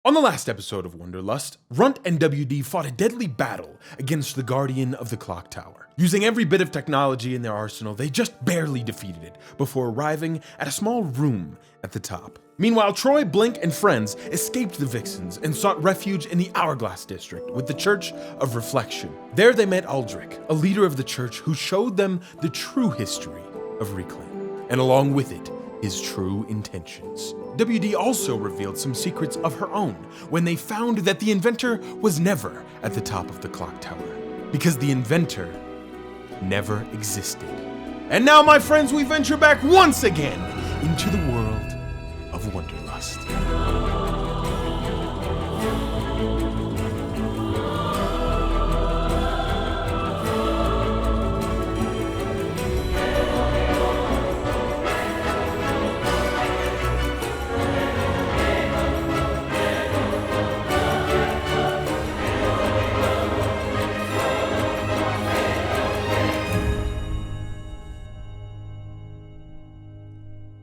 On the last episode of Wonderlust, Runt and WD fought a deadly battle against the Guardian of the Clock Tower. Using every bit of technology in their arsenal, they just barely defeated it before arriving at a small room at the top. Meanwhile, Troy, Blink, and friends escaped the Vixens and sought refuge in the Hourglass District with the Church of Reflection. There they met Aldrich, a leader of the church who showed them the true history of Reclaim, and along with it, his true intentions. WD also revealed some secrets of her own when they found that the inventor was never at the top of the clock tower, because the inventor never existed. And now, my friends, we venture back once again into the world of Wonderlust.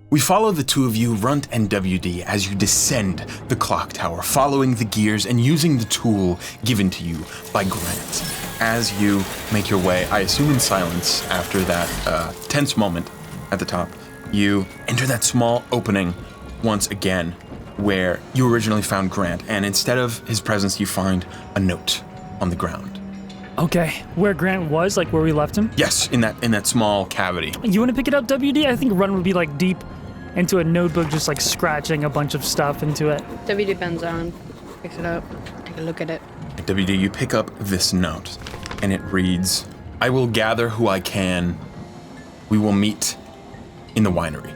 We follow the two of you, Runt and WD, as you descend the clock tower, following the gears and using the tool given to you by Grant. As you make your way, I assume in silence, after that tense moment at the top, you enter that small opening once again where you originally found Grant, and instead of his presence, you find a note on the ground. Okay, where Grant was, like where we left him? Yes, in that small cavity. You want to pick it up, WD? I think Run would be like deep into a notebook, just like scratching a bunch of stuff into it. WD bends on, picks it up, take a look at it. WD, you pick up this note, and it reads, "I will gather who I can. We will meet in the winery.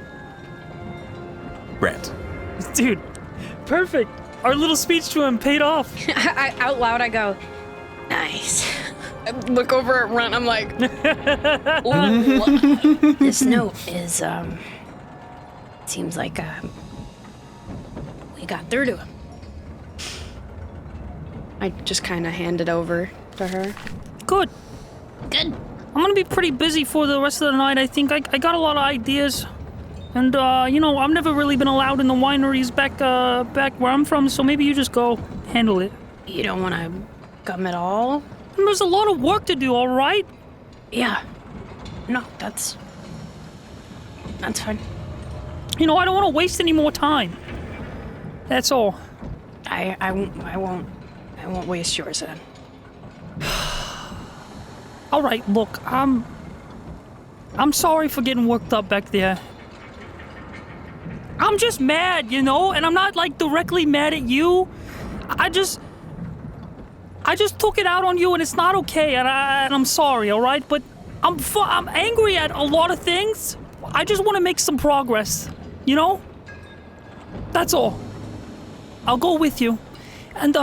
Grant." Dude, perfect. Our little speech to him paid off. Out loud, I go, nice. I look over at Runt, I'm like, ooh. This note is, seems like, we got through to him. I just kind of hand it over to her. Good. Good. I'm gonna be pretty busy for the rest of the night. I think I got a lot of ideas. And, I've never really been allowed in the wineries back where I'm from, so maybe you just go handle it. You don't want to come at all? And there's a lot of work to do, all right? Yeah. No, that's fine. I don't want to waste any more time. That's all. I won't waste yours then. All right, look, I'm sorry for getting worked up back there. I'm just mad, and I'm not like directly mad at you. I just took it out on you, and it's not okay, and I'm sorry, all right? But I'm angry at a lot of things. I just want to make some progress, That's all. I'll go with you. And,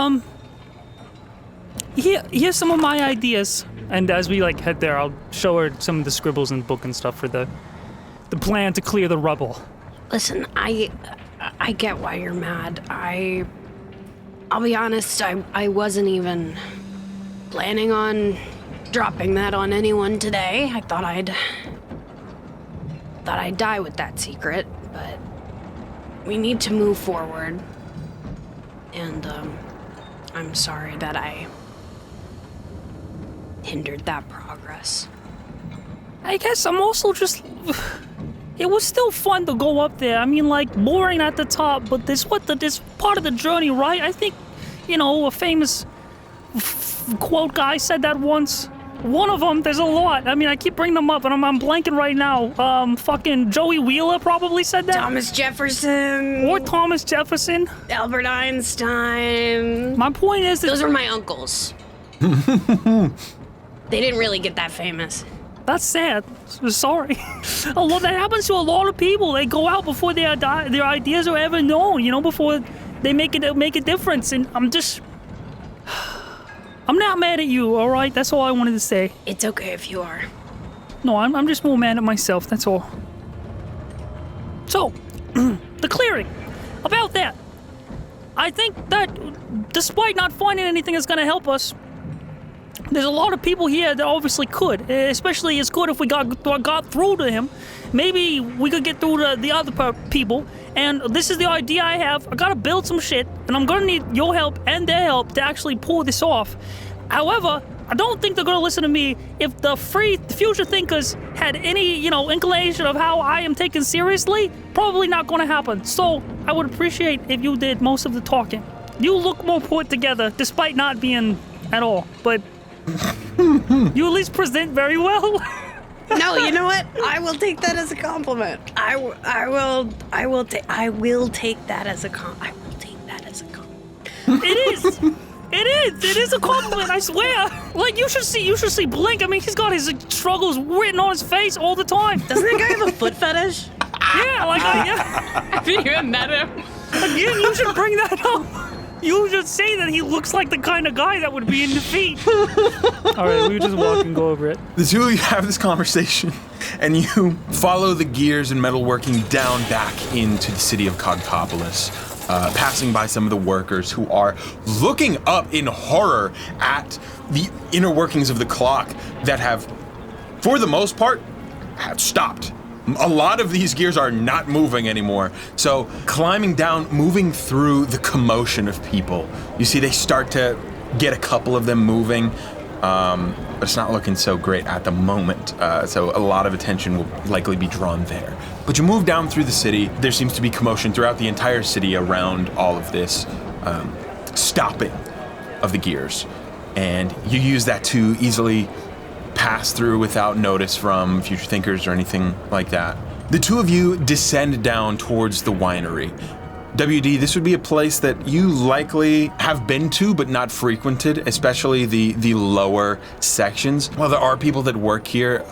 here's some of my ideas. And as we, head there, I'll show her some of the scribbles in the book and stuff for the plan to clear the rubble. Listen, I get why you're mad. I'll be honest, I wasn't even planning on dropping that on anyone today. I thought I'd die with that secret, but we need to move forward. And, I'm sorry that I hindered that progress. I guess I'm also just... It was still fun to go up there. I mean, boring at the top, but this part of the journey, right? I think, a famous quote guy said that once. One of them, there's a lot. I mean, I keep bringing them up, and I'm blanking right now. Fucking Joey Wheeler probably said that. Thomas Jefferson. Or Thomas Jefferson. Albert Einstein. My point is that... Those are my uncles. They didn't really get that famous. That's sad. Sorry. A lot that happens to a lot of people. They go out before their ideas are ever known, before they make a difference. And I'm not mad at you, all right? That's all I wanted to say. It's okay if you are. No, I'm just more mad at myself, that's all. So, the clearing. About that. I think that despite not finding anything that's going to help us, There's a lot of people here that obviously could, especially it's good if we got through to him. Maybe we could get through to the other people, and this is the idea I have. I gotta build some shit, and I'm gonna need your help and their help to actually pull this off. However, I don't think they're gonna listen to me. If the future thinkers had any, inclination of how I am taken seriously, probably not gonna happen. So I would appreciate if you did most of the talking. You look more put together, despite not being at all, but you at least present very well. No, you know what? I will take that as a compliment. I will take that as a compliment. It is a compliment, I swear. Like, you should see Blink. I mean, he's got his struggles written on his face all the time. Doesn't that guy have a foot fetish? Yeah, yeah. Have you even met him? Again, you should bring that up. You should say that he looks like the kind of guy that would be in defeat. All right, we just walk and go over it. The two of you have this conversation, and you follow the gears and metalworking down back into the city of Cogtopolis, passing by some of the workers who are looking up in horror at the inner workings of the clock that have, for the most part, have stopped. A lot of these gears are not moving anymore. So climbing down, moving through the commotion of people, you see they start to get a couple of them moving, but it's not looking so great at the moment. So a lot of attention will likely be drawn there. But you move down through the city. There seems to be commotion throughout the entire city around all of this stopping of the gears. And you use that to easily pass through without notice from future thinkers or anything like that. The two of you descend down towards the winery. WD, this would be a place that you likely have been to but not frequented, especially the lower sections. While there are people that work here,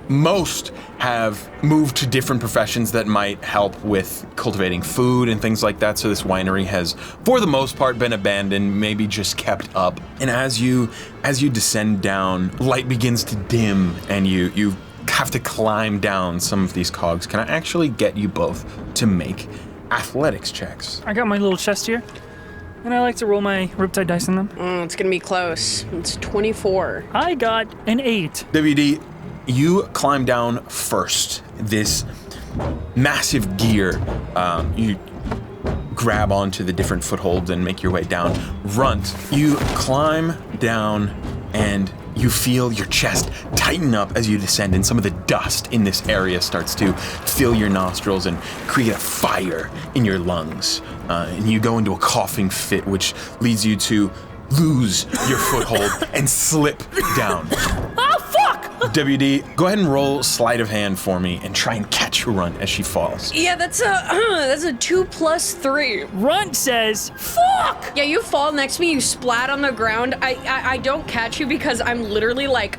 most have moved to different professions that might help with cultivating food and things like that, so this winery has, for the most part, been abandoned, maybe just kept up. And as you descend down, light begins to dim, and you have to climb down some of these cogs. Can I actually get you both to make athletics checks? I got my little chest here, and I like to roll my Riptide dice in them. It's gonna be close. It's 24. I got an 8. WD, you climb down first. This massive gear, you grab onto the different footholds and make your way down. Runt, you climb down and you feel your chest tighten up as you descend, and some of the dust in this area starts to fill your nostrils and create a fire in your lungs. And you go into a coughing fit, which leads you to lose your foothold and slip down. Oh, fuck! WD, go ahead and roll sleight of hand for me and try and catch Runt as she falls. Yeah, that's a 2 + 3. Runt says, fuck! Yeah, you fall next to me, you splat on the ground. I don't catch you because I'm literally like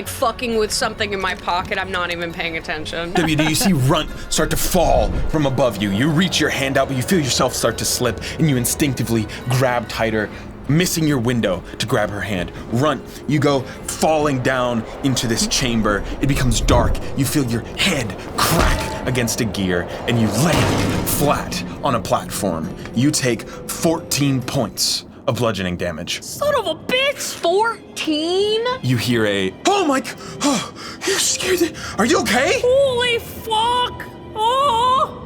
fucking with something in my pocket. I'm not even paying attention. WD, you see Runt start to fall from above you. You reach your hand out, but you feel yourself start to slip, and you instinctively grab tighter, missing your window to grab her hand. Runt, you go falling down into this chamber. It becomes dark. You feel your head crack against a gear, and you land flat on a platform. You take 14 points of bludgeoning damage. Son of a bitch! 14? You hear oh, you scared it. Are you okay? Holy fuck! Oh!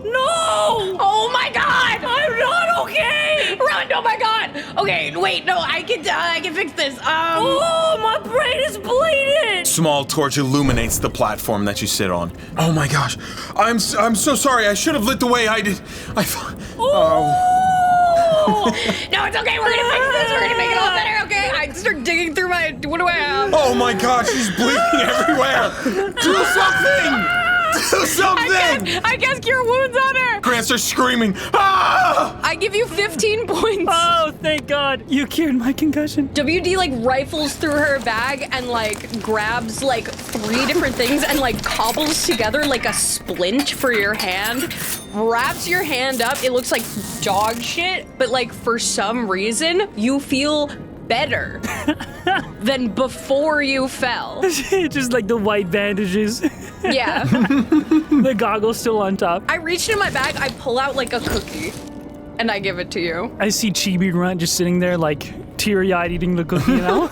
No! Oh my god! I'm not okay! Run! Oh my god! Okay, wait, no, I can fix this. Oh, my brain is bleeding! Small torch illuminates the platform that you sit on. Oh my gosh. I'm so sorry. I should have lit the way I did. I thought. No, it's okay. We're gonna fix this. We're gonna make it all better, okay? I start digging through what do I have? Oh my gosh, she's bleeding everywhere. Do something! Do something! I guess cure wounds on her. Grant starts screaming. Ah! I give you 15 points. Oh, thank God. You cured my concussion. WD rifles through her bag and grabs 3 different things and cobbles together like a splint for your hand. Wraps your hand up. It looks like dog shit, but for some reason you feel better than before you fell. Just like the white bandages. Yeah. The goggles still on top. I reach into my bag, I pull out a cookie, and I give it to you. I see Chibi Runt just sitting there teary-eyed eating the cookie, you know?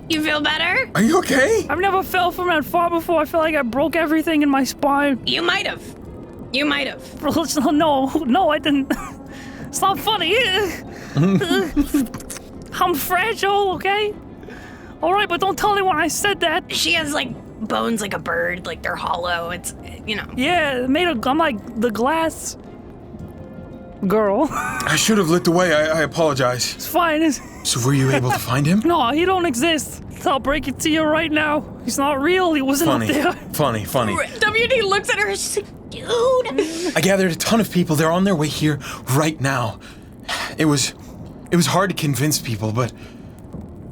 You feel better? Are you okay? I've never fell from that far before. I feel like I broke everything in my spine. You might have. You might have. No, I didn't. It's not funny. I'm fragile, okay? All right, but don't tell anyone I said that. She has like bones like a bird, like they're hollow. It's, you know. Yeah, I'm like the glass girl. I should have lit the way. I apologize. It's fine. So were you able to find him? No, he don't exist. I'll break it to you right now. He's not real. He wasn't Funny, up there. funny. WD looks at her and she's like, dude. I gathered a ton of people. They're on their way here right now. It was hard to convince people, but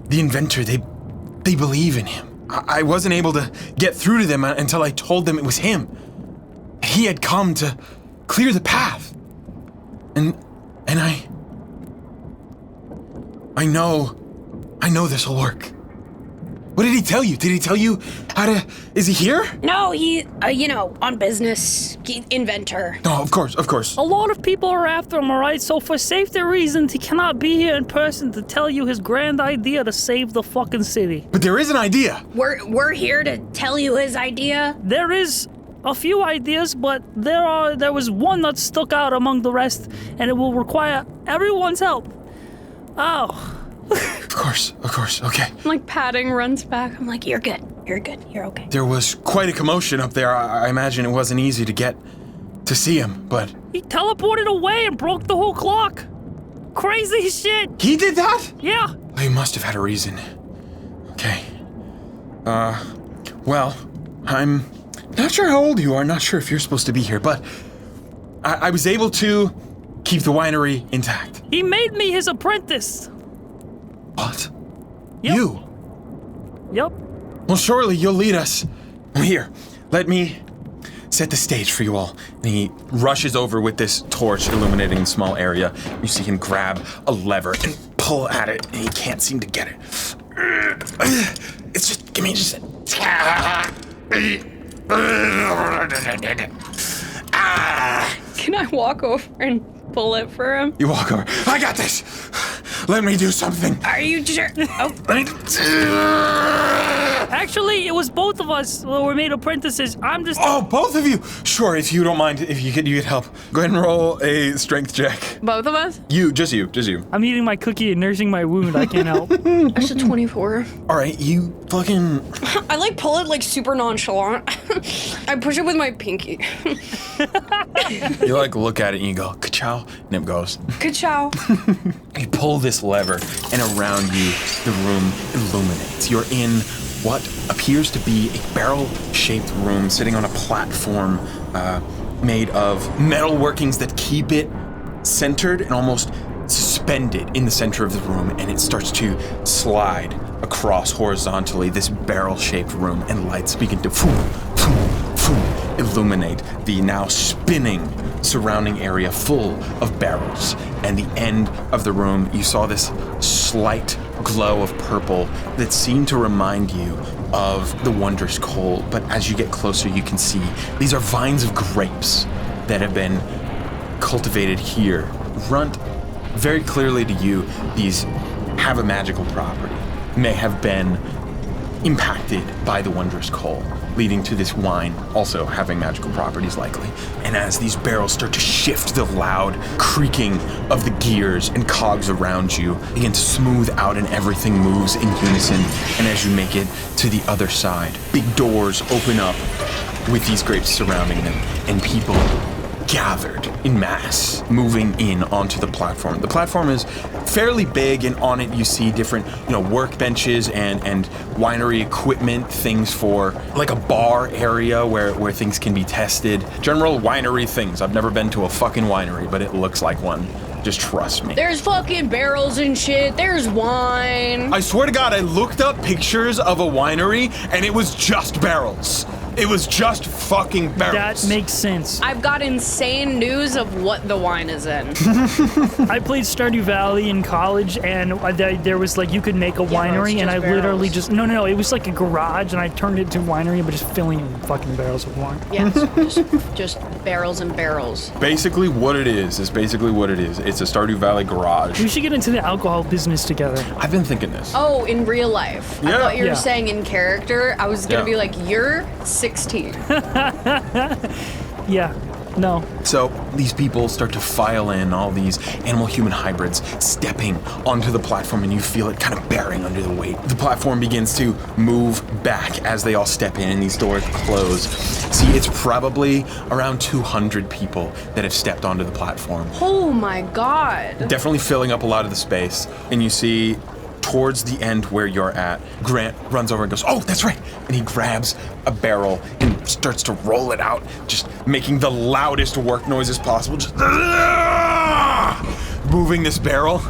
the inventor, they believe in him. I wasn't able to get through to them until I told them it was him. He had come to clear the path. And I know this will work. What did he tell you? Did he tell you is he here? No, he, on business, inventor. No, of course. A lot of people are after him, all right? So for safety reasons, he cannot be here in person to tell you his grand idea to save the fucking city. But there is an idea. We're here to tell you his idea. There is a few ideas, but there was one that stuck out among the rest, and it will require everyone's help. Oh. Of course, okay. Like patting runs back. I'm like, you're good, you're okay. There was quite a commotion up there. I imagine it wasn't easy to get to see him, but... He teleported away and broke the whole clock. Crazy shit. He did that? Yeah. He must have had a reason. Okay. Well, I'm not sure how old you are, not sure if you're supposed to be here, but I was able to keep the winery intact. He made me his apprentice. What? Yep. You? Yep. Well, surely you'll lead us. Here, let me set the stage for you all. And he rushes over with this torch illuminating a small area. You see him grab a lever and pull at it, and he can't seem to get it. It's just, give me just a... Can I walk over and pull it for him? You walk over. I got this. Let me do something. Are you sure? Oh. Actually, it was both of us who were made apprentices. I'm just... Oh, both of you. Sure, if you don't mind, if you could help. Go ahead and roll a strength check. Both of us? Just you. I'm eating my cookie and nursing my wound. I can't help. That's a 24. All right, you fucking... I like pull it like super nonchalant. I push it with my pinky. You like look at it and you go, ka-chow, and it goes. Ka-chow. You pull this lever, and around you, the room illuminates. You're in what appears to be a barrel-shaped room sitting on a platform made of metal workings that keep it centered and almost suspended in the center of the room, and it starts to slide across horizontally this barrel-shaped room, and lights begin to illuminate the now spinning surrounding area full of barrels. And the end of the room, you saw this slight glow of purple that seemed to remind you of the Wondrous Coal, but as you get closer you can see these are vines of grapes that have been cultivated here. Runt, very clearly to you, these have a magical property, may have been impacted by the Wondrous Coal, leading to this wine also having magical properties likely. And as these barrels start to shift, the loud creaking of the gears and cogs around you begin to smooth out and everything moves in unison. And as you make it to the other side, big doors open up with these grapes surrounding them and people gathered in mass, moving in onto the platform. The platform is fairly big, and on it you see different, workbenches and winery equipment, things for like a bar area where things can be tested. General winery things. I've never been to a fucking winery, but it looks like one. Just trust me. There's fucking barrels and shit. There's wine. I swear to God, I looked up pictures of a winery and it was just barrels. It was just fucking barrels. That makes sense. I've got insane news of what the wine is in. I played Stardew Valley in college, and there was like you could make a winery, it's and just I literally barrels. just no, it was like a garage, and I turned it to a winery, but just filling fucking barrels of wine. Yes, just barrels and barrels. Basically what it is basically what it is. It's a Stardew Valley garage. We should get into the alcohol business together. I've been thinking this. Oh, in real life. I Yeah. thought you were Yeah. saying in character. I was gonna Yeah. be like, you're 16. Yeah, no. So these people start to file in, all these animal-human hybrids stepping onto the platform, and you feel it kind of bearing under the weight. The platform begins to move back as they all step in, and these doors close. See, it's probably around 200 people that have stepped onto the platform. Oh my god. Definitely filling up a lot of the space. And you see towards the end where you're at, Grant runs over and goes, "Oh, that's right." And he grabs a barrel and starts to roll it out, just making the loudest work noises possible, just moving this barrel.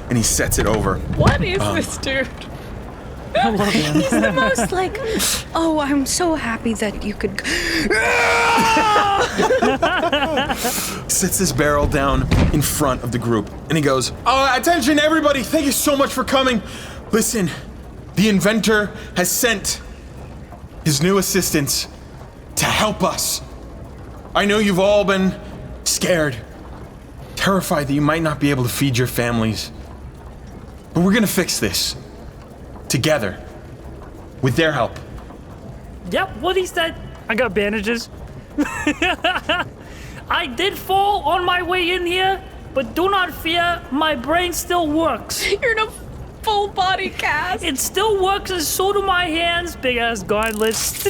And he sets it over. What is this dude? I love him. He's the most like, oh, I'm so happy that you could. Sets this barrel down in front of the group, and he goes, "Attention everybody, thank you so much for coming. Listen, the inventor has sent his new assistants to help us. I know you've all been scared, terrified that you might not be able to feed your families, but we're gonna fix this together with their help." Yep, what he said. I got bandages. I did fall on my way in here, but do not fear, my brain still works. You're in a full body cast. It still works, and so do my hands. Big ass gauntlets.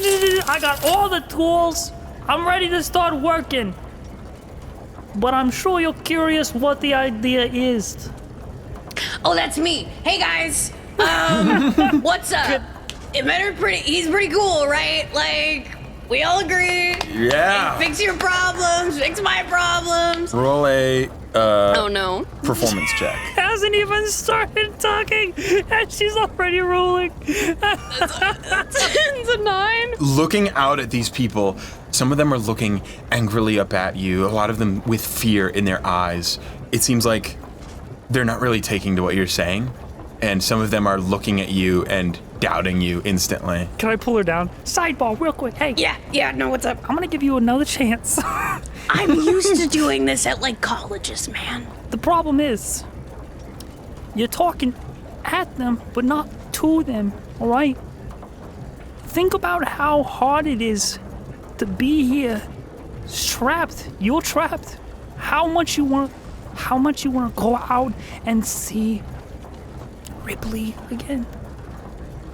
I got all the tools. I'm ready to start working. But I'm sure you're curious what the idea is. Oh, that's me. Hey guys. What's up? He's pretty cool, right? Like, we all agree. Yeah. Fix your problems, fix my problems. Roll a Oh no. performance check. Hasn't even started talking, and she's already rolling. It's a 9. Looking out at these people, some of them are looking angrily up at you, a lot of them with fear in their eyes. It seems like they're not really taking to what you're saying, and some of them are looking at you and doubting you instantly. Can I pull her down? Sidebar, real quick. Hey, Yeah, no, what's up? I'm gonna give you another chance. I'm used to doing this at like colleges, man. The problem is, you're talking at them, but not to them, all right? Think about how hard it is to be here, trapped. You're trapped. How much you want to go out and see Ripley again.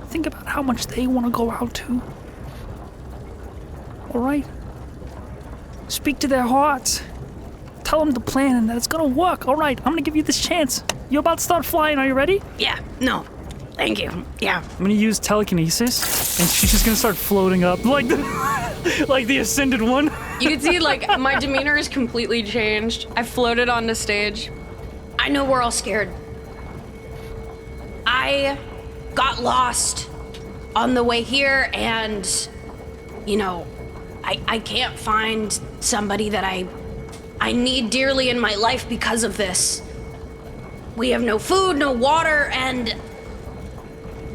Think about how much they want to go out too. All right? Speak to their hearts. Tell them the plan and that it's gonna work. All right, I'm gonna give you this chance. You're about to start flying. Are you ready? Yeah, no. Thank you. Yeah. I'm gonna use telekinesis, and she's just gonna start floating up like like the Ascended One. You can see, like, my demeanor is completely changed. I floated onto stage. I know we're all scared. I got lost on the way here, and, you know, I can't find somebody that I need dearly in my life because of this. We have no food, no water, and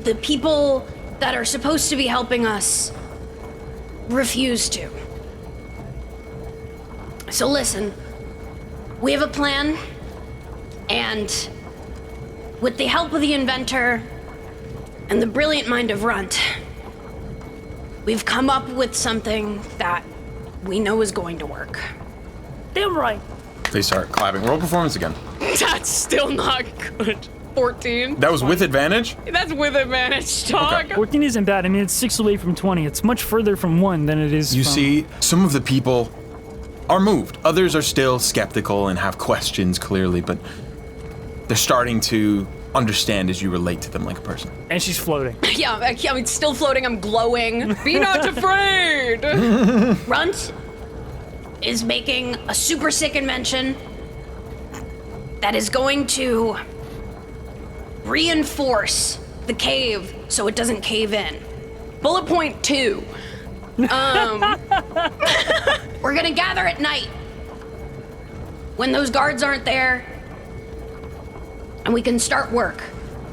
the people that are supposed to be helping us refuse to. So listen, we have a plan, and with the help of the inventor and the brilliant mind of Runt, we've come up with something that we know is going to work. Damn right. They start clapping. Roll performance again. That's still not good. 14. That was with advantage? That's with advantage, dog. 14 isn't bad. I mean, it's 6 away from 20. It's much further from 1 than it is You from... see, some of the people are moved. Others are still skeptical and have questions, clearly, but they're starting to understand as you relate to them like a person. And she's floating. Yeah, I'm still floating. I'm glowing. Be not afraid. Runt is making a super sick invention that is going to reinforce the cave so it doesn't cave in. Bullet point 2. We're gonna gather at night when those guards aren't there, and we can start work.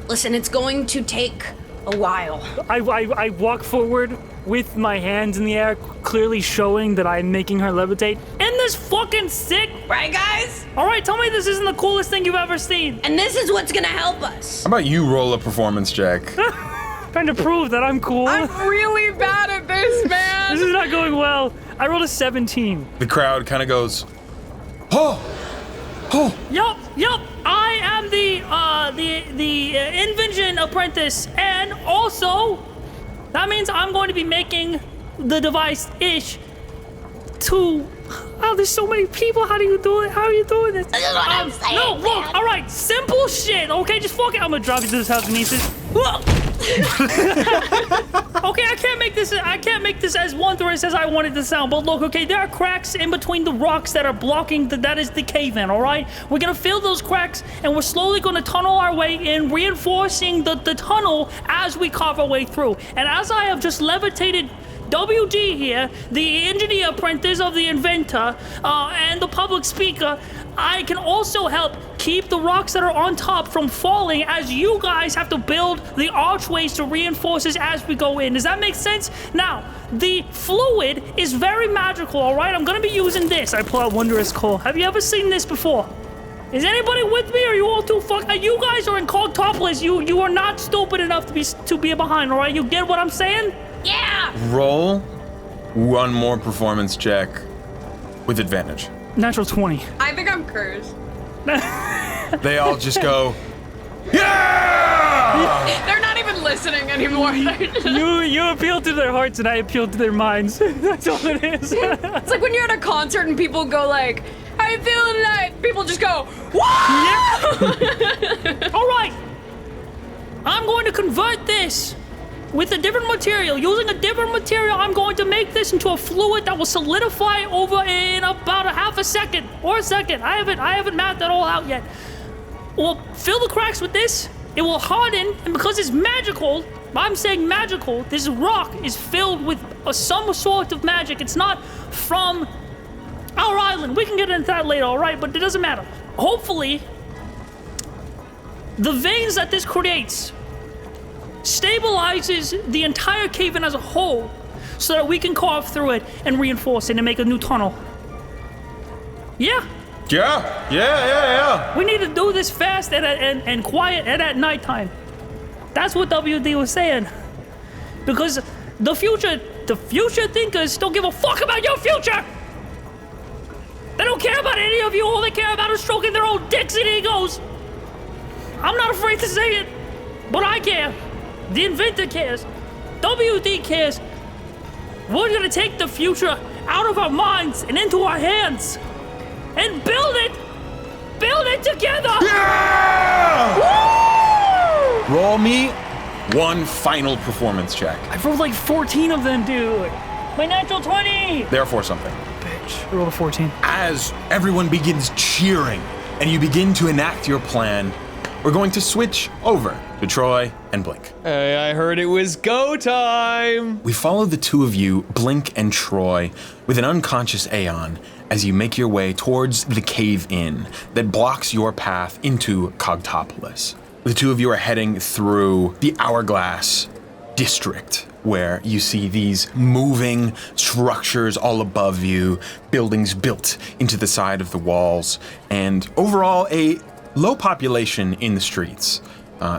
Listen, it's going to take a while. I walk forward with my hands in the air, clearly showing that I'm making her levitate. Isn't this fucking sick? Right, guys? All right, tell me this isn't the coolest thing you've ever seen. And this is what's gonna help us. How about you roll a performance check? Trying to prove that I'm cool. I'm really bad at this, man. This is not going well. I rolled a 17. The crowd kind of goes, oh. Yup. I am the Invention apprentice, and also that means I'm going to be making the device-ish to. Oh, there's so many people. How do you do it? How are you doing this? This is what I'm saying, No, look. man. All right, simple shit. Okay, just fuck it. I'm gonna drop you to this house, Nieces. Okay, I can't make this as wondrous as I want it to sound, but look, okay, there are cracks in between the rocks that are blocking that is the cave in, all right? We're gonna fill those cracks, and we're slowly gonna tunnel our way in, reinforcing the tunnel as we carve our way through. And as I have just levitated WD here, the engineer apprentice of the inventor, and the public speaker, I can also help keep the rocks that are on top from falling as you guys have to build the archways to reinforce us as we go in. Does that make sense? Now, the fluid is very magical, all right? I'm gonna be using this. I pull out Wondrous Coal. Have you ever seen this before? Is anybody with me, or are you all too you guys are in Cogtopolis. You are not stupid enough to be behind, all right? You get what I'm saying? Yeah! Roll one more performance check with advantage. Natural 20. I think I'm cursed. They all just go, yeah! They're not even listening anymore. You appeal to their hearts and I appeal to their minds. That's all it is. It's like when you're at a concert and people go like, "How you feeling tonight?" People just go, "What?" All right. I'm going to convert this with a different material. Using a different material, I'm going to make this into a fluid that will solidify over in about a half a second or a second. I haven't mapped that all out yet. We'll fill the cracks with this. It will harden, and because it's magical, I'm saying magical, this rock is filled with some sort of magic. It's not from our island. We can get into that later, all right? But it doesn't matter. Hopefully, the veins that this creates stabilizes the entire cave-in as a whole so that we can carve through it and reinforce it and make a new tunnel. Yeah. Yeah. We need to do this fast and quiet and at nighttime. That's what WD was saying. Because the future thinkers don't give a fuck about your future. They don't care about any of you. All they care about is stroking their own dicks and egos. I'm not afraid to say it, but I care. The inventor cares. WD cares. We're gonna take the future out of our minds and into our hands and build it together. Yeah! Woo! Roll me one final performance check. I rolled like 14 of them, dude. My natural 20. Therefore something. Bitch. I rolled a 14. As everyone begins cheering and you begin to enact your plan, we're going to switch over to Troy and Blink. Hey, I heard it was go time! We follow the two of you, Blink and Troy, with an unconscious Aeon as you make your way towards the cave-in that blocks your path into Cogtopolis. The two of you are heading through the Hourglass District, where you see these moving structures all above you, buildings built into the side of the walls, and overall a low population in the streets.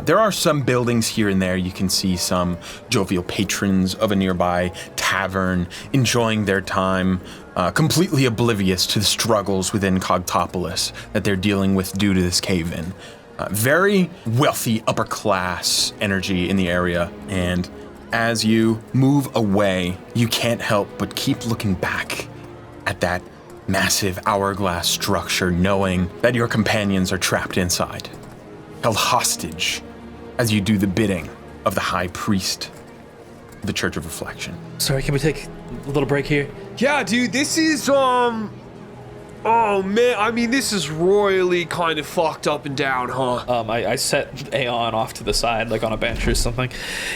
There are some buildings here and there. You can see some jovial patrons of a nearby tavern enjoying their time, completely oblivious to the struggles within Cogtopolis that they're dealing with due to this cave-in. Very wealthy upper class energy in the area, and as you move away, you can't help but keep looking back at that massive hourglass structure, knowing that your companions are trapped inside, held hostage as you do the bidding of the High Priest of the Church of Reflection. Sorry, can we take a little break here? Yeah, dude, this is, Oh man, I mean, this is royally kind of fucked up and down, huh? I set Aeon off to the side, like on a bench or something.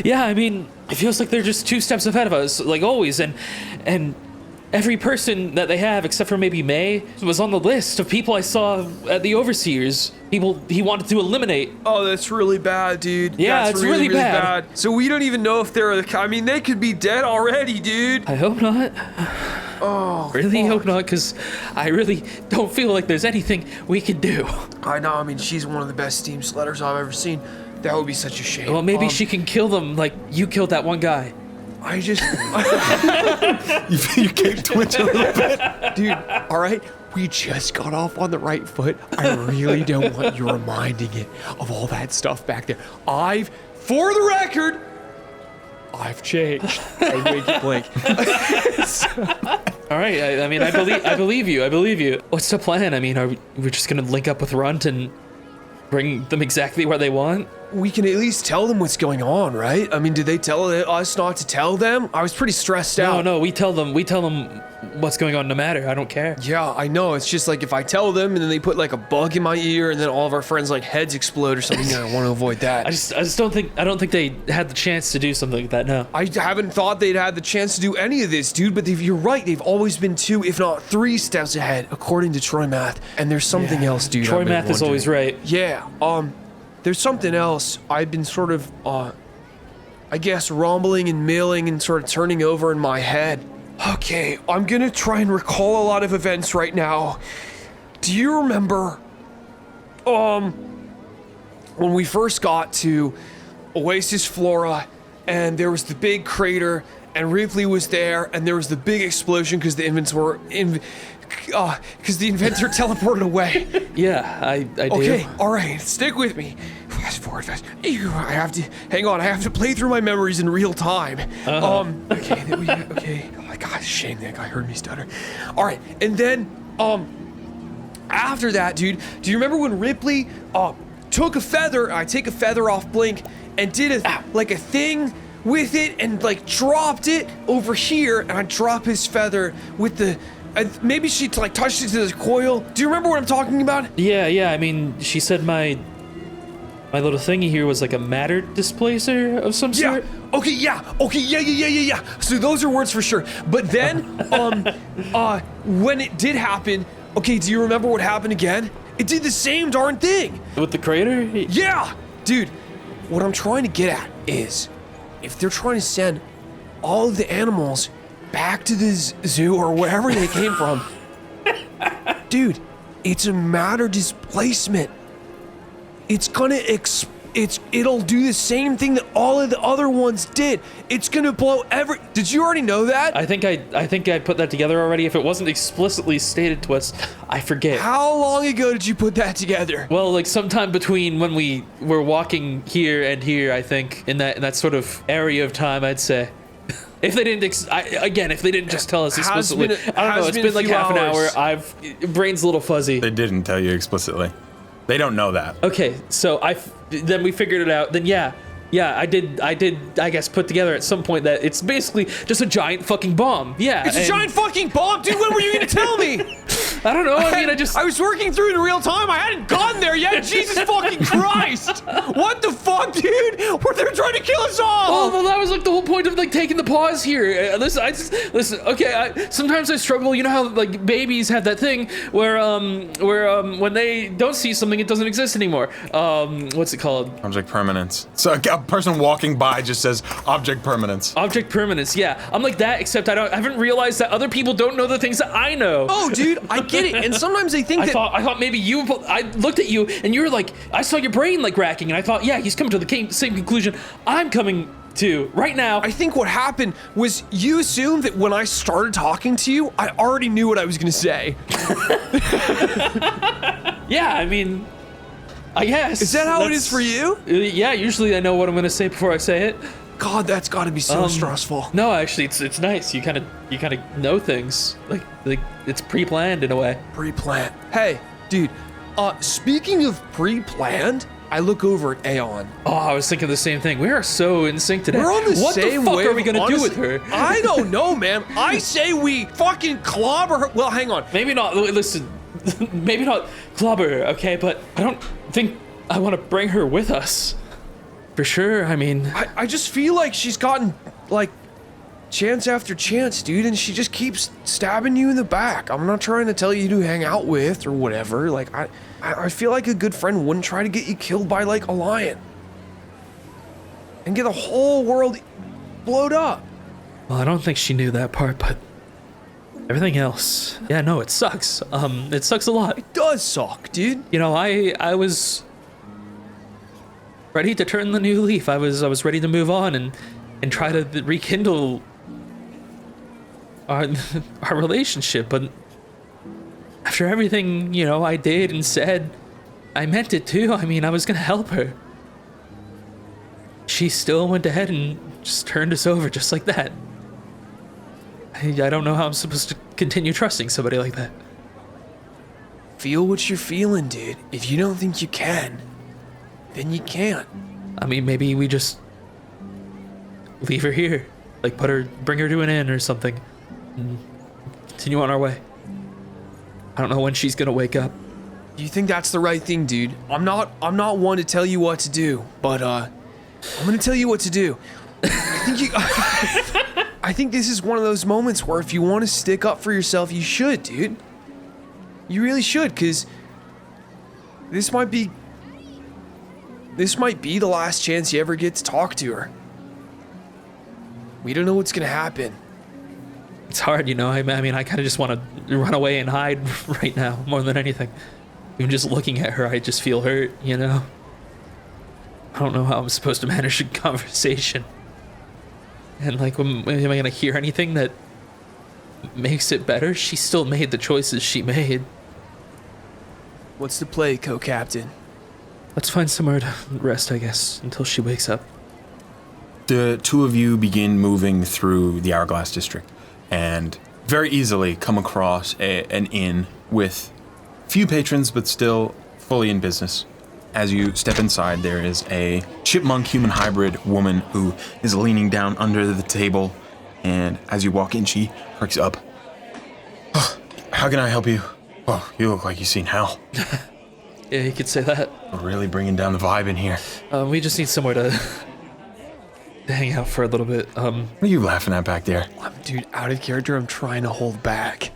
Yeah, I mean, it feels like they're just 2 steps ahead of us, like always, and every person that they have, except for maybe May, was on the list of people I saw at the Overseers. People he wanted to eliminate. Oh, that's really bad, dude. Yeah, that's it's really bad. So we don't even know if they're, I mean, they could be dead already, dude. I hope not. Oh, Really fuck. hope not, because I really don't feel like there's anything we can do. I know, I mean, she's one of the best steam sledders I've ever seen. That would be such a shame. Well, maybe she can kill them like you killed that one guy. I just... You can't twitch a little bit. Dude, all right, we just got off on the right foot. I really don't want you reminding it of all that stuff back there. For the record, I've changed. I wink and blink. All right, I mean, I believe you. What's the plan? I mean, we're just gonna link up with Runt and bring them exactly where they want? We can at least tell them what's going on, right? I mean, did they tell us not to tell them? I was pretty stressed out. No, we tell them what's going on no matter. I don't care. Yeah, I know. It's just like if I tell them and then they put like a bug in my ear and then all of our friends like heads explode or something, I want to avoid that. I just don't think they had the chance to do something like that. No. I haven't thought they'd had the chance to do any of this, dude, but you're right. They've always been 2, if not 3 steps ahead, according to Troy Math. And there's something else, dude. Troy Math is always right. Yeah, there's something else I've been sort of, I guess, rumbling and milling and sort of turning over in my head. Okay, I'm gonna try and recall a lot of events right now. Do you remember, when we first got to Oasis Flora and there was the big crater and Ripley was there and there was the big explosion because the inventor teleported away. Yeah, I do. Okay, all right, stick with me. Fast forward, fast. I have to play through my memories in real time. Okay, okay. Oh my God, shame that guy heard me stutter. All right, and then, after that, dude, do you remember when Ripley, took a feather, I take a feather off Blink, and did a thing with it, and like dropped it over here, and I drop his feather with the, maybe she like touched it to the coil. Do you remember what I'm talking about? Yeah. I mean, she said my little thingy here was like a matter displacer of some sort. Okay, yeah. So those are words for sure. But then, when it did happen, okay, do you remember what happened again? It did the same darn thing. With the crater? Yeah, dude. What I'm trying to get at is, if they're trying to send all of the animals back to the zoo or wherever they came from, dude, it's a matter displacement. It's gonna it'll do the same thing that all of the other ones did. It's gonna blow Did you already know that? I think I put that together already. If it wasn't explicitly stated to us, I forget. How long ago did you put that together? Well, like sometime between when we were walking here and here, I think, in that sort of area of time, I'd say. If they didn't, if they didn't just tell us explicitly, I don't know. It's been like half an hour. Brain's a little fuzzy. They didn't tell you explicitly. They don't know that. Okay, so then we figured it out. Then yeah, I did. I guess put together at some point that it's basically just a giant fucking bomb. Yeah, it's a giant fucking bomb, dude. When were you gonna tell me? I don't know. I was working through it in real time. I hadn't gotten there yet. Jesus fucking Christ! What the fuck, dude? They're trying to kill us all. Well, that was like the whole point of like taking the pause here. Listen. Okay, sometimes I struggle. You know how like babies have that thing where when they don't see something, it doesn't exist anymore. What's it called? Object permanence. So a person walking by just says object permanence. Object permanence. Yeah, I'm like that. Except I haven't realized that other people don't know the things that I know. Oh, dude, I get it. And sometimes I think I thought maybe I looked at you and you were like, I saw your brain like racking, and I thought, yeah, he's coming to the same conclusion I'm coming to right now. I think what happened was you assumed that when I started talking to you, I already knew what I was gonna say. Yeah, I mean, I guess. Is that how it is for you? Yeah, usually I know what I'm gonna say before I say it. God, that's gotta be so stressful. No, actually, it's nice. You kind of know things like it's pre-planned in a way. Pre-planned. Hey, dude. Speaking of pre-planned, I look over at Aeon. Oh, I was thinking the same thing. We are so in sync today. We're on the what same the fuck wave, are we gonna do honestly, with her? I don't know, man. I say we fucking clobber her. Well, hang on. Maybe not. Listen. maybe not club her, okay? But I don't think I want to bring her with us. For sure, I mean... I just feel like she's gotten, like, chance after chance, dude, and she just keeps stabbing you in the back. I'm not trying to tell you who to hang out with or whatever. Like, I feel like a good friend wouldn't try to get you killed by, like, a lion. And get the whole world blowed up. Well, I don't think she knew that part, but everything else... Yeah, no, it sucks. It sucks a lot. It does suck, dude. You know, I was ready to turn the new leaf. I was ready to move on and try to rekindle our relationship, but after everything, you know, I did and said, I meant it too. I mean, I was gonna help her. She still went ahead and just turned us over just like that. I don't know how I'm supposed to continue trusting somebody like that. Feel what you're feeling, dude. If you don't think you can, then you can't. I mean, maybe we just leave her here, like bring her to an inn or something, and continue on our way. I don't know when she's gonna wake up. You think that's the right thing, dude? I'm not one to tell you what to do, but I'm gonna tell you what to do. I think this is one of those moments where if you want to stick up for yourself, you should, dude. You really should, because this might be the last chance you ever get to talk to her. We don't know what's gonna happen. It's hard, you know. I mean, I kind of just want to run away and hide right now more than anything. Even just looking at her, I just feel hurt, you know. I don't know how I'm supposed to manage a conversation. And like, am I gonna hear anything that makes it better? She still made the choices she made. What's the play, co-captain? Let's find somewhere to rest, I guess, until she wakes up. The two of you begin moving through the Hourglass District and very easily come across an inn with few patrons, but still fully in business. As you step inside, there is a chipmunk human hybrid woman who is leaning down under the table, and as you walk in, she perks up. Oh, how can I help you? Oh, you look like you've seen hell. Yeah, you could say that. We're really bringing down the vibe in here. We just need somewhere to hang out for a little bit. What are you laughing at back there? Dude, out of character, I'm trying to hold back.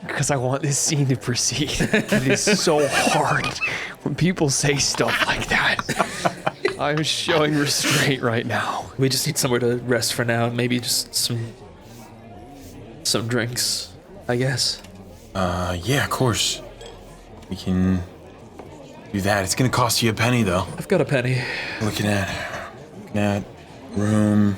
Because I want this scene to proceed. It is so hard when people say stuff like that. I'm showing restraint right now. We just need somewhere to rest for now. Maybe just some drinks, I guess. Yeah, of course. We can do that. It's gonna cost you a penny, though. I've got a penny. Looking at room,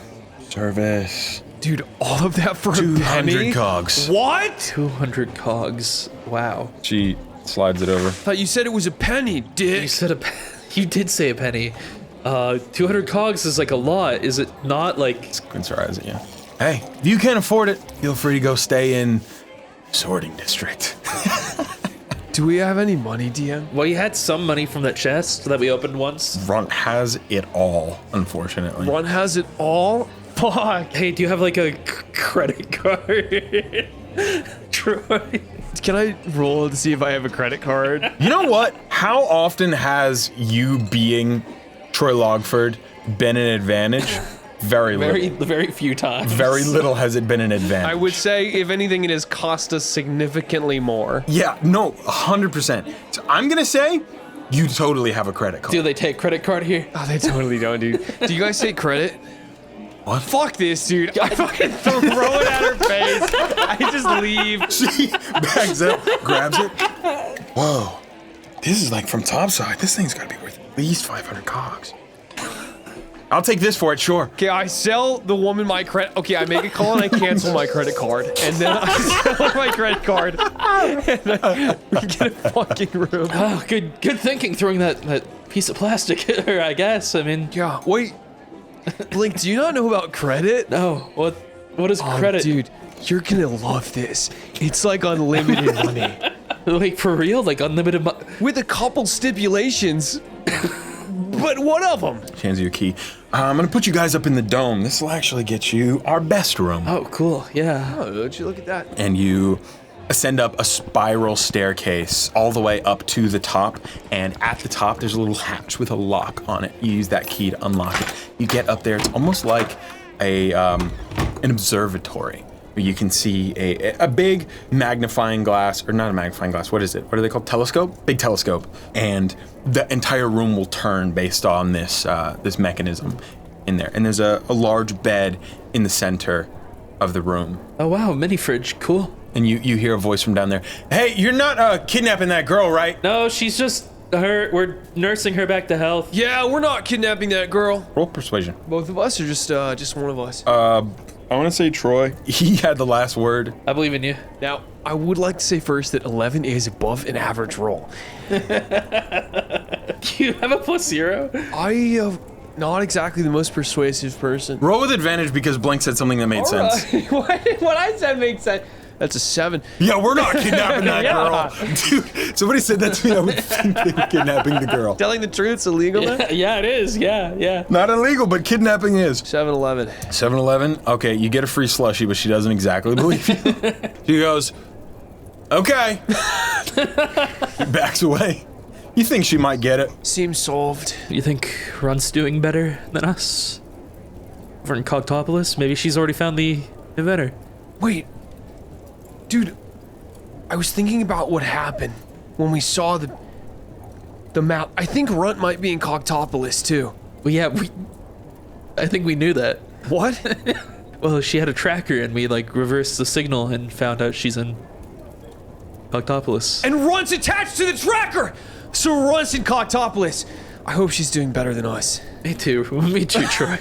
service. Dude, all of that for a 200 penny? cogs. What? 200 cogs. Wow. She slides it over. Thought you said it was a penny, You dick. said you did say a penny. 200 cogs is like a lot. Is it not like... Squints her eyes at you. Hey, if you can't afford it, feel free to go stay in Sorting District. Do we have any money, DM? Well, you had some money from that chest that we opened once. Runt has it all, unfortunately. Ron has it all? Fuck. Hey, do you have like a credit card? Troy. Can I roll to see if I have a credit card? You know what? How often has you being Troy Logford been an advantage? Very little. Very few times. Very little has it been an advantage. I would say, if anything, it has cost us significantly more. Yeah, no, 100%. So I'm gonna say you totally have a credit card. Do they take credit card here? Oh, they totally don't, dude. Do you guys take credit? What? Fuck this, dude. I fucking throw it at her face. I just leave. She bags up, grabs it. Whoa, this is like from topside. This thing's gotta be worth at least 500 cogs. I'll take this for it, sure. Okay, I sell the woman my credit. Okay, I make a call and I cancel my credit card. And then I sell my credit card. And then we get a fucking room. Oh, good thinking throwing that piece of plastic at her, I guess. I mean, Yeah, wait. Blink, do you not know about credit? no. What is Oh, credit? dude, you're gonna love this. It's like unlimited money. Like for real? Like unlimited With a couple stipulations. But one of them. Hands you a key. I'm gonna put you guys up in the dome. This will actually get you our best room. Oh, cool. Yeah. Oh, don't you look at that? And you ascend up a spiral staircase all the way up to the top, and at the top there's a little hatch with a lock on it. You use that key to unlock it. You get up there, it's almost like an observatory where you can see a big magnifying glass, or not a magnifying glass, what is it? What are they called? Telescope? Big telescope. And the entire room will turn based on this mechanism in there. And there's a large bed in the center of the room. Oh wow, mini fridge, cool. And you hear a voice from down there. Hey, you're not kidnapping that girl, right? No, she's just we're nursing her back to health. Yeah, we're not kidnapping that girl. Roll persuasion. Both of us, or just one of us? I want to say Troy. He had the last word. I believe in you. Now, I would like to say first that 11 is above an average roll. You have a +0? I am not exactly the most persuasive person. Roll with advantage because Blink said something that made sense. What I said made sense. That's a 7. Yeah, we're not kidnapping that Yeah. girl. Dude, somebody said that to me. I would think they were kidnapping the girl. Telling the truth's illegal now? Yeah, it is. Yeah. Not illegal, but kidnapping is. 7-11. 7-Eleven. Okay, you get a free slushie, but she doesn't exactly believe you. She goes, okay. He backs away. You think she might get it? Seems solved. You think Runt's doing better than us? Over in Cogtopolis? Maybe she's already found the inventor. Wait. Dude, I was thinking about what happened when we saw the map. I think Runt might be in Cogtopolis too. Well, yeah, I think we knew that. What? Well, she had a tracker and we reversed the signal and found out she's in Cogtopolis. And Runt's attached to the tracker! So Runt's in Cogtopolis. I hope she's doing better than us. Me too. Me too, Troy.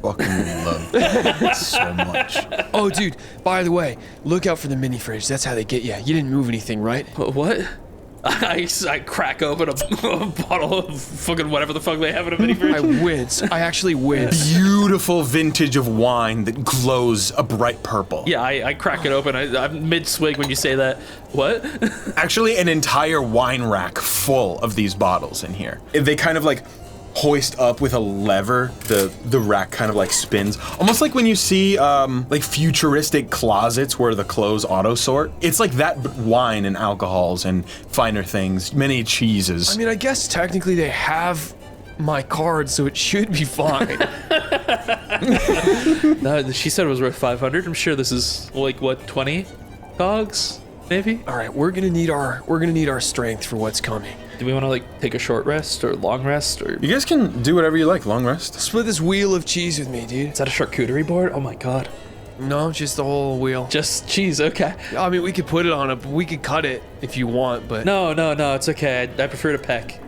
Fucking love that so much. Oh, dude, by the way, look out for the mini fridge. That's how they get you. You didn't move anything, right? What? I crack open a bottle of fucking whatever the fuck they have in a mini fridge. I wince. I actually wince. Beautiful vintage of wine that glows a bright purple. Yeah, I crack it open. I'm mid-swig when you say that. What? Actually, an entire wine rack full of these bottles in here. They kind of hoist up with a lever. The rack kind of spins, almost like when you see futuristic closets where the clothes auto sort. It's like that, but wine and alcohols and finer things, many cheeses. I mean, I guess technically they have my card, so it should be fine. No, she said it was worth 500. I'm sure this is 20 cogs, maybe. All right, we're gonna need our strength for what's coming. Do we want to take a short rest or long rest or? You guys can do whatever you like. Long rest. Split this wheel of cheese with me, dude. Is that a charcuterie board? Oh my god. No, just the whole wheel. Just cheese, okay. I mean, we could put it on we could cut it if you want, but No, it's okay. I prefer to peck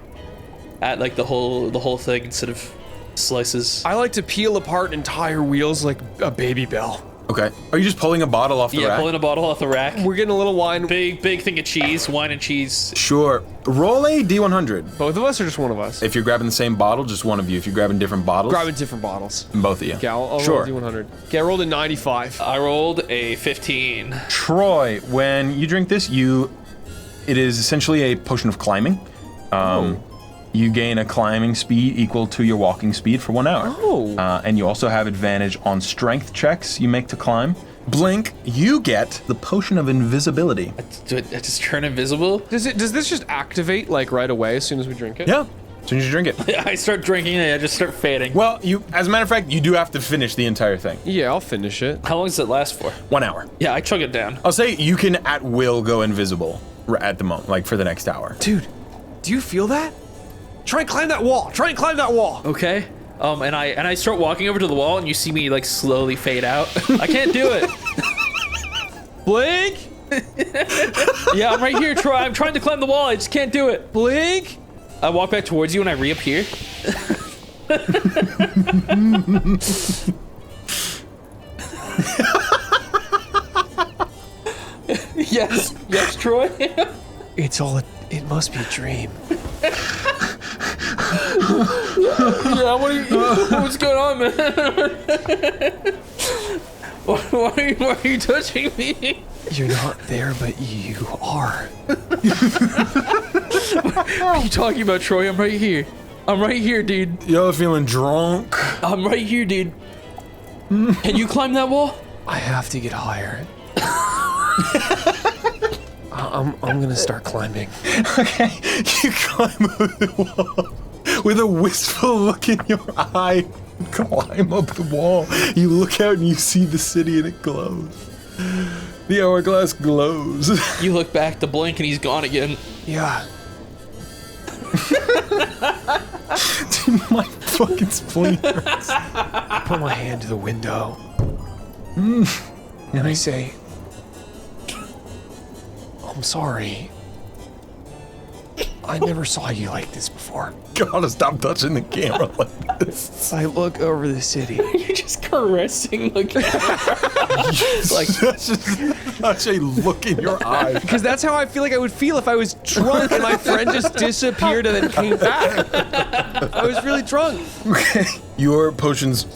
at the whole thing instead of slices. I like to peel apart entire wheels like a baby bell. Okay. Are you just pulling a bottle off the Yeah, rack? pulling a bottle off the rack. We're getting a little wine. Big thing of cheese, wine and cheese. Sure. Roll a D100. Both of us or just one of us? If you're grabbing the same bottle, just one of you. If you're grabbing different bottles, Grabbing different bottles. both of you. Okay, I'll sure. roll D100. Okay, I rolled a 95. I rolled a 15. Troy, when you drink this, it is essentially a potion of climbing. You gain a climbing speed equal to your walking speed for 1 hour. Oh. And you also have advantage on strength checks you make to climb. Blink, you get the potion of invisibility. Do I just turn invisible? Does this just activate right away as soon as we drink it? Yeah, as soon as you drink it. I start drinking and I just start fading. Well, as a matter of fact, you do have to finish the entire thing. Yeah, I'll finish it. How long does it last for? 1 hour. Yeah, I chug it down. I'll say you can at will go invisible at the moment, for the next hour. Dude, do you feel that? Try and climb that wall. Okay. And I start walking over to the wall and you see me slowly fade out. I can't do it. Blink! Yeah, I'm right here, Troy. I'm trying to climb the wall. I just can't do it. Blink! I walk back towards you and I reappear. Yes, Troy. It must be a dream. Yeah, what's going on, man? Why are you touching me? You're not there, but you are. What are you talking about, Troy? I'm right here. Dude. Y'all feeling drunk? I'm right here, dude. Can you climb that wall? I have to get higher. I'm gonna start climbing. Okay, you climb over the wall with a wistful look in your eye. Climb up the wall. You look out and you see the city and it glows. The hourglass glows. You look back to Blink and he's gone again. Yeah. Dude, my fucking spleen hurts. I put my hand to the window. And I say, I'm sorry. I never saw you like this before. Gotta stop touching the camera like this. I look over the city. You're just caressing the camera. Like, that's just such a look in your eye. Because that's how I feel like I would feel if I was drunk and my friend just disappeared and then came back. I was really drunk. Okay. Your potions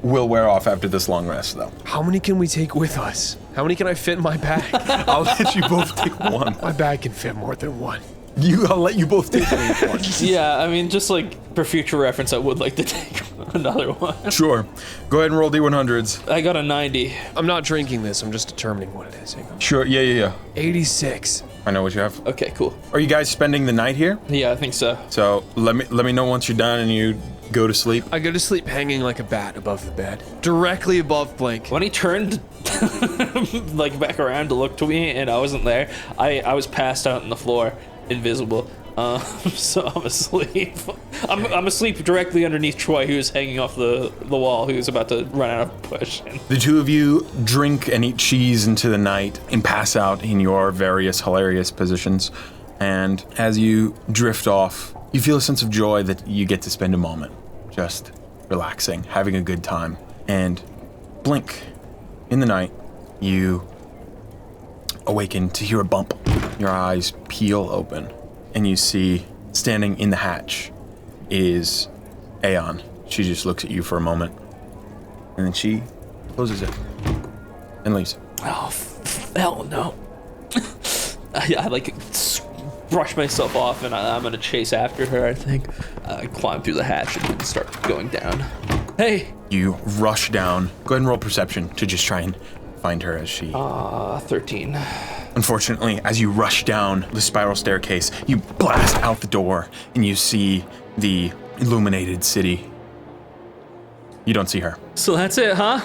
will wear off after this long rest, though. How many can we take with us? How many can I fit in my bag? I'll let you both take one. My bag can fit more than one. I'll let you both take one. Yeah, I mean, just like for future reference, I would like to take another one. Sure. Go ahead and roll D100s. I got a 90. I'm not drinking this. I'm just determining what it is. Hang on. Sure. Yeah. 86. I know what you have. Okay, cool. Are you guys spending the night here? Yeah, I think so. So let me know once you're done and you go to sleep. I go to sleep hanging like a bat above the bed, directly above Blink. When he turned like back around to look to me and I wasn't there, I was passed out on the floor, invisible. So I'm asleep. I'm asleep directly underneath Troy, who is hanging off the wall, who's about to run out of push. The two of you drink and eat cheese into the night and pass out in your various hilarious positions. And as you drift off, you feel a sense of joy that you get to spend a moment just relaxing, having a good time. And blink, in the night, you awaken to hear a bump. Your eyes peel open, and you see, standing in the hatch, is Aeon. She just looks at you for a moment, and then she closes it and leaves. Oh, hell no. I like brush myself off and I'm gonna chase after her, I think. I climb through the hatch and start going down. Hey! You rush down. Go ahead and roll perception to just try and find her as she... 13. Unfortunately, as you rush down the spiral staircase, you blast out the door and you see the illuminated city. You don't see her. So that's it, huh?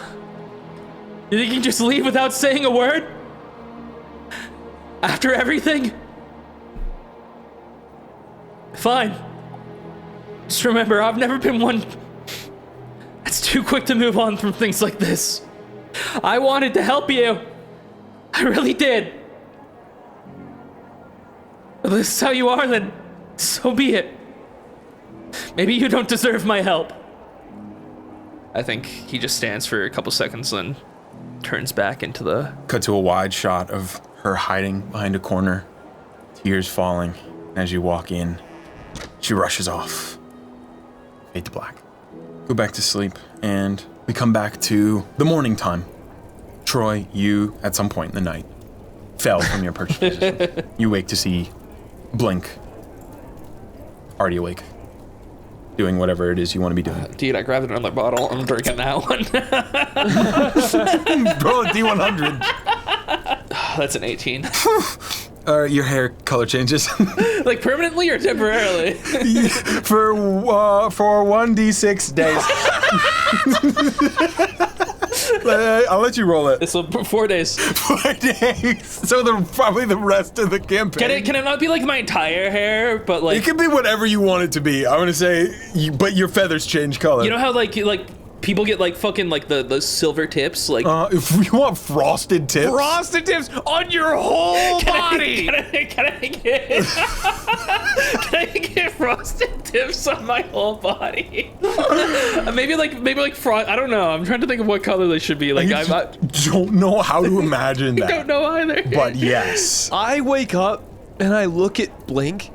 You think you can just leave without saying a word? After everything? Fine. Just remember, I've never been one that's too quick to move on from things like this. I wanted to help you. I really did. If this is how you are, then so be it. Maybe you don't deserve my help. I think he just stands for a couple seconds and turns back into the... Cut to a wide shot of her hiding behind a corner, tears falling. As you walk in, she rushes off. Fade to black. Go back to sleep, and we come back to the morning time. Troy, you, at some point in the night, fell from your perch position. You wake to see Blink, already awake, doing whatever it is you want to be doing. Dude, I grabbed another bottle. I'm drinking that one. Roll a D100. That's an 18. Your hair color changes. Like permanently or temporarily? for 1d6 days. I'll let you roll it. It's 4 days. 4 days. So probably the rest of the campaign. Can it not be like my entire hair, but like... It can be whatever you want it to be. I'm gonna say, but your feathers change color. You know how like people get like fucking like the silver tips? Like if we want frosted tips. Frosted tips on your whole body! Can I get frosted tips on my whole body? maybe like frost. I don't know. I'm trying to think of what color they should be. Like I don't know how to imagine that. I don't know either. But yes. I wake up and I look at Blink.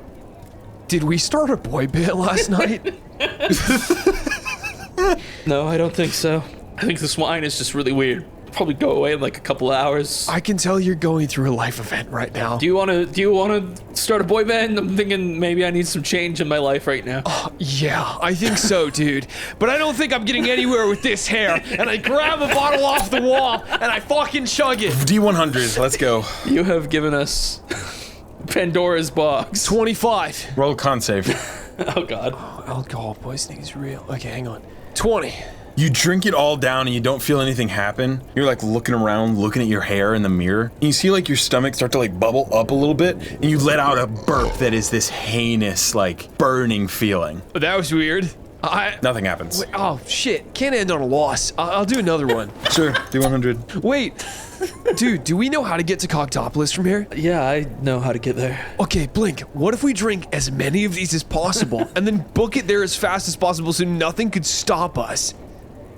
Did we start a boy band last night? No, I don't think so. I think this wine is just really weird. Probably go away in like a couple of hours. I can tell you're going through a life event right now. Do you want to start a boy band? I'm thinking maybe I need some change in my life right now. Yeah, I think so, dude. But I don't think I'm getting anywhere with this hair. And I grab a bottle off the wall and I fucking chug it. D100s, let's go. You have given us Pandora's box. 25. Roll a con save. Oh God. Alcohol poisoning is real. Okay, hang on. 20. You drink it all down and you don't feel anything happen. You're like looking around, looking at your hair in the mirror. And you see like your stomach start to like bubble up a little bit. And you let out a burp that is this heinous, like burning feeling. That was weird. Nothing happens. Wait, oh shit, can't end on a loss. I'll do another one. Sure, do 100. Wait, dude, do we know how to get to Cogtopolis from here? Yeah, I know how to get there. Okay, Blink, what if we drink as many of these as possible and then book it there as fast as possible so nothing could stop us?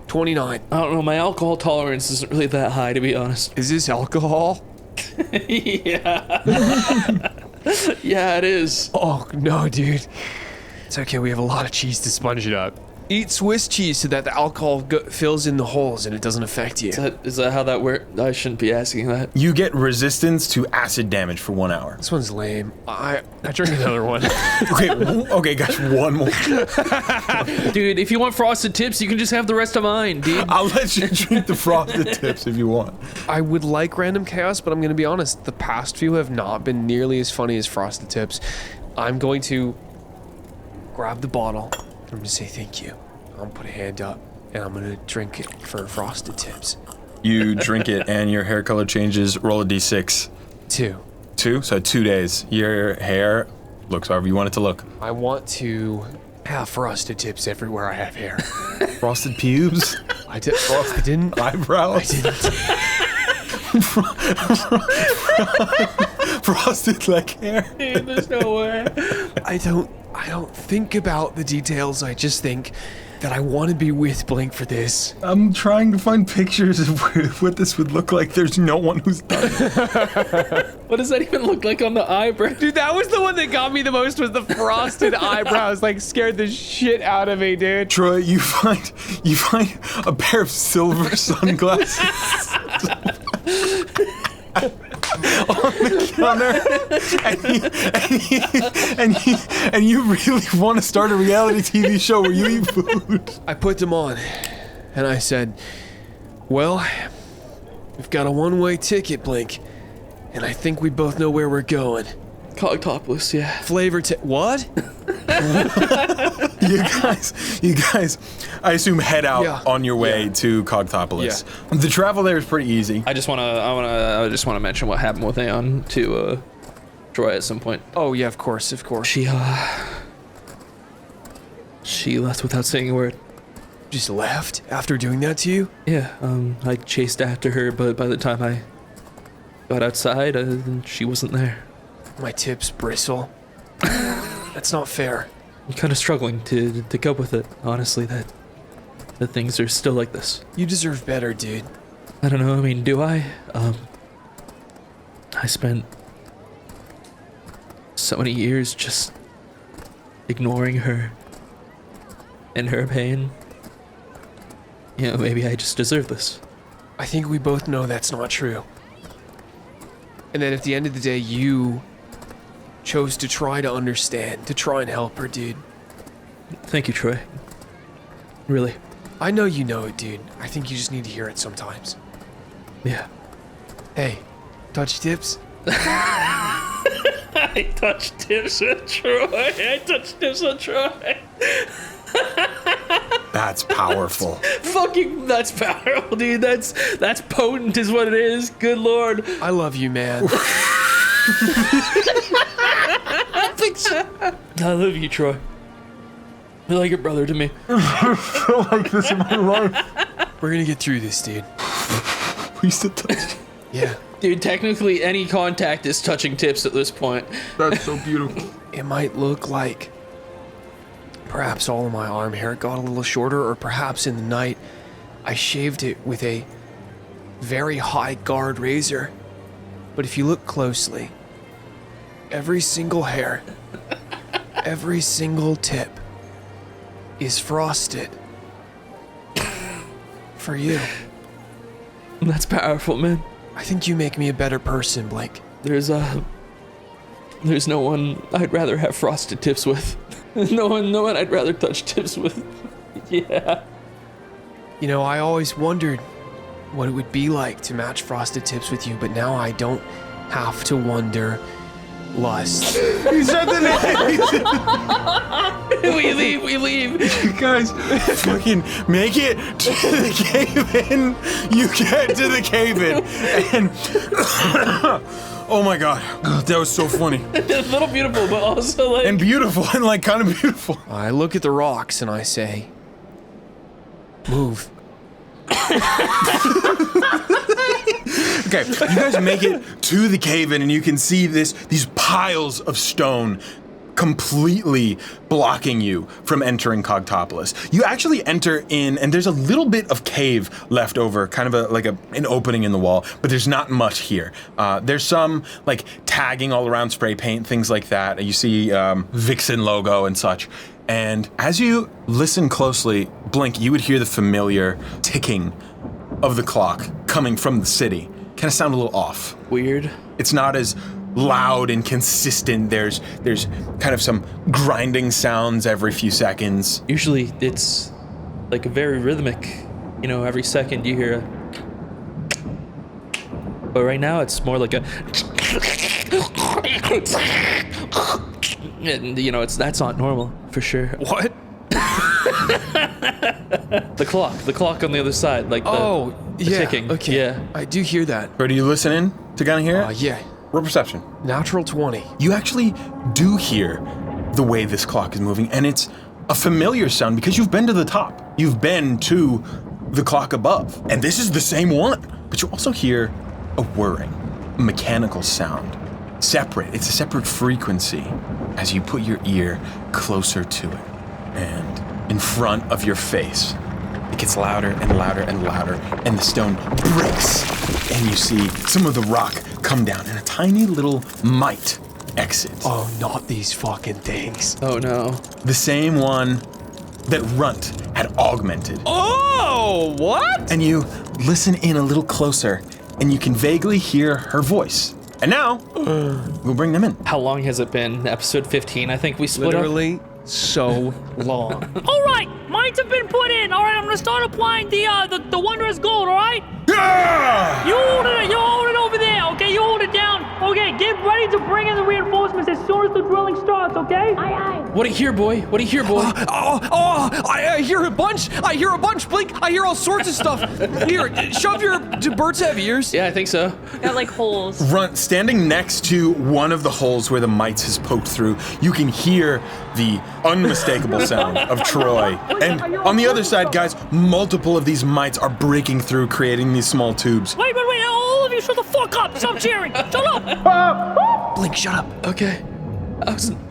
29. I don't know, my alcohol tolerance isn't really that high, to be honest. Is this alcohol? Yeah. Yeah, it is. Oh, no, dude. It's okay, we have a lot of cheese to sponge it up. Eat Swiss cheese so that the alcohol fills in the holes and it doesn't affect you. Is that how that works? I shouldn't be asking that. You get resistance to acid damage for 1 hour. This one's lame. I drink another one. Okay, guys, one more. Dude, if you want frosted tips, you can just have the rest of mine, dude. I'll let you drink the frosted tips if you want. I would like random chaos, but I'm going to be honest. The past few have not been nearly as funny as Frosted Tips. I'm going to grab the bottle. I'm going to say thank you. I'm going to put a hand up, and I'm going to drink it for Frosted Tips. You drink it and your hair color changes. Roll a d6. 2. 2, so 2 days. Your hair looks however you want it to look. I want to have Frosted Tips everywhere I have hair. Frosted pubes, I didn't. eyebrows, frosted like hair. Dude, there's no way. I don't think about the details. I just think that I want to be with Blink for this. I'm trying to find pictures of what this would look like. There's no one who's done it. What does that even look like on the eyebrow? Dude, that was the one that got me the most, was the frosted eyebrows. Like, scared the shit out of me, dude. Troy, you find a pair of silver sunglasses on the counter, and you really want to start a reality TV show where you eat food. I put them on, and I said, well, we've got a one-way ticket, Blink, and I think we both know where we're going. Cogtopolis, yeah. Flavor what? You guys, I assume head out on your way Yeah. to Cogtopolis. The travel there is pretty easy. I just wanna mention what happened with Aeon to Troy at some point. Oh, yeah, of course. She left without saying a word. Just left after doing that to you? Yeah, I chased after her, but by the time I got outside, she wasn't there. My tips bristle. That's not fair. I'm kind of struggling to cope with it, honestly, that things are still like this. You deserve better, dude. I don't know, I mean, do I? I spent so many years just ignoring her and her pain. You know, maybe I just deserve this. I think we both know that's not true. And that at the end of the day, you chose to try to understand, to try and help her, dude. Thank you, Troy. Really. I know you know it, dude. I think you just need to hear it sometimes. Yeah. Hey, touch tips? I touched tips with Troy. That's powerful. Fucking, that's powerful, dude. That's potent is what it is. Good Lord. I love you, man. I love you, Troy. You're like a brother to me. Like this in my life. We're gonna get through this, dude. We used to touch. Yeah. Dude, technically any contact is touching tips at this point. That's so beautiful. It might look like perhaps all of my arm hair got a little shorter, or perhaps in the night I shaved it with a very high guard razor. But if you look closely, every single hair, every single tip is frosted for you. That's powerful, man. I think you make me a better person, Blake. There's no one I'd rather have frosted tips with. No one I'd rather touch tips with. Yeah. You know, I always wondered what it would be like to match frosted tips with you, but now I don't have to wonder Lust. You said the name. We leave. You guys fucking make it to the cave-in. You get to the cave-in. And oh my god. That was so funny. A little beautiful, but also like. And beautiful and like kind of beautiful. I look at the rocks and I say, move. Okay, you guys make it to the cave-in and you can see these piles of stone completely blocking you from entering Cogtopolis. You actually enter in, and there's a little bit of cave left over, kind of an opening in the wall, but there's not much here. There's some like tagging all around, spray paint, things like that. You see Vixen logo and such. And as you listen closely, Blink, you would hear the familiar ticking of the clock coming from the city. Kind of sound a little off. Weird. It's not as loud and consistent. There's kind of some grinding sounds every few seconds. Usually it's like a very rhythmic, you know, every second you hear a. But right now it's more like a. And you know, that's not normal for sure. What? The clock on the other side, like the ticking. Okay. Yeah. I do hear that. Or do you listen in to kind of hear it? Yeah. Roll perception. Natural 20. You actually do hear the way this clock is moving, and it's a familiar sound because you've been to the top. You've been to the clock above, and this is the same one. But you also hear a whirring, mechanical sound. Separate. It's a separate frequency as you put your ear closer to it. And in front of your face, it gets louder and louder and louder, and the stone breaks, and you see some of the rock come down, and a tiny little mite exits. Oh, not these fucking things. Oh no. The same one that Runt had augmented. Oh, what? And you listen in a little closer, and you can vaguely hear her voice. And now, we'll bring them in. How long has it been? Episode 15, I think we split up. Literally so long. All right, mines have been put in. All right, I'm gonna start applying the wondrous gold. All right. Yeah! You hold it over there, okay? You hold it down. Okay, get ready to bring in the reinforcements as soon as the drilling starts, okay? Aye, aye. What do you hear, boy? What do you hear, boy? I hear a bunch. I hear a bunch, Blink. I hear all sorts of stuff. Here, shove your. Do birds have ears? Yeah, I think so. Got like holes. Runt, standing next to one of the holes where the mites has poked through, you can hear the unmistakable sound of Troy. And on the other side, guys, multiple of these mites are breaking through, creating these small tubes. Wait, all of you shut the fuck up. Stop cheering. Shut up. Blink, shut up. Okay.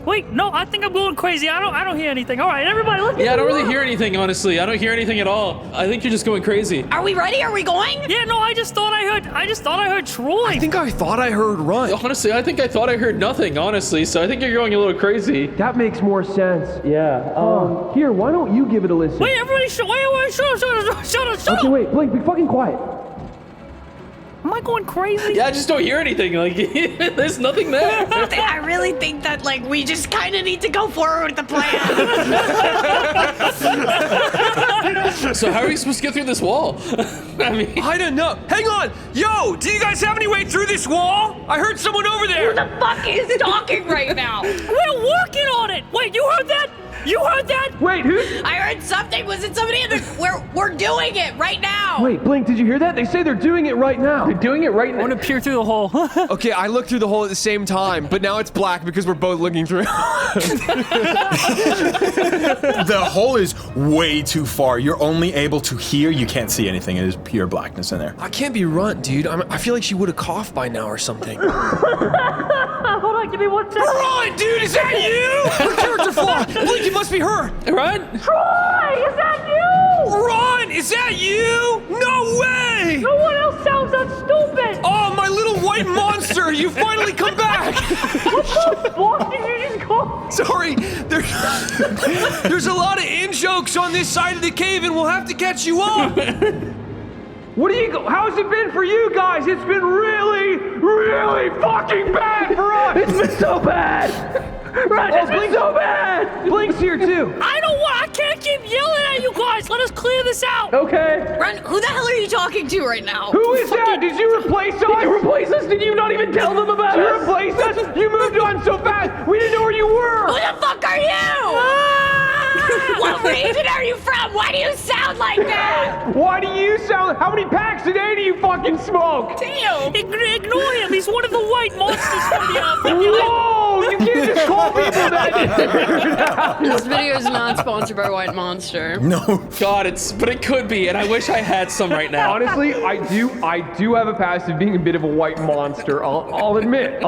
Wait, no, I think I'm going crazy. I don't hear anything. All right, everybody, let's get Yeah, I don't to really work. hear anything, honestly. I don't hear anything at all. I think you're just going crazy. Are we ready? Are we going? Yeah, no, I just thought I heard Troy. I think I thought I heard Run. Honestly, I think I thought I heard nothing, honestly, so I think you're going a little crazy. That makes more sense. Yeah. Here, why don't you give it a listen? Wait, everybody, shut up. wait, Blink, be fucking quiet. Am I going crazy? Yeah, I just don't hear anything. Like, there's nothing there. I really think that like we just kind of need to go forward with the plan. So how are we supposed to get through this wall? I mean, I don't know. Hang on. Yo, do you guys have any way through this wall? I heard someone over there. Who the fuck is talking right now? We're working on it. Wait, you heard that? You heard that? Wait, who? I heard something. Was it somebody in the? We're doing it right now. Wait, Blink, did you hear that? They say they're doing it right now. They're doing it right I want to peer through the hole. Okay, I looked through the hole at the same time, but now it's black because we're both looking through. The hole is way too far. You're only able to hear. You can't see anything. It is pure blackness in there. I can't be Runt, dude. I feel like she would have coughed by now or something. Hold on, give me 1 second. Run, dude, is that you? Her character flaw. Blink, it must be her. right? Troy, is that you? Run, is that you? No way. No one else sounds that stupid. Oh, my little white monster, you finally come back. What did you just call? Sorry, there's a lot of in-jokes on this side of the cave and we'll have to catch you up. How's it been for you guys? It's been really, really fucking bad for us. It's been so bad. It's been so bad. Blink's here too. I can't keep yelling at you guys. Let us clear this out. Okay. Ren, who the hell are you talking to right now? Who is that? Did you replace us? Did you replace us? Did you not even tell them about us? You replaced us? You moved on gone so fast. We didn't know where you were. Who the fuck are you? What region are you from? Why do you sound like that? Why do you sound? How many packs a day do you fucking smoke? Damn. Ignore him. He's one of the white monsters from the outfit. Whoa! You can't just call people that. This video is not sponsored by White Monster. No. God, but it could be, and I wish I had some right now. Honestly, I do have a past of being a bit of a white monster. I'll admit.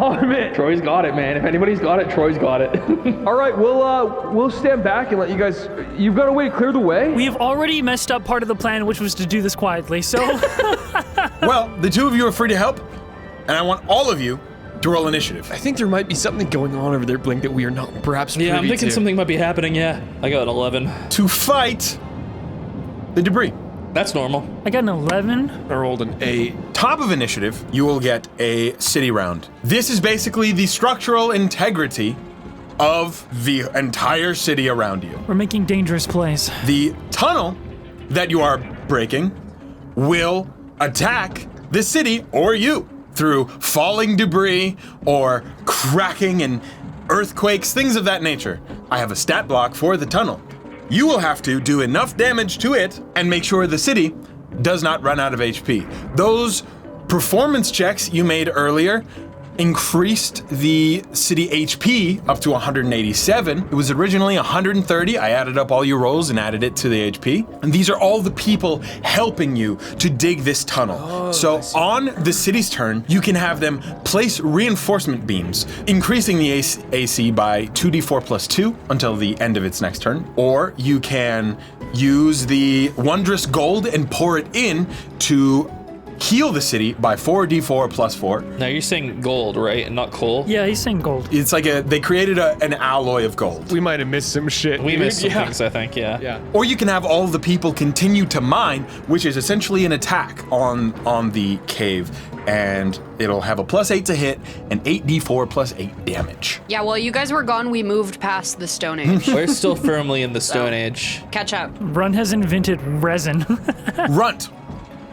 Troy's got it, man. If anybody's got it, Troy's got it. All right, we'll stand back and let you guys. You've got a way to clear the way. We have already messed up part of the plan, which was to do this quietly. So Well, the two of you are free to help, and I want all of you to roll initiative. I think there might be something going on over there, Blink, that we are not perhaps privy Yeah, I'm thinking to. something might be happening, yeah. I got an 11. To fight the debris. That's normal. I got an 11. I rolled an 8. Top of initiative, you will get a city round. This is basically the structural integrity of the entire city around you. We're making dangerous plays. The tunnel that you are breaking will attack the city or you through falling debris or cracking and earthquakes, things of that nature. I have a stat block for the tunnel. You will have to do enough damage to it and make sure the city does not run out of HP. Those performance checks you made earlier increased the city HP up to 187. It was originally 130. I added up all your rolls and added it to the HP. And these are all the people helping you to dig this tunnel. So on the city's turn, you can have them place reinforcement beams, increasing the AC by 2d4 plus 2 until the end of its next turn. Or you can use the wondrous gold and pour it in to heal the city by 4d4 plus 4. Now you're saying gold, right? And not coal? Yeah, he's saying gold. It's like they created an alloy of gold. We might have missed some shit. We dude. missed some Yeah. things, I think, yeah. Yeah. Or you can have all the people continue to mine, which is essentially an attack on the cave, and it'll have a plus 8 to hit and 8d4 plus 8 damage. Yeah, while you guys were gone, we moved past the Stone Age. We're still firmly in the Stone Age. Catch up. Run has invented resin. Runt,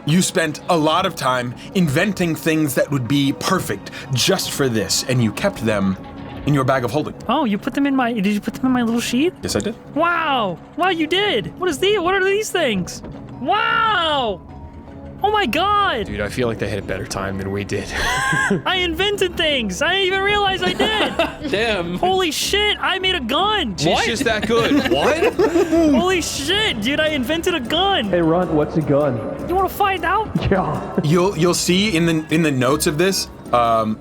you spent a lot of time inventing things that would be perfect just for this, and you kept them in your bag of holding. Oh, you put them in my. Did you put them in my little sheet? Yes, I did. Wow! Wow, you did. What are these things? Wow! Oh my God! Dude, I feel like they had a better time than we did. I invented things. I didn't even realize I did. Damn. Holy shit! I made a gun. She's just that good. What? Holy shit, dude! I invented a gun. Hey, Runt, what's a gun? You want to find out? Yeah. You'll see in the notes of this,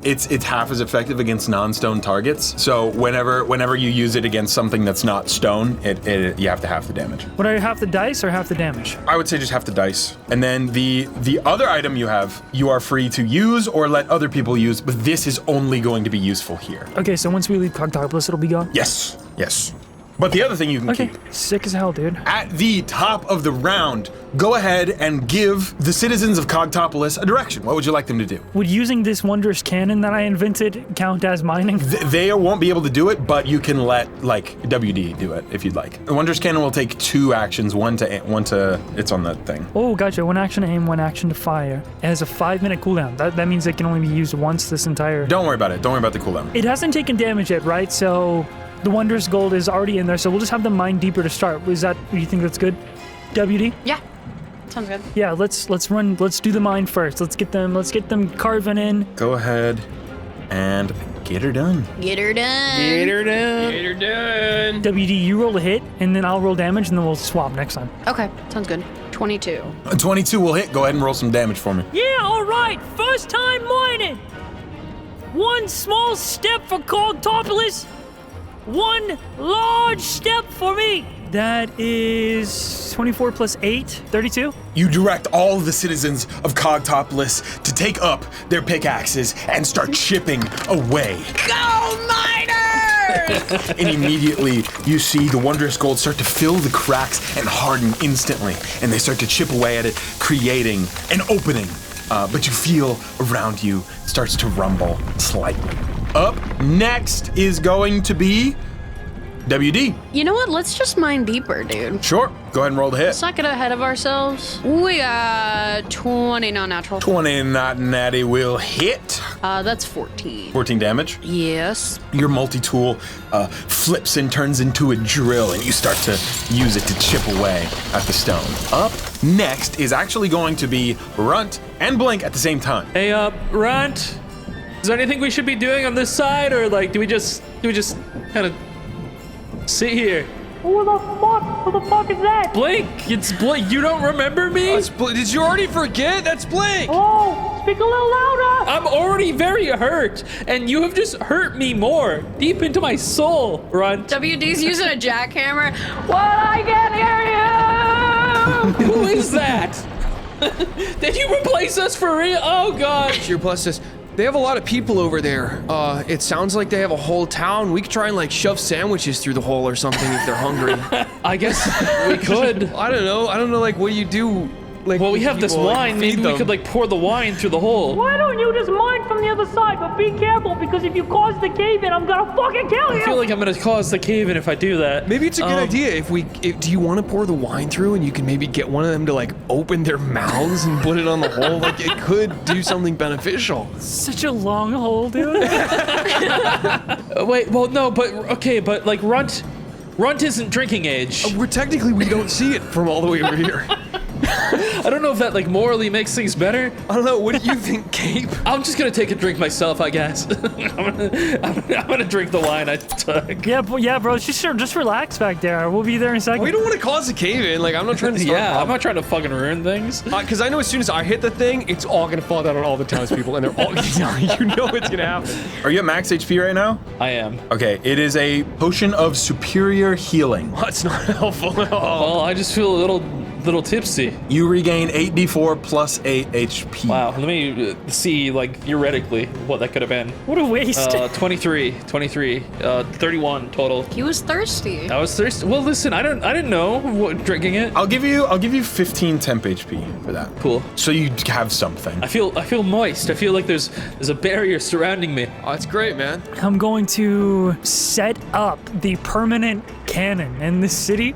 it's half as effective against non-stone targets. So whenever you use it against something that's not stone, it you have to half the damage. Would I half the dice or half the damage? I would say just half the dice. And then the other item you have, you are free to use or let other people use, but this is only going to be useful here. Okay, so once we leave Cogtopolis, it'll be gone. Yes. But the other thing you can Okay, keep. sick as hell, dude. At the top of the round, go ahead and give the citizens of Cogtopolis a direction. What would you like them to do? Would using this wondrous cannon that I invented count as mining? They won't be able to do it, but you can let WD do it if you'd like. The Wondrous Cannon will take 2 actions, one to it's on that thing. Oh, gotcha. 1 action to aim, 1 action to fire. It has a 5-minute cooldown. That means it can only be used once this entire... Don't worry about it. Don't worry about the cooldown. It hasn't taken damage yet, right? So the wondrous gold is already in there, so we'll just have them mine deeper to start. Do you think that's good? WD? Yeah, sounds good. Yeah, let's do the mine first. Let's get them carving in. Go ahead and get her done. Get her done. You're done. WD, you roll a hit, and then I'll roll damage, and then we'll swap next time. Okay, sounds good. 22. A 22 will hit. Go ahead and roll some damage for me. Yeah, all right. First time mining. 1 small step for Cogtopolis. 1 large step for me. That is 24 plus 8, 32. You direct all the citizens of Cogtopolis to take up their pickaxes and start chipping away. Go miners! And immediately you see the wondrous gold start to fill the cracks and harden instantly. And they start to chip away at it, creating an opening. But you feel around you it starts to rumble slightly. Up next is going to be WD. You know what? Let's just mine deeper, dude. Sure. Go ahead and roll the hit. Let's not get ahead of ourselves. We got 20 non-natural. 20 not natty will hit. That's 14. 14 damage. Yes. Your multi-tool flips and turns into a drill, and you start to use it to chip away at the stone. Up next is actually going to be Runt and Blink at the same time. Hey, Runt. Is there anything we should be doing on this side, or like, do we just kind of sit here? Who the fuck is that? Blink, it's Blink. You don't remember me? Did you already forget? That's Blink. Oh, speak a little louder. I'm already very hurt, and you have just hurt me more, deep into my soul, Runt. WD's using a jackhammer. What? I can't hear you! Who is that? Did you replace us for real? Oh God. Here, plus this. They have a lot of people over there. It sounds like they have a whole town. We could try and like shove sandwiches through the hole or something if they're hungry. I guess we could. I don't know. Like, what do you do? Like, Well, we have this people, like, wine. feed Maybe we them? could like pour the wine through the hole. Why don't you just mine from the other side? But be careful, because if you cause the cave in, I'm gonna fucking kill I you. feel like I'm gonna cause the cave in if I do that. Maybe it's a good idea do you want to pour the wine through and you can maybe get one of them to like open their mouths and put it on the hole? Like, it could do something beneficial. Such a long hole, dude. Wait, well, no, but okay, but like Runt isn't drinking age. We don't see it from all the way over here. I don't know if that like morally makes things better. I don't know. What do you think, Cape? I'm just gonna take a drink myself, I guess. I'm gonna drink the wine I took. yeah, bro. Just relax back there. We'll be there in a second. We don't want to cause a cave in. Like, I'm not trying to start. Yeah, I'm not trying to fucking ruin things. Because I know as soon as I hit the thing, it's all gonna fall down on all the townspeople, and they're all you know it's gonna happen. Are you at max HP right now? I am. Okay, it is a potion of superior healing. That's not helpful at all. Well, I just feel a little tipsy. You regain 8d4 plus 8 HP. Wow, let me see, like, theoretically, what that could have been. What a waste. 23, 31 total. He was thirsty. I was thirsty. Well, listen, I didn't know what drinking it. I'll give you 15 temp HP for that. Cool. So you have something. I feel moist. I feel like there's a barrier surrounding me. Oh, that's great, man. I'm going to set up the permanent cannon in this city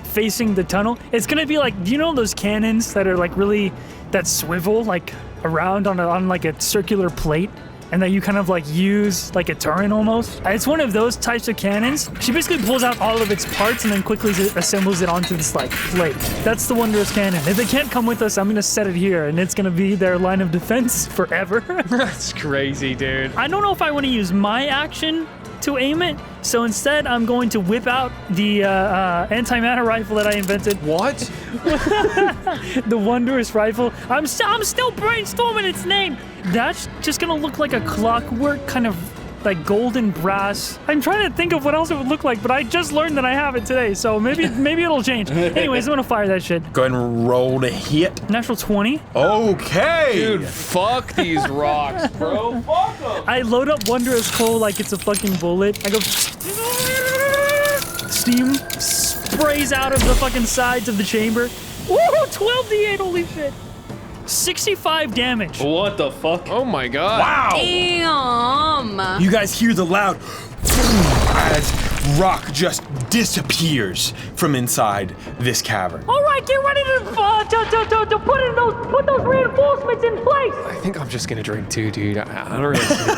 facing the tunnel. It's gonna be like, do you know those cannons that are like really, that swivel like around on like a circular plate, and that you kind of like use like a turret almost? It's one of those types of cannons. She basically pulls out all of its parts and then quickly assembles it onto this like plate. That's the Wondrous Cannon. If they can't come with us, I'm gonna set it here, and it's gonna be their line of defense forever. That's crazy, dude. I don't know if I want to use my action to aim it, so instead I'm going to whip out the antimatter rifle that I invented. What? The Wondrous Rifle. I'm still brainstorming its name. That's just gonna look like a clockwork kind of like golden brass. I'm trying to think of what else it would look like, but I just learned that I have it today, so maybe it'll change. Anyways, I'm gonna fire that shit. Go ahead and roll to hit. Natural 20. Okay. Dude, fuck these rocks, bro. Fuck them. I load up Wondrous Coal like it's a fucking bullet. I go. Steam sprays out of the fucking sides of the chamber. Woo! 12d8, holy shit. 65 damage. What the fuck? Oh my god. Wow. Damn. You guys hear the loud as rock just disappears from inside this cavern. All right, get ready to put those reinforcements in place. I think I'm just gonna drink too, dude. I don't really see the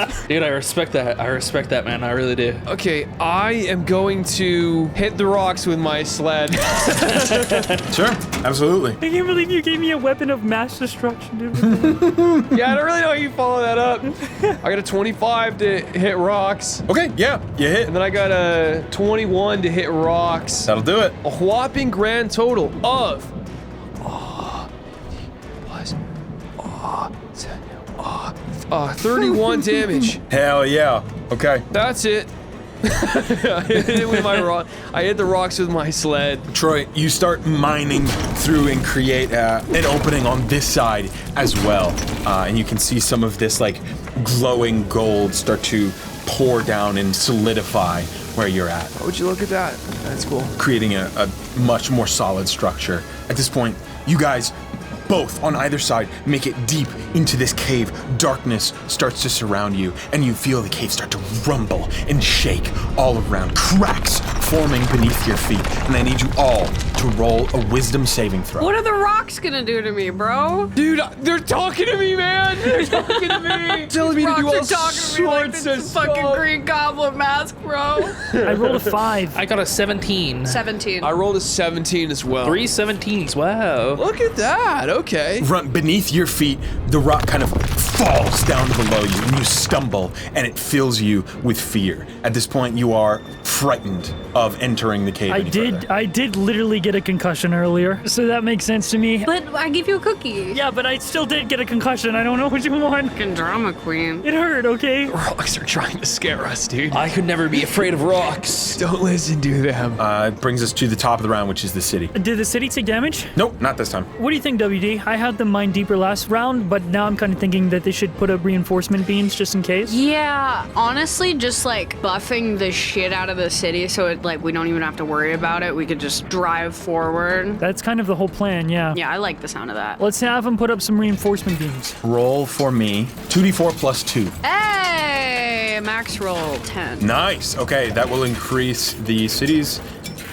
point. Dude, I respect that. I respect that, man. I really do. Okay, I am going to hit the rocks with my sled. Sure, absolutely. I can't believe you gave me a weapon of mass destruction, dude. Yeah, I don't really know how you follow that up. I got a 25 to hit rocks, Okay, yeah, you hit. and then I got a 21 to hit rocks. That'll do it. A whopping grand total of 31 damage. Hell yeah. Okay. That's it. I hit it with my rock. I hit the rocks with my sled. Troy, you start mining through and create an opening on this side as well. And you can see some of this like glowing gold start to pour down and solidify where you're at, How would you look at that? That's cool. creating a much more solid structure. At this point, you guys both on either side make it deep into this cave. Darkness starts to surround you, and you feel the cave start to rumble and shake all around. Cracks forming beneath your feet, and I need you all to roll a wisdom saving throw. What are the rocks gonna do to me, bro? Dude, they're talking to me, man. They're talking to me. Telling me to do all Rocks are talking to me like sorts of this fucking stuff. Green Goblin mask, bro. I rolled a 5. I got a 17. 17. I rolled a 17 as well. 3 17s. Wow. Look at that. Okay. Runt, beneath your feet, the rock kind of falls down below you, and you stumble, and it fills you with fear. At this point, you are frightened of entering the cave any further. I did literally get a concussion earlier, so that makes sense to me. But I give you a cookie. Yeah, but I still did get a concussion. I don't know what you want. Fucking drama queen. It hurt, okay? Rocks are trying to scare us, dude. I could never be afraid of rocks. Don't listen to them. It brings us to the top of the round, which is the city. Did the city take damage? Nope, not this time. What do you think, WD? I had them mine deeper last round, but now I'm kind of thinking that they should put up reinforcement beams just in case. Yeah, honestly, just like buffing the shit out of the city so it like we don't even have to worry about it. We could just drive forward. That's kind of the whole plan, yeah. Yeah, I like the sound of that. Let's have them put up some reinforcement beams. Roll for me 2d4 plus 2. Hey, max roll 10. Nice. Okay, that will increase the city's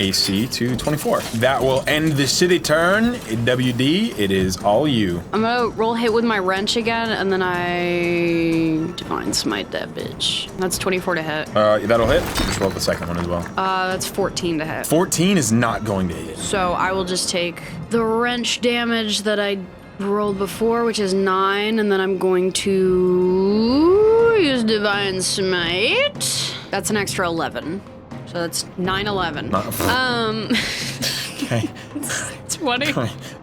AC to 24. That will end the city turn. WD, it is all you. I'm gonna roll hit with my wrench again, and then I divine smite that bitch. That's 24 to hit. That'll hit. Just roll the second one as well. That's 14 to hit. 14 is not going to hit. So I will just take the wrench damage that I rolled before, which is 9, and then I'm going to use divine smite. That's an extra 11. So that's 9, 11. Okay. 20.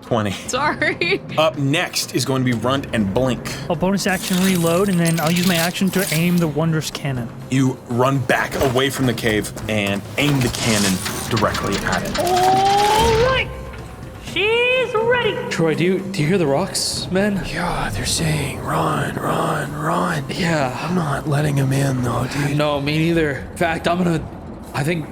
20. Sorry. Up next is going to be Runt and Blink. I'll bonus action reload, and then I'll use my action to aim the wondrous cannon. You run back away from the cave and aim the cannon directly at it. All right! She's ready! Troy, do you hear the rocks, man? Yeah, they're saying run, run, run. Yeah. I'm not letting them in though, dude. No, me neither. In fact, I think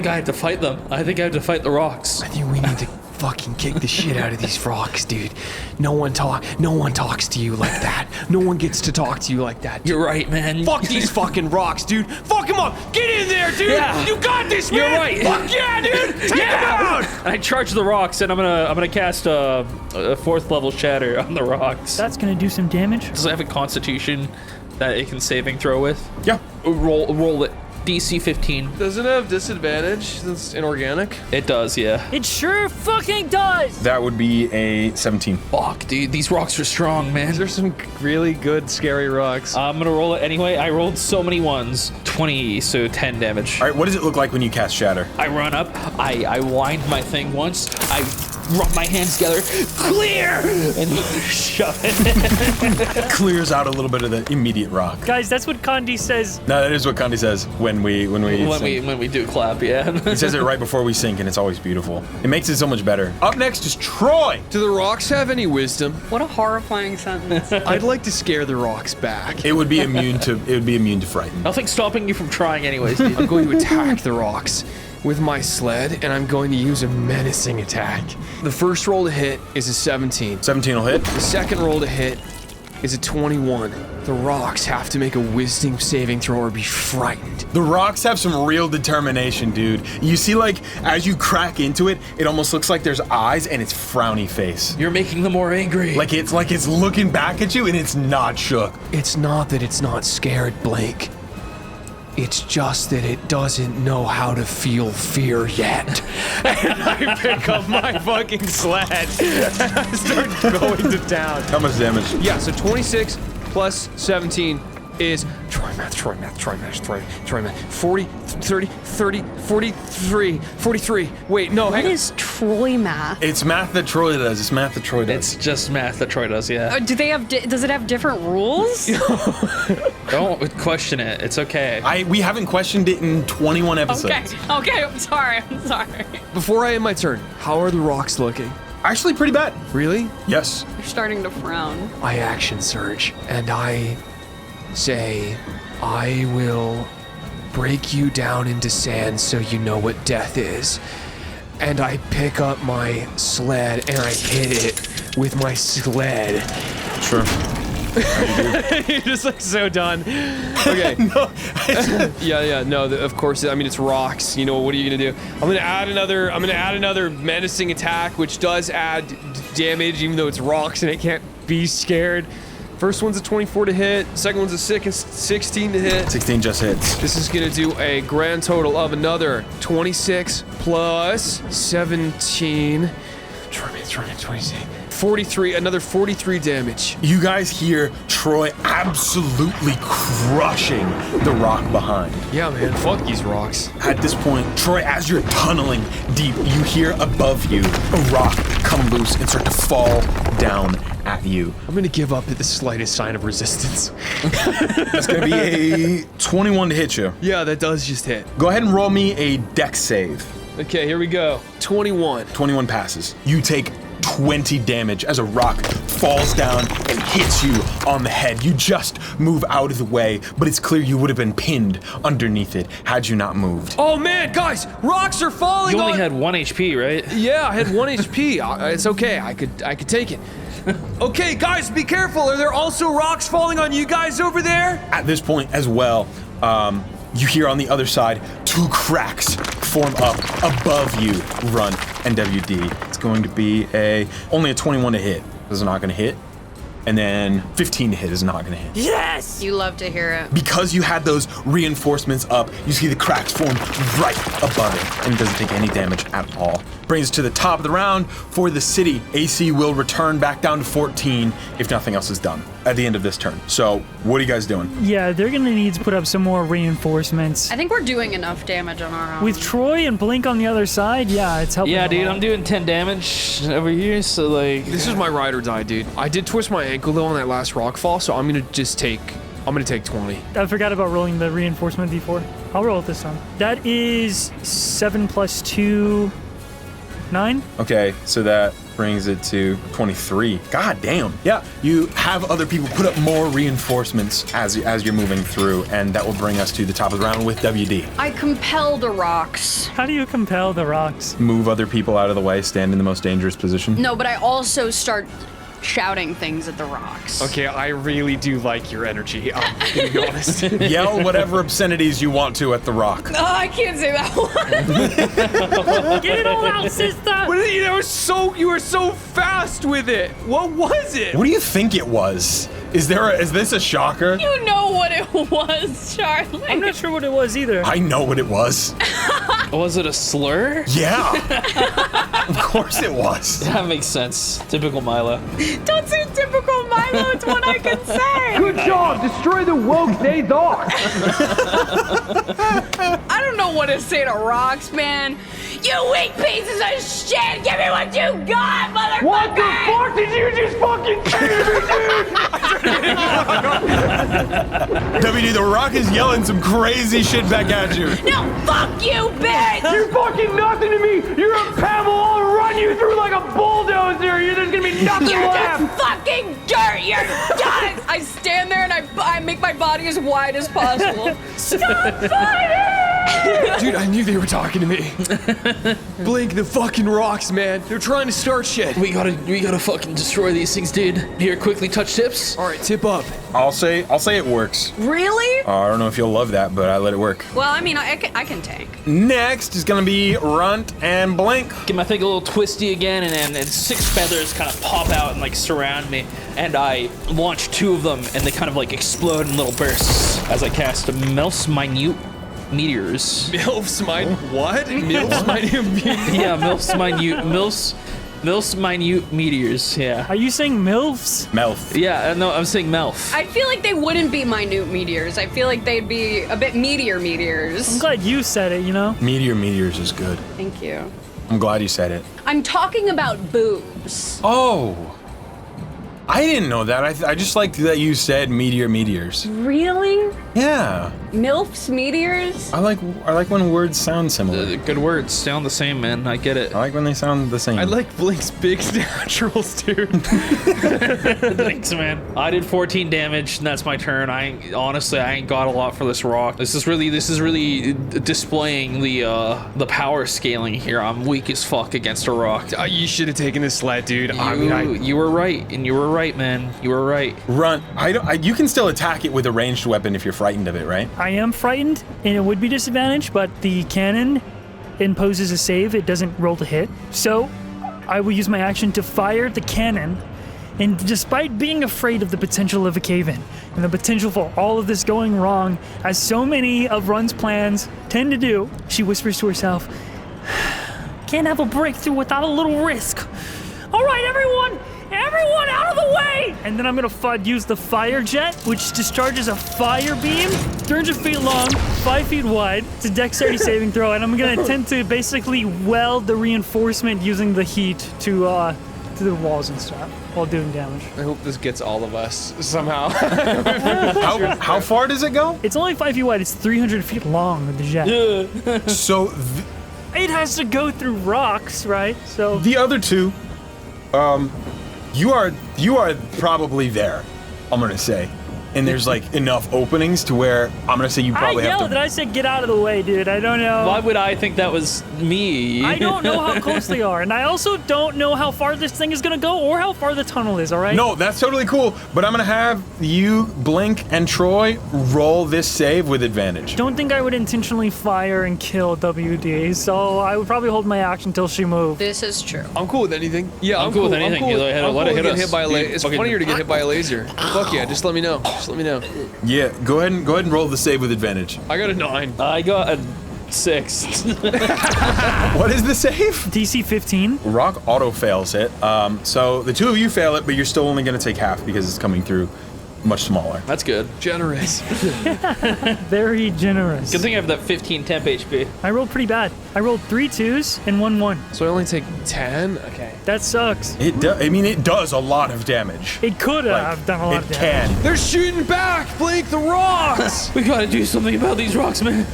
I have to fight them. I think I have to fight the rocks. I think we need to fucking kick the shit out of these rocks, dude. No one talks to you like that. No one gets to talk to you like that. You're right, man. Fuck these fucking rocks, dude. Fuck them up. Get in there, dude. Yeah. You got this, man. You're right. Fuck yeah, dude. Take them out. I charge the rocks, and I'm gonna cast a 4th level shatter on the rocks. That's gonna do some damage. Does it have a constitution that it can saving throw with? Yeah. Roll it. DC 15. Does it have disadvantage since inorganic? It does, yeah. It sure fucking does! That would be a 17. Fuck, dude, these rocks are strong, man. These are some really good, scary rocks. I'm gonna roll it anyway. I rolled so many ones. 20, so 10 damage. All right, what does it look like when you cast Shatter? I run up, I wind my thing once, I rub my hands together, clear, and shove it. Clears out a little bit of the immediate rock. Guys, that's what Condi says. No, that is what Condi says when we sing. when we do clap, yeah. He says it right before we sync, and it's always beautiful. It makes it so much better. Up next is Troy. Do the rocks have any wisdom? What a horrifying sentence. I'd like to scare the rocks back. It would be immune to frighten. Nothing stopping you from trying anyways, dude. I'm going to attack the rocks with my sled, and I'm going to use a menacing attack. The first roll to hit is a 17. 17 will hit. The second roll to hit is a 21. The rocks have to make a wisdom saving throw or be frightened. The rocks have some real determination, dude. You see, like, as you crack into it, it almost looks like there's eyes and it's frowny face. You're making them more angry. Like it's looking back at you and it's not shook. It's not that it's not scared, Blake. It's just that it doesn't know how to feel fear yet. And I pick up my fucking sled and I start going to town. How much damage? Yeah, so 26 plus 17 is Troy math. 40, 30, 43. Wait, no, What hang on. is Troy math? It's math that Troy does. It's math that Troy does. It's just math that Troy does, yeah. Do they have? Does it have different rules? Don't question it. It's okay. We haven't questioned it in 21 episodes. Okay. I'm sorry. Before I end my turn, how are the rocks looking? Actually, pretty bad. Really? Yes. You're starting to frown. I action surge and I say, I will break you down into sand so you know what death is. And I pick up my sled and I hit it with my sled. Sure. You're just like so done. Okay. No, of course. I mean, it's rocks. You know, what are you gonna do? I'm gonna add another menacing attack, which does add damage, even though it's rocks and it can't be scared. First one's a 24 to hit. Second one's a 16 to hit. 16 just hits. This is gonna do a grand total of another 26 plus 17. Try me, 26. 43, another 43 damage. You guys hear Troy absolutely crushing the rock behind. Yeah, man, fuck these rocks. At this point, Troy, as you're tunneling deep, you hear above you a rock come loose and start to fall down at you. I'm gonna give up at the slightest sign of resistance. That's gonna be a 21 to hit you. Yeah, that does just hit. Go ahead and roll me a dex save. Okay, here we go. 21. 21 passes. You take 20 damage as a rock falls down and hits you on the head. You just move out of the way, but it's clear you would have been pinned underneath it had you not moved. Oh man, guys, rocks are falling You on. only had 1 HP, right? Yeah, I had 1 HP. It's okay. I could take it. Okay, guys, be careful. Are there also rocks falling on you guys over there? At this point as well, you hear on the other side 2 cracks form up above you, Runt and WD. It's going to be only a 21 to hit. This is not going to hit. And then 15 to hit is not going to hit. Yes! You love to hear it. Because you had those reinforcements up, you see the cracks form right above it, and it doesn't take any damage at all. Brings us to the top of the round. For the city, AC will return back down to 14 if nothing else is done at the end of this turn. So, what are you guys doing? Yeah, they're gonna need to put up some more reinforcements. I think we're doing enough damage on our own. With Troy and Blink on the other side, yeah, it's helping. Yeah, a dude, lot. I'm doing 10 damage over here, so like... This is my ride or die, dude. I did twist my ankle though on that last rock fall, so I'm gonna take 20. I forgot about rolling the reinforcement d4. I'll roll it this time. That is 7 plus 2, 9. Okay, so that brings it to 23. God damn. Yeah, you have other people put up more reinforcements as you're moving through, and that will bring us to the top of the round with WD. I compel the rocks. How do you compel the rocks? Move other people out of the way, stand in the most dangerous position. No, but I also start shouting things at the rocks. Okay, I really do like your energy. I'm gonna be honest. Yell whatever obscenities you want to at the rock. Oh, I can't say that one. Get it all out, sister! You were so fast with it. What was it? What do you think it was? Is this a shocker? You know what it was, Charlie. I'm not sure what it was either. I know what it was. Was it a slur? Yeah. Of course it was. That makes sense. Typical Milo. Don't say typical Milo. It's what I can say. Good job. Destroy the woke they thought. I don't know what to say to rocks, man. You weak pieces of shit. Give me what you got, motherfucker. What the fuck did you just fucking say to me, dude? WD, the rock is yelling some crazy shit back at you. No, fuck you, bitch. You're fucking nothing to me. You're a pebble. I'll run you through like a bulldozer. There's gonna be nothing You're left. just fucking dirt. You're done. I stand there and I make my body as wide as possible. Stop fighting! Dude, I knew they were talking to me. Blink the fucking rocks, man. They're trying to start shit. We gotta fucking destroy these things, dude. Here, quickly touch tips. All right, tip up. I'll say it works. Really? I don't know if you'll love that, but I let it work. Well, I mean, I can tank. Next is gonna be Runt and Blink. Get my thing a little twisty again, and 6 feathers kind of pop out and like surround me. And I launch 2 of them, and they kind of like explode in little bursts as I cast Melf's Minute Meteors. Milf's mine. What? Milf's mine. Yeah, Melf's Minute Meteors. Yeah. Are you saying MILFs? Melf. Yeah, no, I'm saying Melf. I feel like they wouldn't be minute meteors. I feel like they'd be a bit meteors. I'm glad you said it, you know? Meteors is good. Thank you. I'm glad you said it. I'm talking about boobs. Oh. I didn't know that. I just liked that you said meteors. Really? Yeah. MILFs, meteors. I like when words sound similar. Good words sound the same, man. I get it. I like when they sound the same. I like Blink's big naturals, dude. Thanks, man. I did 14 damage, and that's my turn. Honestly, I ain't got a lot for this rock. This is really displaying the power scaling here. I'm weak as fuck against a rock. You should have taken this sled, dude. You were right, and you were right, man. You were right. Run. You can still attack it with a ranged weapon if you're frightened of it, right? I am frightened, and it would be disadvantaged, but the cannon imposes a save. It doesn't roll to hit. So I will use my action to fire the cannon, and despite being afraid of the potential of a cave-in and the potential for all of this going wrong, as so many of Run's plans tend to do, she whispers to herself, "Can't have a breakthrough without a little risk. All right, everyone out of the way!" And then I'm gonna use the fire jet, which discharges a fire beam, 300 feet long, 5 feet wide. It's a dexterity saving throw, and I'm gonna attempt to basically weld the reinforcement using the heat to the walls and stuff while doing damage. I hope this gets all of us somehow. How far does it go? It's only 5 feet wide. It's 300 feet long with the jet. So It has to go through rocks, right? So the other two, you are probably there, I'm gonna say. And there's like enough openings to where I'm gonna say you probably I have yelled to. and I said, "Get out of the way, dude." I don't know. Why would I think that was me? I don't know how close they are, and I also don't know how far this thing is gonna go or how far the tunnel is. All right? No, that's totally cool. But I'm gonna have you, Blink, and Troy roll this save with advantage. Don't think I would intentionally fire and kill WD, so I would probably hold my action until she moved. This is true. I'm cool with anything. Yeah, I'm cool with anything. I'm cool Let it with hit getting us. hit by a Dude, it's fucking- funnier to get hit by a laser. Fuck yeah, just let me know. Just let me know. Yeah, go ahead and roll the save with advantage. I got a 9. I got a 6. What is the save? DC 15. Rock auto fails it. So the two of you fail it, but you're still only gonna take half because it's coming through much smaller. That's good. Generous. Very generous. Good thing I have that 15 temp HP. I rolled pretty bad. I rolled 3 2s and 1 1. So I only take 10? Okay. That sucks. It does a lot of damage. It could Like, have done a lot it of damage. can. They're shooting back! Blink the rocks! We gotta do something about these rocks, man.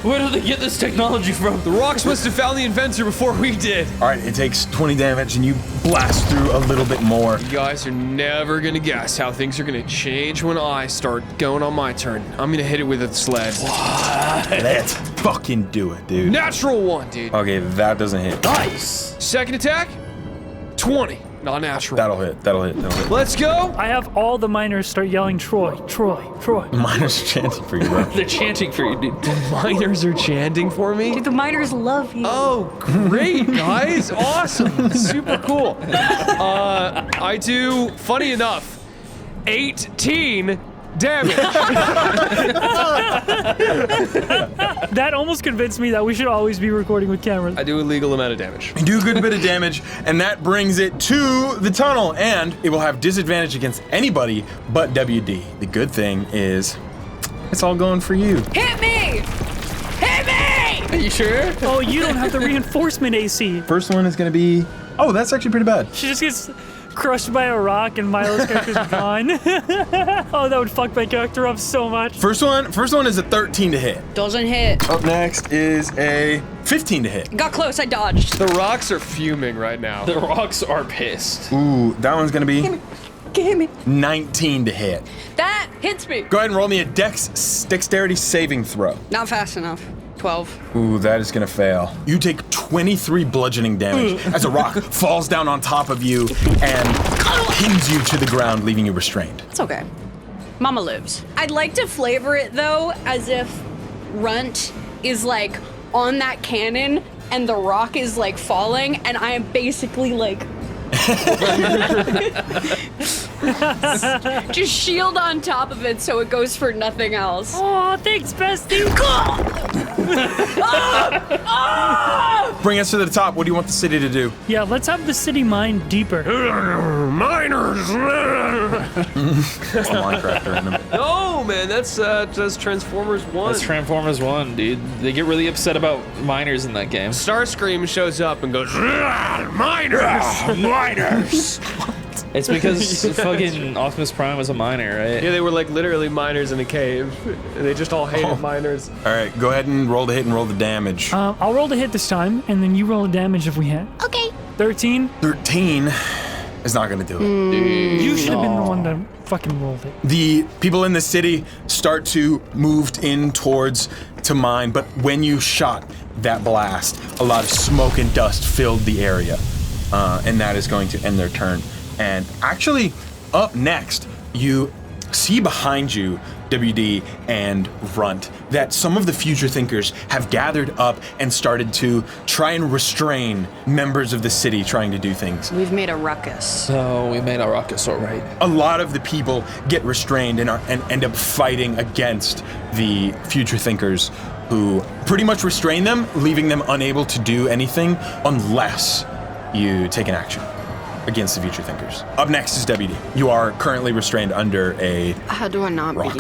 Where do they get this technology from? The rocks must have found the inventor before we did. All right, it takes 20 damage, and you blast through a little bit more. You guys are never gonna guess how things are gonna change when I start going on my turn. I'm gonna hit it with a sled. Let's fucking do it, dude. Natural 1, dude. Okay, that doesn't hit. Nice. Second attack, 20. Not natural. That'll hit. Let's go! I have all the miners start yelling, "Troy, Troy, Troy." Minus chanting for you, bro. They're chanting for you, dude. Miners are chanting for me? The miners love you. Oh, great, guys. Awesome. Super cool. I do, funny enough, 18 damage. That almost convinced me that we should always be recording with cameras. I do a legal amount of damage. You do a good bit of damage, and that brings it to the tunnel, and it will have disadvantage against anybody but WD. The good thing is, it's all going for you. Hit me! Hit me! Are you sure? Oh, you don't have the reinforcement AC. First one is gonna be, oh, that's actually pretty bad. She just gets crushed by a rock and Milo's character's gone. Oh, that would fuck my character up so much. First one is a 13 to hit. Doesn't hit. Up next is a 15 to hit. Got close, I dodged. The rocks are fuming right now. The rocks are pissed. Ooh, that one's gonna be Hit me. 19 to hit. That hits me. Go ahead and roll me a dexterity saving throw. Not fast enough. 12. Ooh, that is gonna fail. You take 23 bludgeoning damage as a rock falls down on top of you and pins you to the ground, leaving you restrained. It's okay. Mama lives. I'd like to flavor it though as if Runt is like on that cannon and the rock is like falling and I am basically like just shield on top of it so it goes for nothing else. Oh, thanks, bestie. Bring us to the top. What do you want the city to do? Yeah, let's have the city mine deeper. Miners! That's Minecraft random. No, man, that's Transformers 1. That's Transformers 1, dude. They get really upset about miners in that game. Starscream shows up and goes, miners! Miners! what? It's because fucking Optimus Prime was a miner, right? Yeah, they were like literally miners in a cave. And they just all hated miners. All right, go ahead and roll the hit and roll the damage. I'll roll the hit this time, and then you roll the damage if we hit. Okay. 13. 13 is not gonna do it. You should have been the one that fucking rolled it. The people in the city start to move in towards to mine, but when you shot that blast, a lot of smoke and dust filled the area, and that is going to end their turn. And actually, up next, you see behind you, WD and Runt, that some of the future thinkers have gathered up and started to try and restrain members of the city trying to do things. We've made a ruckus. Oh, we made a ruckus, all right. A lot of the people get restrained and end up fighting against the future thinkers, who pretty much restrain them, leaving them unable to do anything unless you take an action against the future thinkers. Up next is WD. You are currently restrained under a How do I not rock. be?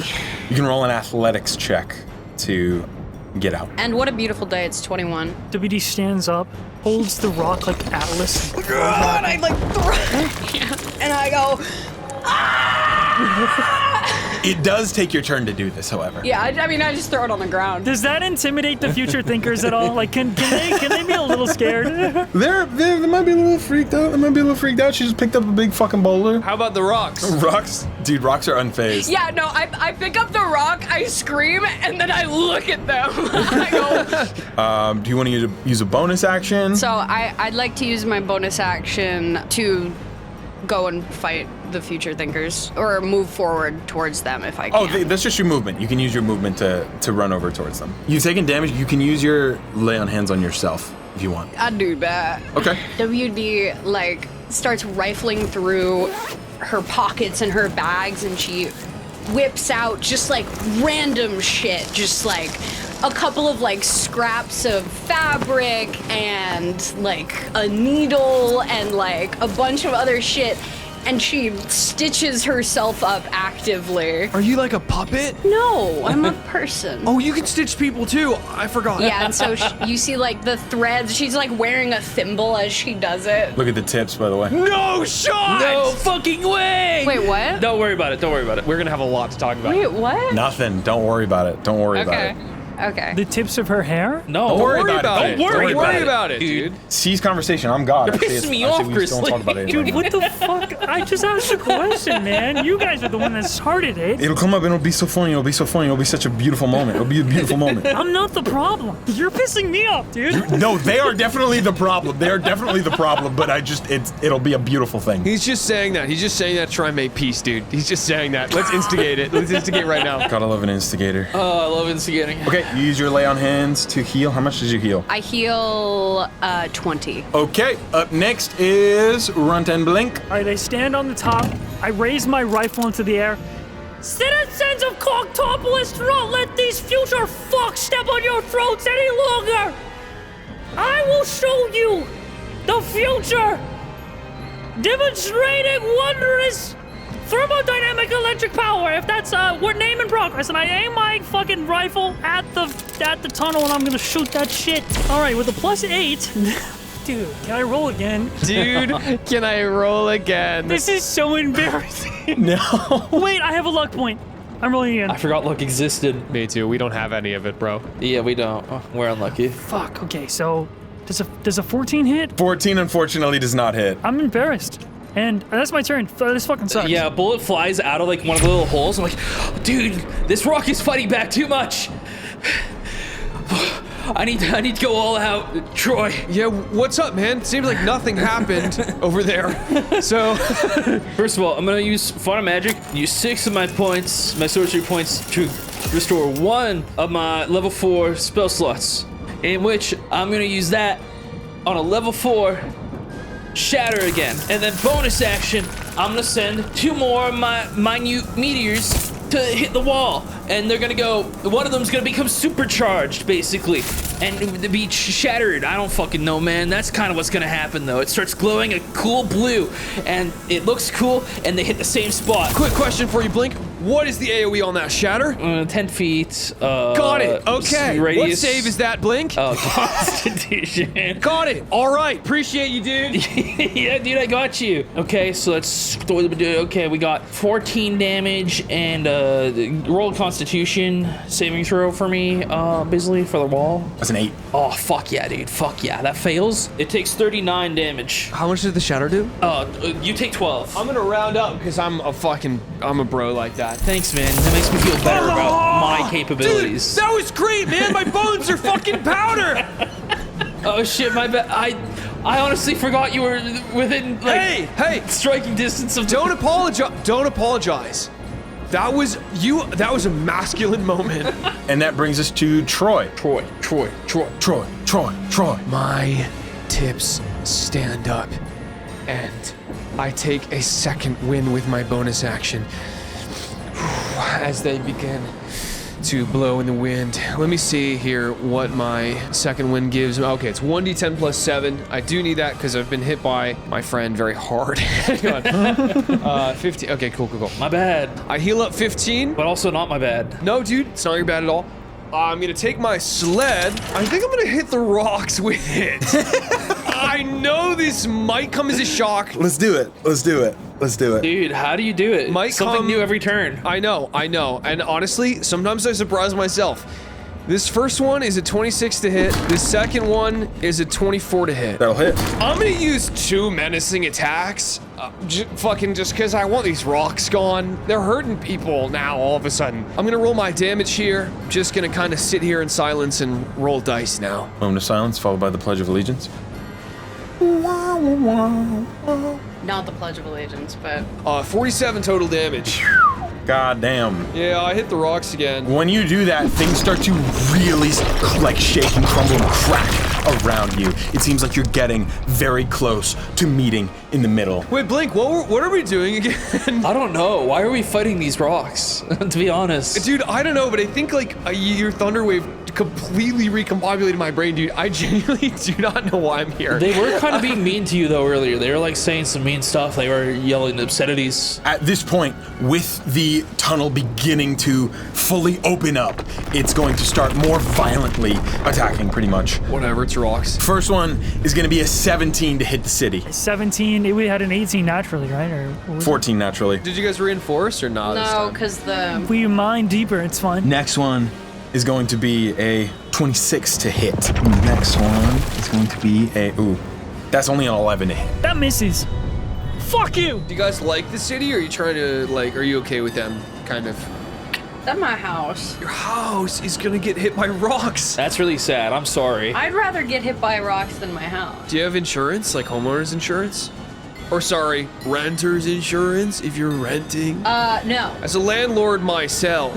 You can roll an athletics check to get out. And what a beautiful day. It's 21. WD stands up, holds the rock like Atlas. And I like throw and I go, It does take your turn to do this, however. yeah, I mean, I just throw it on the ground. Does that intimidate the future thinkers at all? Like, can they be a little scared? They might be a little freaked out. They might be a little freaked out. She just picked up a big fucking boulder. How about the rocks? Rocks? Dude, rocks are unfazed. Yeah, no, I pick up the rock, I scream, and then I look at them. I go, Do you want to use a bonus action? so I'd like to use my bonus action to go and fight the future thinkers, or move forward towards them if I can. That's just your movement. You can use your movement to run over towards them. You've taken damage. You can use your lay on hands on yourself if you want. I do that. Okay. WD like starts rifling through her pockets and her bags, and she whips out just like random shit, just like a couple of like scraps of fabric and like a needle and like a bunch of other shit, and she stitches herself up actively. Are you like a puppet? No, I'm a person. Oh, you can stitch people too. I forgot. Yeah, and so you see like the threads. She's like wearing a thimble as she does it. Look at the tips, by the way. No shot! No fucking way! Wait, what? Don't worry about it. Don't worry about it. We're gonna have a lot to talk about. Wait, what? Nothing. Don't worry about it. Don't worry about Okay. it. Okay. The tips of her hair? No, Don't worry about it. Don't worry about it, dude. Cease conversation. I'm God. You're I say pissing it's- me I say off, we Chris. Don't talk about it Dude, anymore. what the fuck? I just asked a question, man. You guys are the one that started it. It'll come up and it'll be so funny. It'll be so funny. It'll be such a beautiful moment. It'll be a beautiful moment. I'm not the problem. You're pissing me off, dude. No, they are definitely the problem. They are definitely the problem, but it'll be a beautiful thing. He's just saying that. He's just saying that to try and make peace, dude. He's just saying that. Let's instigate it. Let's instigate right now. Gotta love an instigator. Oh, I love instigating. Okay, you use your lay on hands to heal. How much did you heal? I heal 20. Okay, up next is Runt and Blink. All right, I stand on the top. I raise my rifle into the air. Citizens of Coctopolis, do not let these future fucks step on your throats any longer. I will show you the future, demonstrating wondrous thermodynamic electric power. If that's we're name in progress, and I aim my fucking rifle at the tunnel, and I'm gonna shoot that shit. All right, with a +8. Dude, can I roll again? Dude, can I roll again? This is so embarrassing. No. Wait, I have a luck point. I'm rolling again. I forgot luck existed. Me too. We don't have any of it, bro. Yeah, we don't. Oh, we're unlucky. Fuck. Okay, so does a 14 hit? 14 unfortunately does not hit. I'm embarrassed. And that's my turn. This fucking sucks. Yeah, a bullet flies out of like one of the little holes. I'm like, dude, this rock is fighting back too much. I need to go all out, Troy. Yeah, what's up, man? Seems like nothing happened over there. So, First of all, I'm gonna use Fire Magic, use 6 of my points, my sorcery points, to restore 1 of my level 4 spell slots, in which I'm gonna use that on a level 4 Shatter again. And then bonus action, I'm gonna send 2 more of my minute meteors to hit the wall, and they're gonna go, one of them's gonna become supercharged, basically, and be shattered. I don't fucking know, man. That's kind of what's gonna happen, though. It starts glowing a cool blue, and it looks cool, and they hit the same spot. quick question for you, Blink. What is the AoE on that shatter? 10 feet. Got it. Okay. What Radius. save is that, Blink? Oh, Constitution. Got it. All right. Appreciate you, dude. Yeah, dude, I got you. Okay, so let's. Okay, we got 14 damage and roll Constitution saving throw for me, basically for the wall. That's an 8. Oh, fuck yeah, dude. Fuck yeah. That fails. It takes 39 damage. How much did the shatter do? You take 12. I'm gonna round up because I'm a bro like that. Thanks, man. That makes me feel better about my capabilities. Dude, that was great, man. My bones are fucking powder. Oh shit, my bad. I honestly forgot you were within like Hey, striking distance of. don't apologize. Don't apologize. That was a masculine moment. And that brings us to Troy. Troy. My tips stand up, and I take a second win with my bonus action as they begin to blow in the wind. Let me see here what my second wind gives. Okay, it's 1d10 plus 7. I do need that because I've been hit by my friend very hard. Hang on. 15. Okay, cool. My bad, I heal up 15. but also not my bad. No, dude, it's not your bad at all. I'm gonna take my sled. I think I'm gonna hit the rocks with it. I know this might come as a shock. Let's do it. Dude, how do you do it? Might Something come- new every turn. I know. And honestly, sometimes I surprise myself. This first one is a 26 to hit. The second one is a 24 to hit. That'll hit. I'm gonna use 2 menacing attacks. Just because I want these rocks gone. They're hurting people now all of a sudden. I'm gonna roll my damage here. Just gonna kind of sit here in silence and roll dice now. Moment of silence, followed by the Pledge of Allegiance. Not the Pledge of Allegiance, but 47 total damage. God damn. Yeah, I hit the rocks again. When you do that, things start to really like shake and crumble and crack around you. It seems like you're getting very close to meeting in the middle. Wait, Blink, what are we doing again? I don't know. Why are we fighting these rocks? To be honest. Dude, I don't know, but I think like your thunder wave completely recombobulated my brain, dude. I genuinely do not know why I'm here. They were kind of being mean to you though earlier. They were like saying some mean stuff. They were yelling obscenities. At this point, with the tunnel beginning to fully open up, it's going to start more violently attacking pretty much. Whatever, it's rocks. First one is going to be a 17 to hit the city. 17. We had an 18 naturally, right? Or what was it? 14 naturally. Did you guys reinforce or not? this no, time? because the We mine deeper. It's fine. Next one is going to be a 26 to hit. Next one is going to be a, that's only an 11 to hit. That misses. Fuck you. Do you guys like the city, or are you trying to like? Are you okay with them? Kind of. that's my house. Your house is gonna get hit by rocks. That's really sad. I'm sorry. I'd rather get hit by rocks than my house. Do you have insurance, like homeowners insurance? Or sorry, renter's insurance if you're renting? No. As a landlord myself.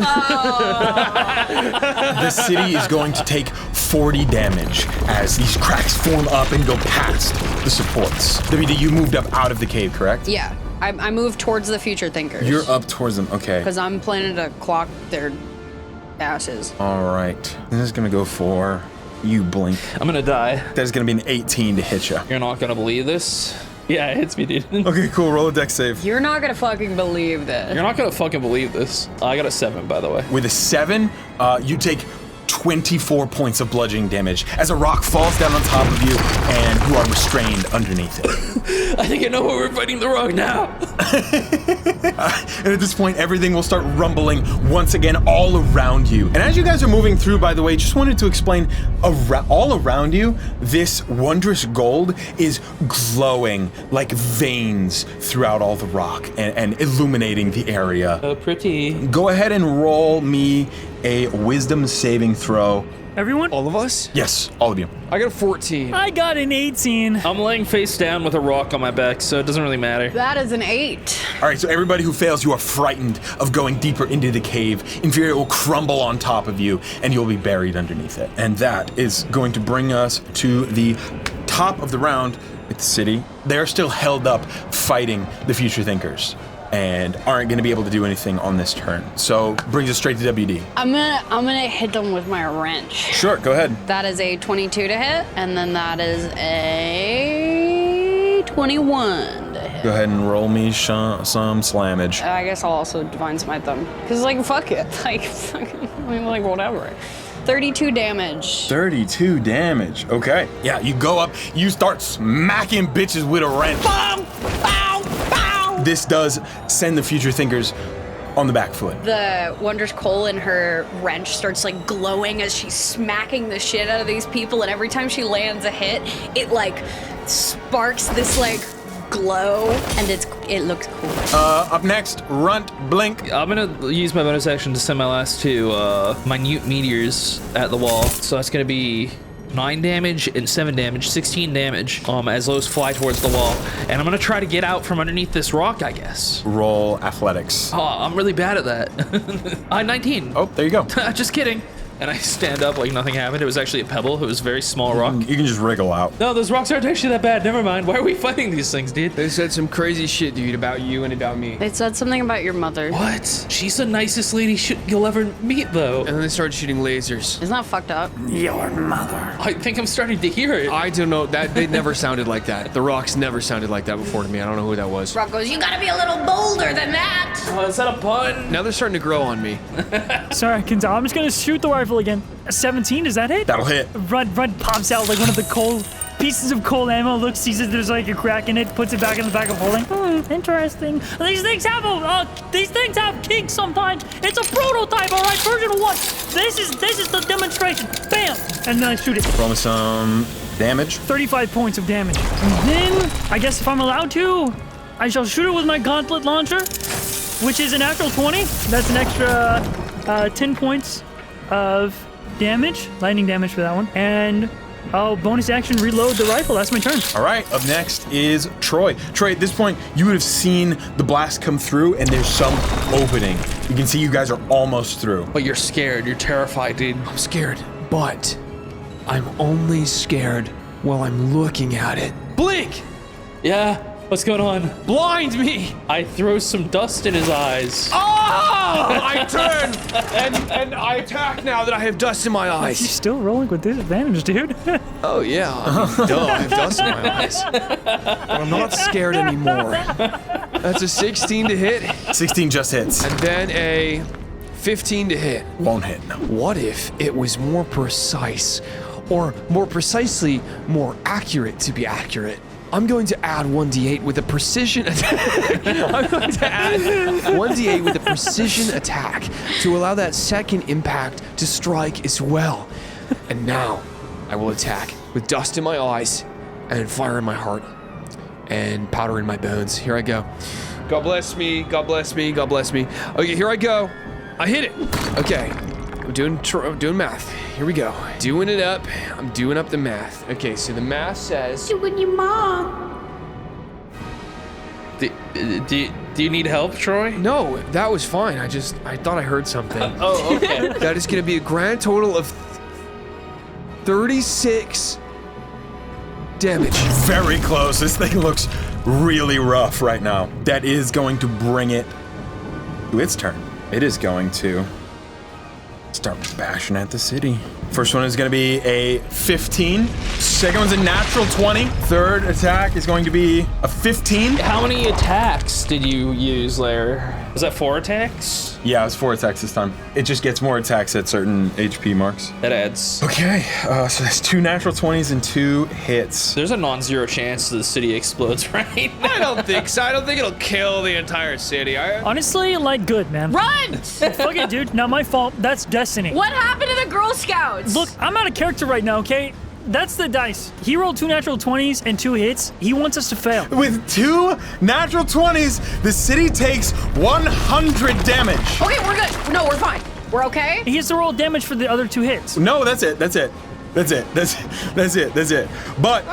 The city is going to take 40 damage as these cracks form up and go past the supports. WD, you moved up out of the cave, correct? Yeah, I moved towards the future thinkers. You're up towards them, okay. Because I'm planning to clock their asses. All right. This is going to go for you, Blink. I'm gonna die. That is going to be an 18 to hit you. You're not gonna believe this. Yeah, it hits me, dude. Okay, cool. Roll a dex save. You're not gonna fucking believe this. You're not gonna fucking believe this. I got a 7, by the way. With a 7, you take 24 points of bludgeoning damage as a rock falls down on top of you and you are restrained underneath it. I think I know why we're fighting the rock now. And at this point, everything will start rumbling once again all around you. And as you guys are moving through, by the way, just wanted to explain, all around you, this wondrous gold is glowing like veins throughout all the rock and illuminating the area. So pretty. Go ahead and roll me a wisdom saving throw. Everyone? All of us? Yes, all of you. I got a 14. I got an 18. I'm laying face down with a rock on my back, so it doesn't really matter. That is an 8. All right, so everybody who fails, you are frightened of going deeper into the cave. Inferior will crumble on top of you, and you'll be buried underneath it. And that is going to bring us to the top of the round with the city. They're still held up fighting the Future Thinkers and aren't going to be able to do anything on this turn. So brings us straight to WD. I'm gonna hit them with my wrench. Sure, go ahead. That is a 22 to hit, and then that is a 21 to hit. Go ahead and roll me some slammage. I guess I'll also divine smite them. Cause like fuck it. Like fucking like whatever. 32 damage. 32 damage. Okay. Yeah, you go up, you start smacking bitches with a wrench. Bow! Bow! Bow! This does send the future thinkers on the back foot. The Wondrous Coal in her wrench starts like glowing as she's smacking the shit out of these people, and every time she lands a hit, it like sparks this like glow, and it looks cool. Up next, Runt, Blink. I'm gonna use my bonus action to send my last two minute meteors at the wall. So that's gonna be 9 damage and 7 damage, 16 damage as those fly towards the wall. And I'm gonna try to get out from underneath this rock, I guess. Roll athletics. Oh, I'm really bad at that. 19. Oh, there you go. Just kidding. And I stand up like nothing happened. It was actually a pebble. It was a very small rock. You can just wriggle out. No, those rocks aren't actually that bad. Never mind. Why are we fighting these things, dude? They said some crazy shit, dude, about you and about me. They said something about your mother. What? She's the nicest lady you'll ever meet, though. And then they started shooting lasers. Isn't that fucked up? I think I'm starting to hear it. I don't know. That they never sounded like that. The rocks never sounded like that before to me. I don't know who that was. Rock goes, you gotta be a little bolder than that. Oh, is that a pun? Now they're starting to grow on me. Sorry, Kenzo. I'm just gonna shoot the rifle again. 17, does that hit? That'll hit. Rudd pops out like one of the cold pieces of cold ammo, looks, sees that there's like a crack in it, puts it back in the bag of holding. Interesting. These things have kinks sometimes. It's a prototype, all right, version 1. This is the demonstration. Bam! And then I shoot it. Roll me some damage. 35 points of damage. And then, I guess if I'm allowed to, I shall shoot it with my gauntlet launcher, which is a natural 20. That's an extra 10 points of damage, lightning damage for that one. And I'll bonus action reload the rifle. That's my turn. All right, up next is Troy. Troy, at this point, you would have seen the blast come through, and there's some opening. You can see you guys are almost through. But you're scared. You're terrified, dude. I'm scared, but I'm only scared while I'm looking at it. Blink! Yeah? What's going on? Blind me! I throw some dust in his eyes. Oh! I turn and I attack now that I have dust in my You're eyes. still rolling with disadvantage, dude. Oh yeah, I mean, duh, I have dust in my eyes. But I'm not scared anymore. That's a 16 to hit, 16 just hits. and then a 15 to hit. Won't hit, no. What if it was more precise, or more precisely, more accurate to be accurate? I'm going to add 1d8 with a precision attack. I'm going to add 1d8 with a precision attack to allow that second impact to strike as well. And now I will attack with dust in my eyes and fire in my heart and powder in my bones. Here I go. God bless me, God bless me, God bless me. Okay, here I go. I hit it. Okay, I'm doing math. Here we go. Doing it up. I'm doing up the math. Okay, so the math says... Doing your mom. Do you need help, Troy? No, that was fine. I thought I heard something. Oh, okay. That is going to be a grand total of 36 damage. Very close. This thing looks really rough right now. That is going to bring it to its turn. It is going to start bashing at the city. First one is going to be a 15. Second one's a natural 20. Third attack is going to be a 15. How many attacks did you use there? Was that 4 attacks? Yeah, it's 4 attacks this time. It just gets more attacks at certain HP marks. That adds. Okay, so that's 2 natural 20s and 2 hits. There's a non-zero chance the city explodes, right? I don't think so. I don't think it'll kill the entire city. Honestly, like, good, man. Run! Fuck it, dude. Not my fault. That's destiny. What happened to the Girl Scouts? Look, I'm out of character right now, okay? That's the dice. He rolled 2 natural 20s and 2 hits. He wants us to fail. With 2 natural 20s, the city takes 100 damage. Okay, we're good. No, we're fine. We're okay. He has to roll damage for the other 2 hits. No, that's it. That's it. That's it. That's it. But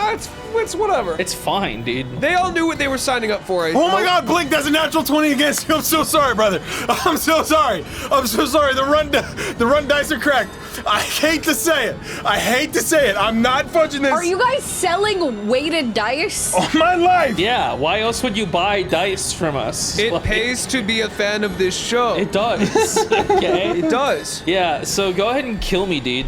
It's whatever. It's fine, dude. They all knew what they were signing up for. oh my God, Blink, that's a natural 20 against you. I'm so sorry, brother. I'm so sorry. The run dice are cracked. I hate to say it. I'm not fudging this. Are you guys selling weighted dice? all my life? Yeah, why else would you buy dice from us? It Like, pays to be a fan of this show. It does. Okay. It does. Yeah, so go ahead and kill me, dude.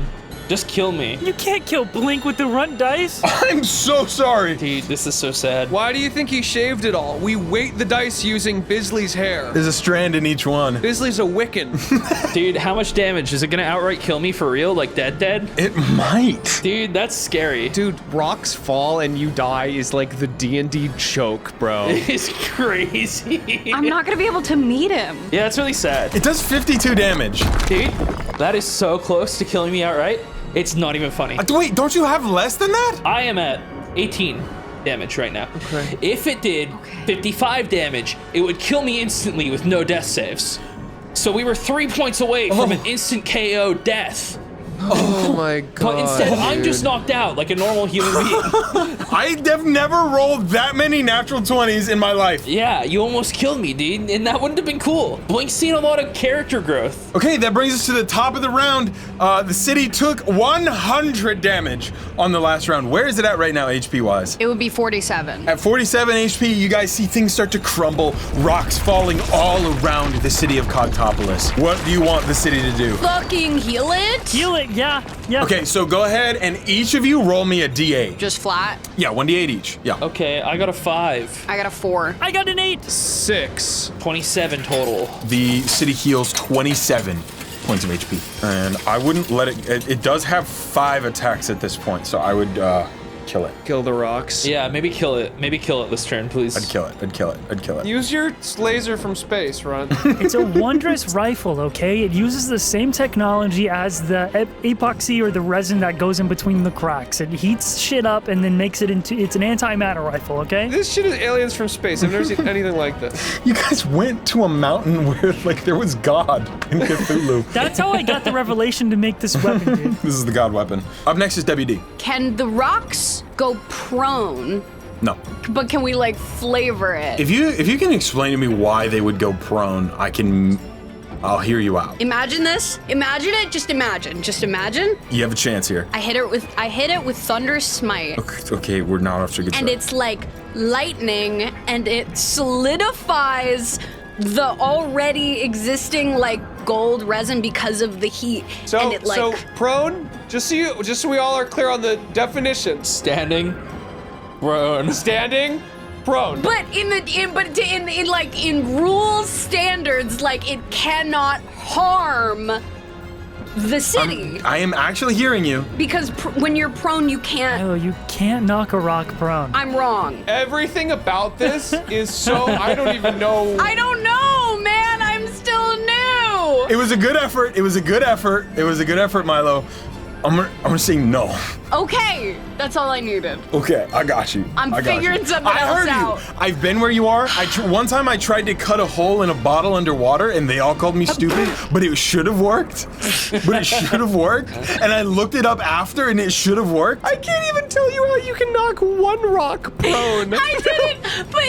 Just kill me. You can't kill Blink with the runt dice. I'm so sorry. Dude, this is so sad. Why do you think he shaved it all? We weight the dice using Bisley's hair. There's a strand in each one. Bisley's a Wiccan. Dude, how much damage? Is it gonna outright kill me for real? Like dead? It might. Dude, that's scary. Dude, rocks fall and you die is like the D&D joke, bro. It's crazy. I'm not gonna be able to meet him. Yeah, it's really sad. It does 52 damage. Dude, that is so close to killing me outright. It's not even funny. Wait, don't you have less than that? I am at 18 damage right now. Okay. If it did 55 damage, it would kill me instantly with no death saves. So we were 3 points away from an instant KO death. Oh my god. But instead, I'm dude. just knocked out like a normal human being. I have never rolled that many natural 20s in my life. Yeah, you almost killed me, dude, and that wouldn't have been cool. Blink's seen a lot of character growth. Okay, that brings us to the top of the round. The city took 100 damage on the last round. Where is it at right now, HP-wise? It would be 47. At 47 HP, you guys see things start to crumble, rocks falling all around the city of Cogtopolis. What do you want the city to do? Fucking heal it? Heal it, yeah. Okay, so go ahead and each of you roll me a D8. Just flat. Yeah, 1D8 each. Yeah. Okay, I got a 5. I got a 4. I got an 8. 6. 27 total. The city heals 27 points of HP. And I wouldn't let it does have 5 attacks at this point, so I would kill it. Kill the rocks. Yeah, maybe kill it. Maybe kill it this turn, please. I'd kill it. I'd kill it. I'd kill it. Use your laser from space, Ron. It's a wondrous rifle, okay? It uses the same technology as the epoxy or the resin that goes in between the cracks. It heats shit up and then makes it into, it's an antimatter rifle, okay? This shit is aliens from space. I've never seen anything like this. You guys went to a mountain where like there was God in Cthulhu. That's how I got the revelation to make this weapon, dude. This is the God weapon. Up next is WD. Can the rocks go prone? No. But can we like flavor it? If you can explain to me why they would go prone, I'll hear you out. Imagine this. Imagine it. Just imagine. Just imagine. You have a chance here. I hit it with Thunder's Smite. Okay, we're not off to a good And start. it's like lightning and it solidifies the already existing like gold resin because of the heat. So, and it like so prone. Just so we all are clear on the definitions. Standing. Prone. Standing, prone. But in rules standards, like it cannot harm the city I am actually hearing you. because when you're prone, you can't. Oh, you can't knock a rock prone. I'm wrong. Everything about this is so I don't even know. I don't know, man. I'm still new. It was a good effort. It was a good effort. It was a good effort, Milo. I'm gonna say no. Okay, that's all I needed. Okay, I got you. I'm I got figuring you. something I else heard out. you. I've been where you are. One time I tried to cut a hole in a bottle underwater, and they all called me stupid. But it should have worked. But it should have worked. And I looked it up after, and it should have worked. I can't even tell you how you can knock one rock prone. I didn't, but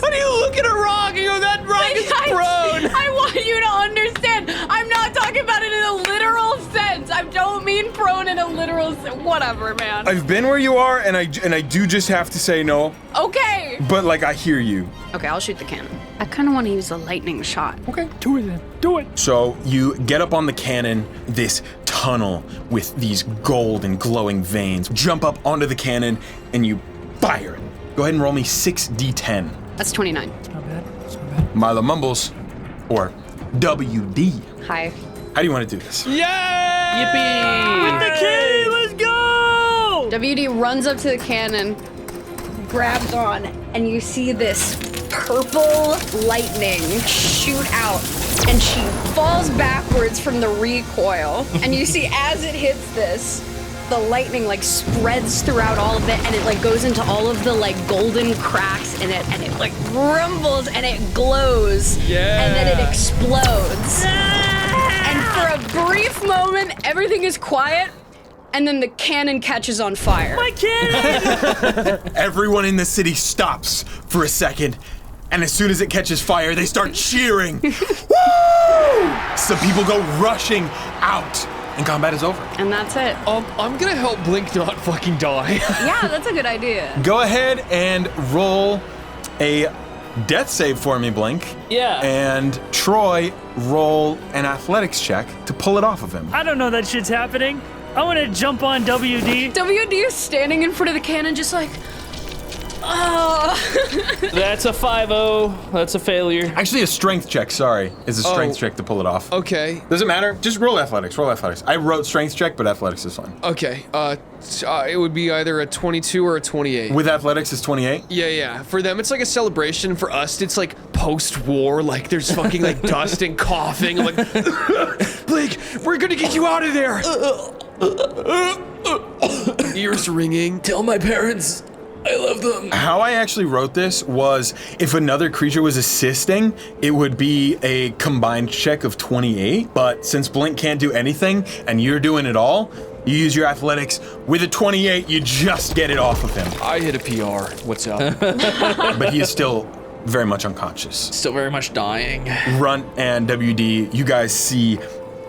How do you look at a rock and go, that rock is prone? I want you to understand. I'm not talking about it in a literal sense. I don't mean prone in a literal sense. Whatever, man. I've been where you are, and I do just have to say no. Okay. But like I hear you. Okay, I'll shoot the cannon. I kind of want to use a lightning shot. Okay. Do it then. Do it. So you get up on the cannon, this tunnel with these gold and glowing veins. Jump up onto the cannon, and you fire it. Go ahead and roll me 6d10. That's 29. Not bad. It's not bad. Milo Mumbles, or WD. Hi. How do you want to do this? Yeah! Yippee! The key, let's go! WD runs up to the cannon, grabs on, and you see this purple lightning shoot out, and she falls backwards from the recoil. And you see as it hits this, the lightning like spreads throughout all of it, and it like goes into all of the like golden cracks in it, and it like rumbles and it glows, and then it explodes. And for a brief moment, everything is quiet, and then the cannon catches on fire. My cannon! Everyone in the city stops for a second, and as soon as it catches fire, they start cheering. Woo! Some people go rushing out, and combat is over. And that's it. I'm gonna help Blink not fucking die. Yeah, that's a good idea. Go ahead and roll a death save for me, Blink. Yeah. And Troy, roll an athletics check to pull it off of him. I don't know that shit's happening. jump on WD. WD is standing in front of the cannon, just like, oh. That's a 5-0. That's a failure. Actually, a strength check, sorry, is a strength check to pull it off. Okay. Doesn't matter. Just roll athletics. Roll athletics. I wrote strength check, but athletics is fine. Okay. It would be either a 22 or a 28. With athletics, it's 28. Yeah. For them, it's like a celebration. For us, it's like post-war. Like there's fucking like dust and coughing. I'm like, Blake, we're gonna get you out of there. Ears ringing. Tell my parents I love them. How I actually wrote this was if another creature was assisting, it would be a combined check of 28. But since Blink can't do anything and you're doing it all, you use your athletics. With a 28, you just get it off of him. I hit a PR. What's up? But he is still very much unconscious. Still very much dying. Runt and WD, you guys see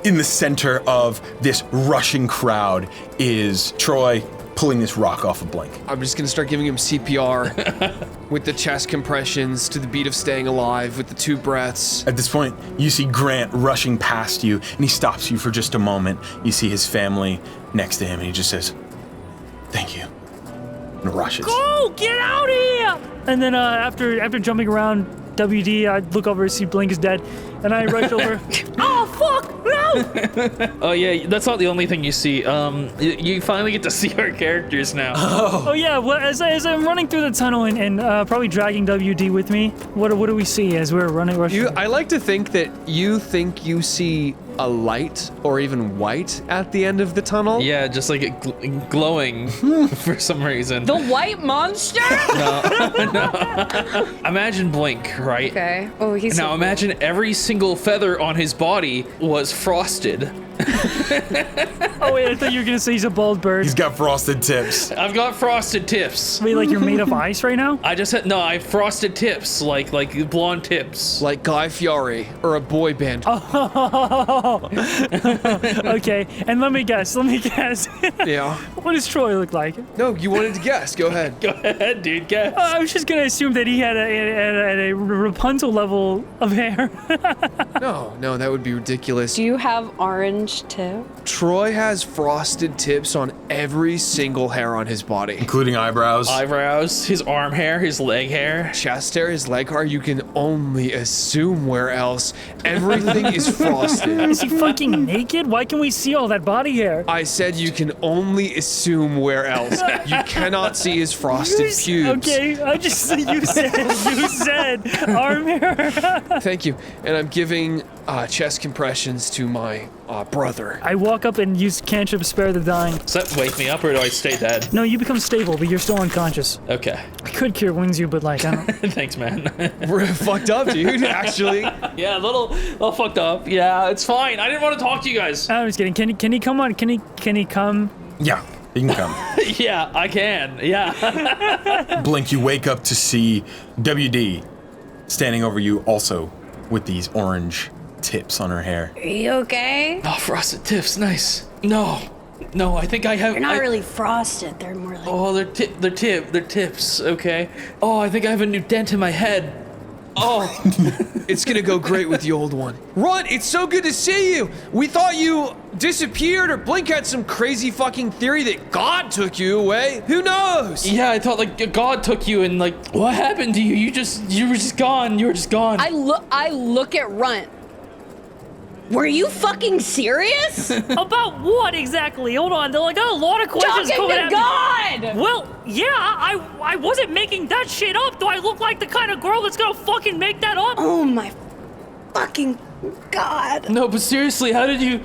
in the center of this rushing crowd is Troy pulling this rock off of Blink. I'm just gonna start giving him CPR with the chest compressions to the beat of Staying Alive with the 2 breaths. At this point, you see Grant rushing past you, and he stops you for just a moment. You see his family next to him, and he just says, "Thank you," and rushes. Oh, get out of here! And then after jumping around WD, I look over and see Blink is dead, and I rush over. Oh fuck! No! Oh yeah, that's not the only thing you see. You finally get to see our characters now. Oh yeah. Well, as I'm running through the tunnel and probably dragging WD with me, what do we see as we're running? I like to think that you think you see a light or even white at the end of the tunnel. Yeah, just like it glowing for some reason. The white monster? No. Imagine Blink, right? Okay. Oh, he's Now so imagine every single feather on his body was frosted. Oh wait, I thought you were gonna say he's a bald bird. He's got frosted tips. I've got frosted tips. Wait, like you're made of ice right now? I just had I have frosted tips, like blonde tips. Like Guy Fieri or a boy band. Oh. Okay, and let me guess. Yeah. What does Troy look like? No, you wanted to guess. Go ahead. Go ahead, dude, guess. I was just gonna assume that he had a Rapunzel level of hair. No, that would be ridiculous. Do you have orange too? Troy has frosted tips on every single hair on his body. Including eyebrows. Eyebrows, his arm hair, his leg hair. Chest hair, his leg hair, you can only assume where else. Everything is frosted. Is he fucking naked? Why can we see all that body hair? I said you can only assume where else. You cannot see his frosted pubes. Okay, I just you said arm hair. Thank you. And I'm giving chest compressions to my brother. I walk up and use cantrip spare the dying. Does that wake me up or do I stay dead? No, you become stable, but you're still unconscious. Okay. I could cure wounds you, but like I don't. Thanks, man. We're fucked up, dude, actually. Yeah, a little fucked up. Yeah, it's fine. I didn't want to talk to you guys. I was kidding. Can he come on? Can he come? Yeah, he can come. Yeah, I can. Yeah. Blink, you wake up to see WD standing over you also with these orange tips on her hair. Are you okay? Oh, frosted tips, nice. No, I think I have. They're not really frosted. They're more like. Oh, they're tips. Okay. Oh, I think I have a new dent in my head. Oh, It's gonna go great with the old one. Runt, it's so good to see you. We thought you disappeared or Blink had some crazy fucking theory that God took you away. Who knows? yeah. I thought like God took you and like what happened to you? You were just gone. You were just gone. I look at Runt. Were you fucking serious? About what exactly? Hold on. I got a lot of questions Talking coming to at God! me. Well, yeah, I wasn't making that shit up. Do I look like the kind of girl that's gonna fucking make that up? Oh my fucking God. No, but seriously, how did you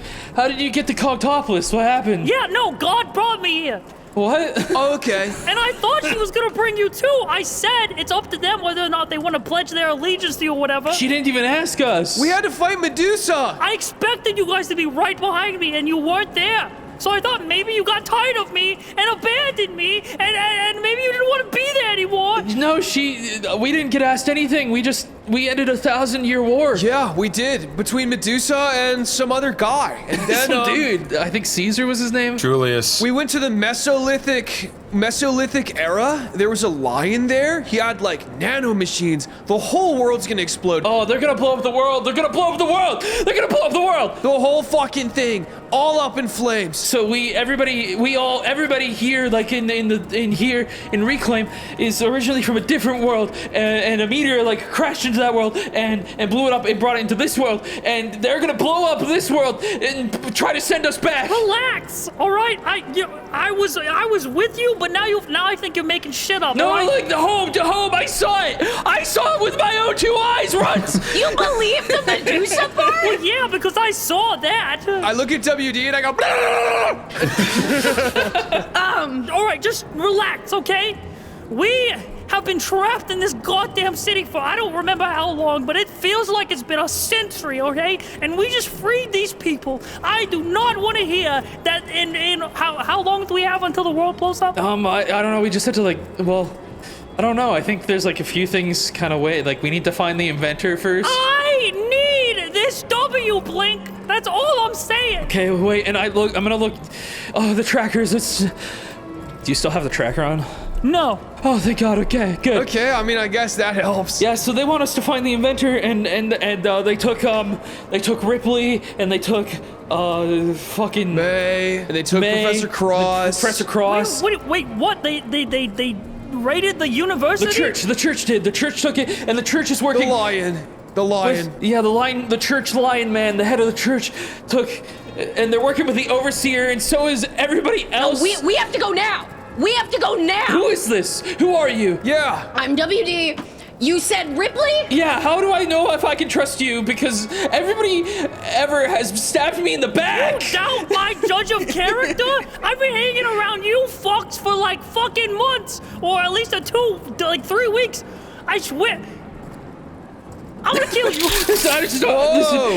get to Cogtopolis? What happened? Yeah, no, God brought me here. What? Okay. And I thought she was gonna bring you too. I said it's up to them whether or not they want to pledge their allegiance to you or whatever. She didn't even ask us. We had to fight Medusa. I expected you guys to be right behind me, and you weren't there. So I thought maybe you got tired of me and abandoned me, and maybe you didn't want to be there anymore. No, we didn't get asked anything. We ended a 1,000-year war. Yeah, we did. Between Medusa and some other guy. And then, Some dude, I think Caesar was his name. Julius. we went to the Mesolithic era. There was a lion there. He had like nano machines. The whole world's gonna explode. Oh, they're gonna blow up the world. They're gonna blow up the world. They're gonna blow up the world. The whole fucking thing. all up in flames. So everybody here, like in here in Reclaim, is originally from a different world, and a meteor like crashed into that world and blew it up and brought it into this world, and they're gonna blow up this world and try to send us back. Relax, all right? I was with you, but now I think you're making shit up. No, all right? like the home, I saw it. I saw it with my own 2 eyes, Runt. You believe the Medusa part? Well, yeah, because I saw that. I look at WD and I go, All right, just relax, okay? We have been trapped in this goddamn city for I don't remember how long, but it feels like it's been a century, okay? And we just freed these people. I do not want to hear that in how long do we have until the world blows up? I don't know. We just had to I don't know. I think there's like a few things kind of like we need to find the inventor first. I need this W, Blink. That's all I'm saying. Okay, wait, and I'm gonna look. Oh, the trackers. Do you still have the tracker on? No. Oh, thank God. Okay, good. okay, I mean, I guess that helps. Yeah, so they want us to find the inventor, and they took Ripley, and they took fucking May, and they took May, Professor Cross. Professor Cross. Wait, what? They raided the university? The church did. The church took it, and the church is working. The lion. The church lion man, the head of the church, took, and they're working with the overseer, and so is everybody else. We have to go now. We have to go now. Who is this? Who are you? Yeah. I'm WD. You said Ripley? Yeah, how do I know if I can trust you? Because everybody ever has stabbed me in the back. You doubt my judge of character? I've been hanging around you fucks for like fucking months, or at least 3 weeks. I swear. I'm gonna kill you.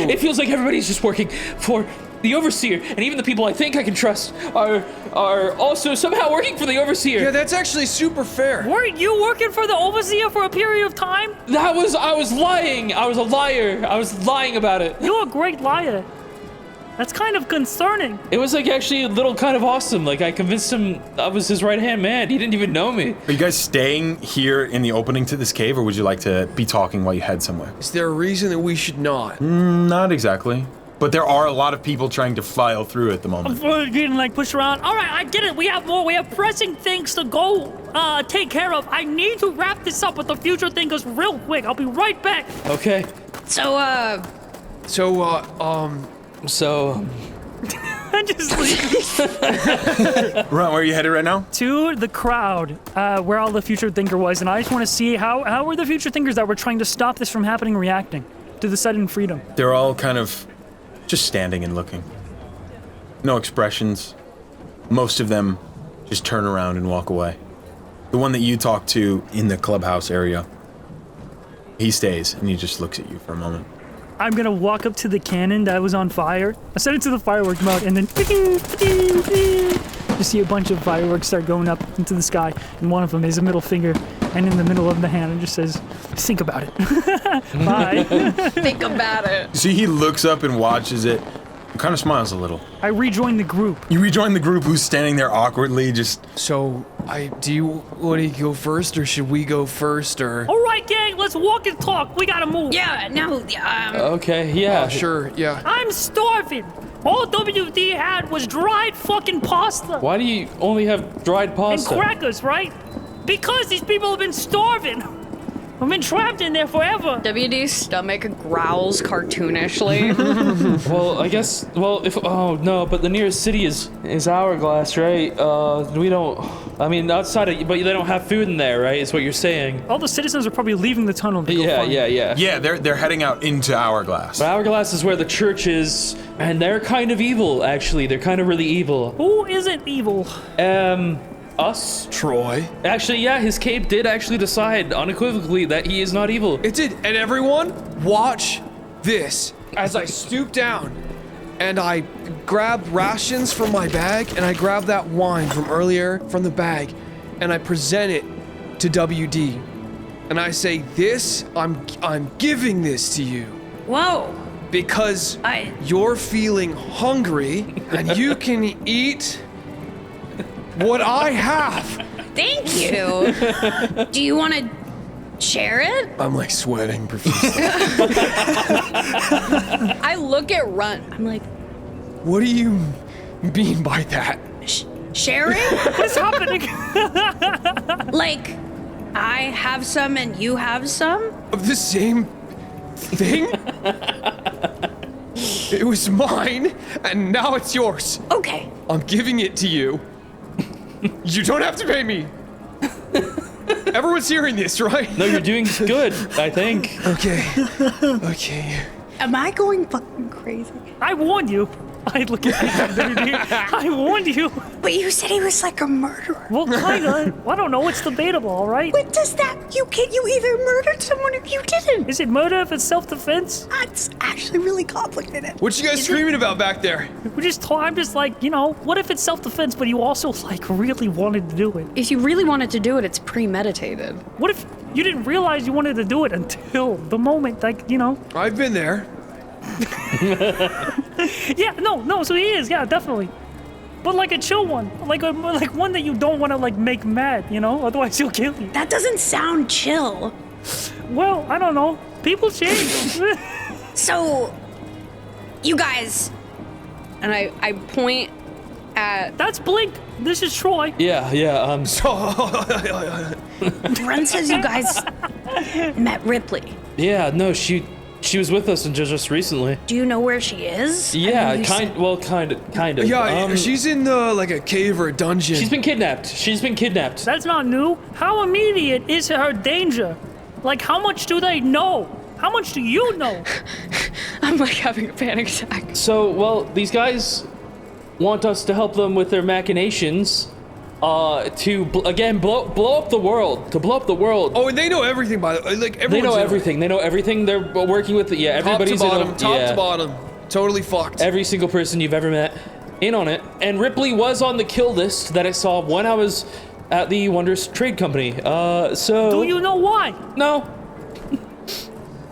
It feels like everybody's just working for the overseer, and even the people I think I can trust are also somehow working for the overseer. Yeah, that's actually super fair. Weren't you working for the overseer for a period of time? I was lying. I was a liar. I was lying about it. You're a great liar. That's kind of concerning. It was like actually a little kind of awesome. Like I convinced him I was his right-hand man. He didn't even know me. Are you guys staying here in the opening to this cave, or would you like to be talking while you head somewhere? Is there a reason that we should not? Not exactly. But there are a lot of people trying to file through at the moment. We're getting like pushed around. All right, I get it. We have more. We have pressing things to go take care of. I need to wrap this up with the future thinkers real quick. I'll be right back. Okay. So, I just leave. Right, where are you headed right now? To the crowd, where all the future thinker was, and I just want to see how were the future thinkers that were trying to stop this from happening reacting to the sudden freedom. They're all kind of just standing and looking. No expressions. Most of them just turn around and walk away. The one that you talked to in the clubhouse area, he stays and he just looks at you for a moment. I'm gonna walk up to the cannon that was on fire. I set it to the firework mode, and then you see a bunch of fireworks start going up into the sky, and one of them is a middle finger, and in the middle of the hand, it just says, "Think about it." Bye. think about it. See, he looks up and watches it, and kind of smiles a little. I rejoin the group. You rejoin the group who's standing there awkwardly, just... So, do you want to go first, or should we go first, or? All right, gang, let's walk and talk. We gotta move. Yeah, no, Okay, yeah. Sure, yeah. I'm starving. All WD had was dried fucking pasta. Why do you only have dried And pasta? crackers, right? Because these people have been starving. I've been trapped in there forever. WD's stomach growls cartoonishly. Well, I guess. Well, but the nearest city is Hourglass, right? We don't. I mean, outside of, but they don't have food in there, right? Is what you're saying? All the citizens are probably leaving the tunnel to go find it. Yeah. Yeah, they're heading out into Hourglass. But Hourglass is where the church is, and they're kind of evil, actually. They're kind of really evil. Who isn't evil? Us? Troy. Actually, yeah, his cape did actually decide unequivocally that he is not evil. It did. And everyone, watch this. As I stoop down and I grab rations from my bag and I grab that wine from earlier from the bag and I present it to WD. And I say, this, I'm giving this to you. Whoa. Because you're feeling hungry and you can eat what I have. Thank you. Do you want to share it? I'm like sweating profusely. I look at Runt. I'm like, What do you mean by that? Sharing? What's happening? Like, I have some and you have some? Of the same thing? It was mine, and now it's yours. Okay. I'm giving it to you. You don't have to pay me. Everyone's hearing this, right? No, you're doing good, I think. Okay. Okay. Am I going fucking crazy? I warned you. I look at you. I warned you. But you said he was like a murderer. Well, kinda. I don't know. It's debatable, all right? What does that? You either murdered someone or you didn't. Is it murder if it's self-defense? That's actually really complicated. What you guys screaming about back there? I'm just like, what if it's self-defense, but you also like really wanted to do it? If you really wanted to do it, it's premeditated. What if you didn't realize you wanted to do it until the moment, I've been there. Yeah, no, so he is, yeah, definitely. But like a chill one, like one that you don't want to like make mad, otherwise he'll kill you. That doesn't sound chill. Well, I don't know. People change. So, you guys, and I point at That's Blink. This is Troy. Yeah. Ren says you guys met Ripley. Yeah, no, she was with us just recently. Do you know where she is? Yeah, I mean, kind of. Yeah, she's in like a cave or a dungeon. She's been kidnapped. That's not new. How immediate is her danger? Like, how much do they know? How much do you know? I'm like having a panic attack. So, well, these guys want us to help them with their machinations, to blow up the world. To blow up the world. Oh, and they know everything, by the way. Like, They know everyone's in on it. everything. They know everything. They're working with everybody's top to in bottom, on, top to bottom. Totally fucked. Every single person you've ever met in on it. And Ripley was on the kill list that I saw when I was at the Wondrous Trade Company. So Do you know why? No.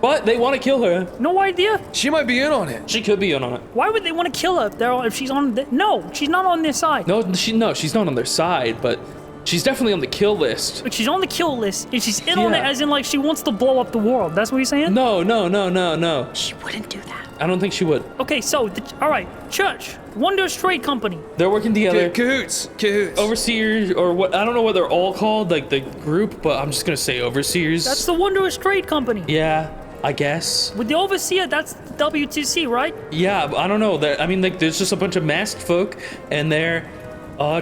But they want to kill her. No idea. She might be in on it. She could be in on it. Why would they want to kill her if she's on? No, she's not on their side. No, she's not on their side, but she's definitely on the kill list. But she's on the kill list, and she's in on it Yeah. as in like she wants to blow up the world. That's what you're saying? No. She wouldn't do that. I don't think she would. Okay, so all right, Church, Wondrous Trade Company. They're working together. Cahoots. Overseers, or what? I don't know what they're all called, like the group, but I'm just gonna say overseers. That's the Wondrous Trade Company. Yeah, I guess. With the overseer, that's the WTC, right? Yeah, I don't know. I mean, like, there's just a bunch of masked folk, and they're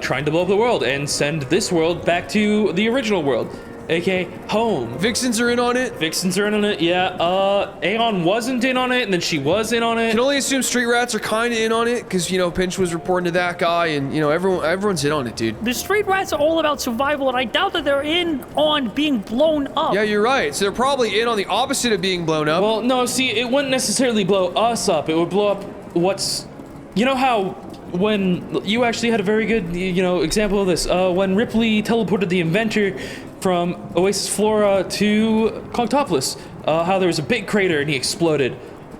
trying to blow up the world and send this world back to the original world, aka home. Vixens are in on it. Vixens are in on it, yeah. Aeon wasn't in on it, and then she was in on it. Can only assume Street Rats are kind of in on it because Pinch was reporting to that guy, and everyone's in on it, dude. The Street Rats are all about survival, and I doubt that they're in on being blown up. Yeah, you're right. So they're probably in on the opposite of being blown up. Well, no, see, it wouldn't necessarily blow us up. It would blow up you know how when you actually had a very good, example of this, when Ripley teleported the inventor from Oasis Flora to Cogtopolis, how there was a big crater and he exploded.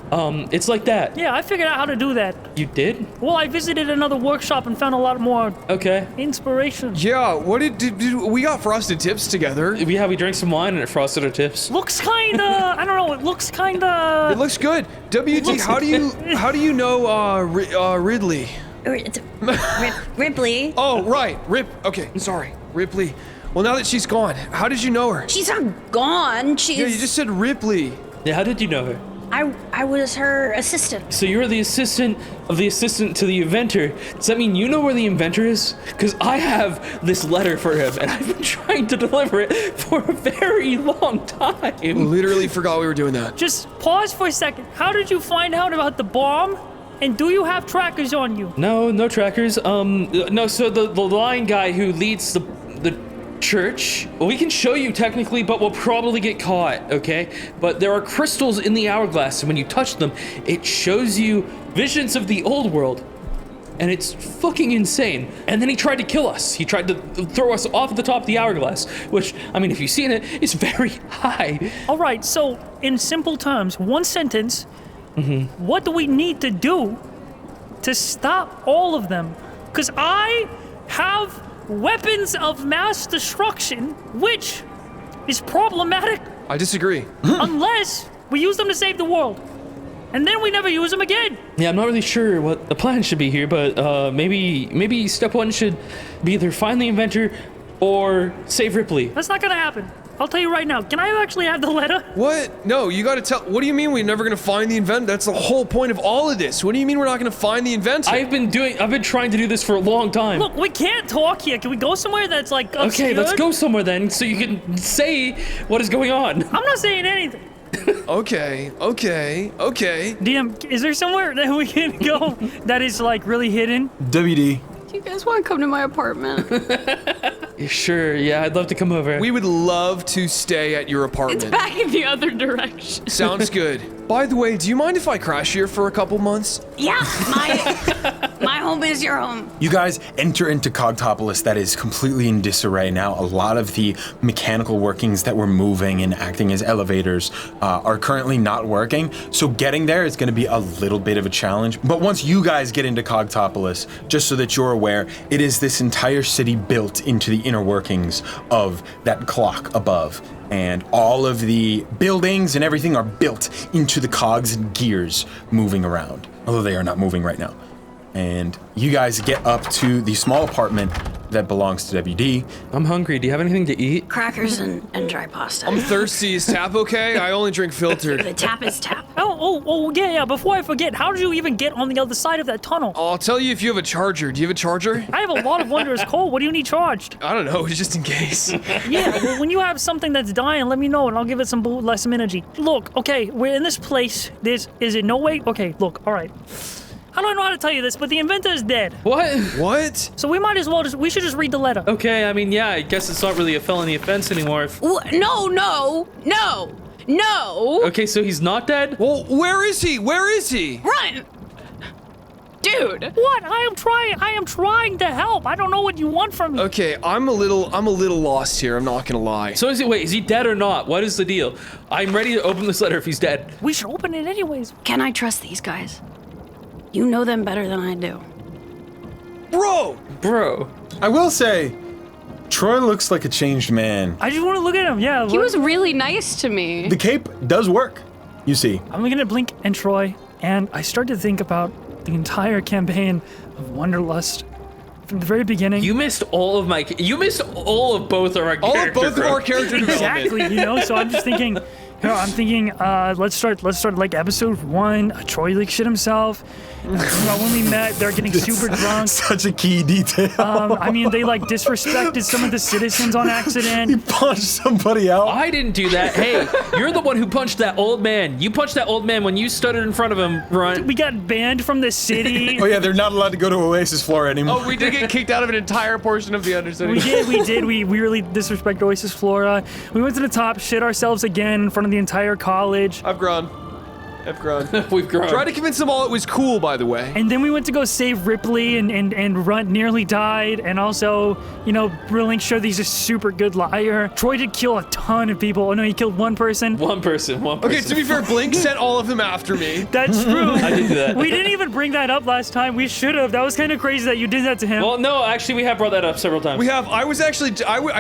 It's like that. Yeah, I figured out how to do that. You did? Well, I visited another workshop and found a lot more Okay. inspiration. Yeah, what did we got frosted tips together? We drank some wine and it frosted our tips. Looks kinda, I don't know, it looks kinda... It looks good. WT, how do you know Ridley? It's Ripley. Oh, right. Okay, sorry. Ripley. Well, now that she's gone, how did you know her? She's not gone. She's. Yeah, you just said Ripley. Yeah, how did you know her? I was her assistant. So you're the assistant of the assistant to the inventor. Does that mean you know where the inventor is? Because I have this letter for him, and I've been trying to deliver it for a very long time. Literally forgot we were doing that. Just pause for a second. How did you find out about the bomb? And do you have trackers on you? No trackers. No. So the line guy who leads the church, well, we can show you technically, but we'll probably get caught. Okay. But there are crystals in the hourglass, and when you touch them, it shows you visions of the old world. And it's fucking insane. And then he tried to kill us. He tried to throw us off the top of the hourglass, which, I mean, if you've seen it, is very high. All right, so in simple terms, one sentence, what do we need to do to stop all of them? Because I have weapons of mass destruction, which is problematic I disagree. unless we use them to save the world. and then we never use them again. Yeah, I'm not really sure what the plan should be here, but maybe step one should be either find the inventor or save Ripley. That's not gonna happen. I'll tell you right now. Can I actually have the letter? What? No, you gotta tell. What do you mean we're never gonna find the inventor? That's the whole point of all of this. What do you mean we're not gonna find the inventor? I've been trying to do this for a long time. Look, we can't talk here. Can we go somewhere that's like obscured? Okay, let's go somewhere then, so you can say what is going on. I'm not saying anything. Okay. DM, is there somewhere that we can go that is like really hidden? WD. Do you guys want to come to my apartment? Sure, yeah, I'd love to come over. We would love to stay at your apartment. It's back in the other direction. Sounds good. By the way, do you mind if I crash here for a couple months? Yeah, my home is your home. You guys enter into Cogtopolis that is completely in disarray now. A lot of the mechanical workings that were moving and acting as elevators are currently not working. So getting there is going to be a little bit of a challenge. But once you guys get into Cogtopolis, just so that you're aware, it is this entire city built into the inner workings of that clock above. And all of the buildings and everything are built into the cogs and gears moving around, although they are not moving right now. And you guys get up to the small apartment that belongs to WD. I'm hungry. Do you have anything to eat? Crackers and dry pasta. I'm thirsty. Is tap okay? I only drink filtered. The tap is tap. Oh, yeah. Before I forget, how did you even get on the other side of that tunnel? I'll tell you if you have a charger. Do you have a charger? I have a lot of Wondrous Coal. What do you need charged? I don't know, just in case. Yeah, well, when you have something that's dying, let me know and I'll give it some energy. Look, okay, we're in this place. Is it no way? Okay, look, all right. I don't know how to tell you this, but the inventor is dead. What? What? So we might as well we should just read the letter. Okay, I mean, yeah, I guess it's not really a felony offense anymore. No. Okay, so he's not dead? Well, where is he? Run! Dude. What? I am trying to help. I don't know what you want from me. Okay, I'm a little lost here, I'm not gonna lie. So is he dead or not? What is the deal? I'm ready to open this letter if he's dead. We should open it anyways. Can I trust these guys? You know them better than I do. Bro! I will say, Troy looks like a changed man. I just want to look at him. Yeah. He was really nice to me. The cape does work, you see. I'm looking at Blink and Troy, and I start to think about the entire campaign of Wanderlust from the very beginning. You missed all of both of our characters. All of both of our character development. Exactly, so I'm just thinking, let's start like episode 1. Troy like shit himself. When we met, they're getting super drunk. Such a key detail. They like disrespected some of the citizens on accident. He punched somebody out. I didn't do that. Hey, you're the one who punched that old man. You punched that old man when you stood in front of him, Runt. We got banned from the city. Oh yeah, they're not allowed to go to Oasis Flora anymore. Oh, we did get kicked out of an entire portion of the Undercity. We did. We really disrespect Oasis Flora. We went to the top, shit ourselves again in front of the entire college. I've grown. We've grown. Try to convince them all it was cool, by the way. And then we went to go save Ripley, and Runt nearly died. And also, Brillink showed that he's a super good liar. Troy did kill a ton of people. Oh no, he killed one person. One person. Okay, to be fair, Blink sent all of them after me. That's true. I did do that. We didn't even bring that up last time. We should have. That was kind of crazy that you did that to him. Well, no, actually, we have brought that up several times. We have. I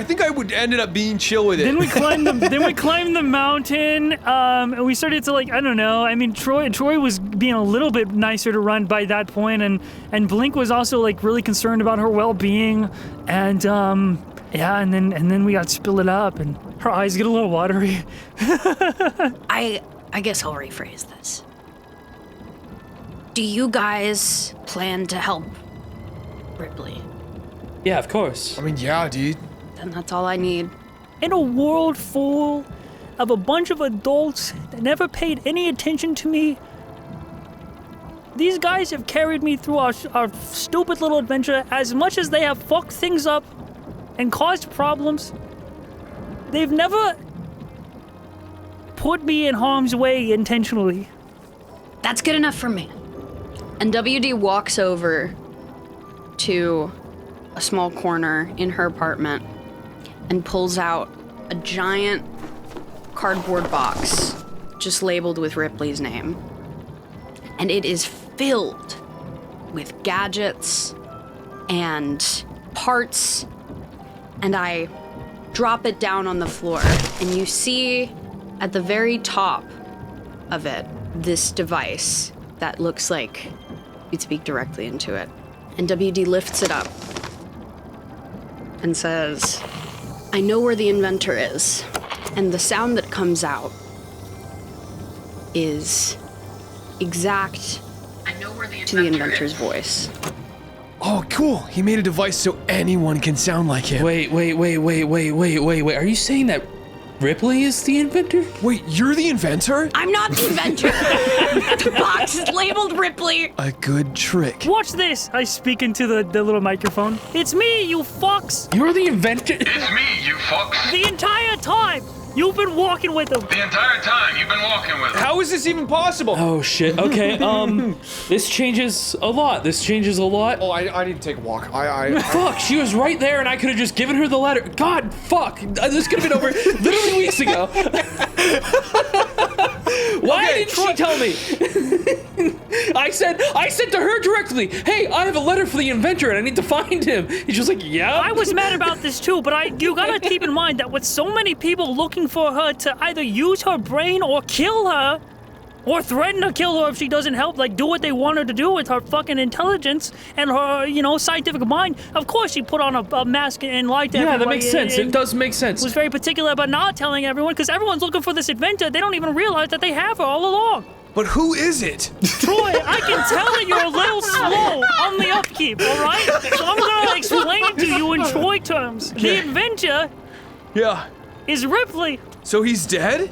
think I would ended up being chill with it. Then we climbed the mountain. And we started to I don't know. Troy was being a little bit nicer to Runt by that point, and Blink was also really concerned about her well-being, and and then we got split up, and her eyes get a little watery. I guess I'll rephrase this. Do you guys plan to help Ripley? Yeah, of course. Yeah, dude. Then that's all I need. In a world full of a bunch of adults that never paid any attention to me, these guys have carried me through our stupid little adventure. As much as they have fucked things up and caused problems, they've never put me in harm's way intentionally. That's good enough for me. And WD walks over to a small corner in her apartment and pulls out a giant cardboard box just labeled with Ripley's name. And it is filled with gadgets and parts. And I drop it down on the floor, and you see at the very top of it this device that looks like you'd speak directly into it. And WD lifts it up and says, I know where the inventor is. And the sound that comes out is exact to the inventor's voice. Oh, cool. He made a device so anyone can sound like him. Wait. Are you saying that Ripley is the inventor? Wait, you're the inventor? I'm not the inventor. The box is labeled Ripley. A good trick. Watch this. I speak into the little microphone. It's me, you fucks. You're the inventor? It's me, you fucks. The entire time you've been walking with him. The entire time you've been walking with him. How is this even possible? Oh shit. Okay. This changes a lot. Oh, I need to take a walk. Fuck, she was right there and I could have just given her the letter. God, fuck. This could have been over literally weeks ago. Why didn't she tell me? I said to her directly, hey, I have a letter for the inventor and I need to find him. And she was like, yeah. I was mad about this too, but you gotta keep in mind that with so many people looking for her to either use her brain or kill her, or threaten to kill her if she doesn't help, like do what they want her to do with her fucking intelligence and her, scientific mind. Of course she put on a mask and lied to everybody. Yeah, that makes sense. It does make sense. Was very particular about not telling everyone, because everyone's looking for this inventor. They don't even realize that they have her all along. But who is it? Troy, I can tell that you're a little slow on the upkeep, all right? So I'm gonna explain it to you in Troy terms. The inventor Yeah. is Ripley. So he's dead?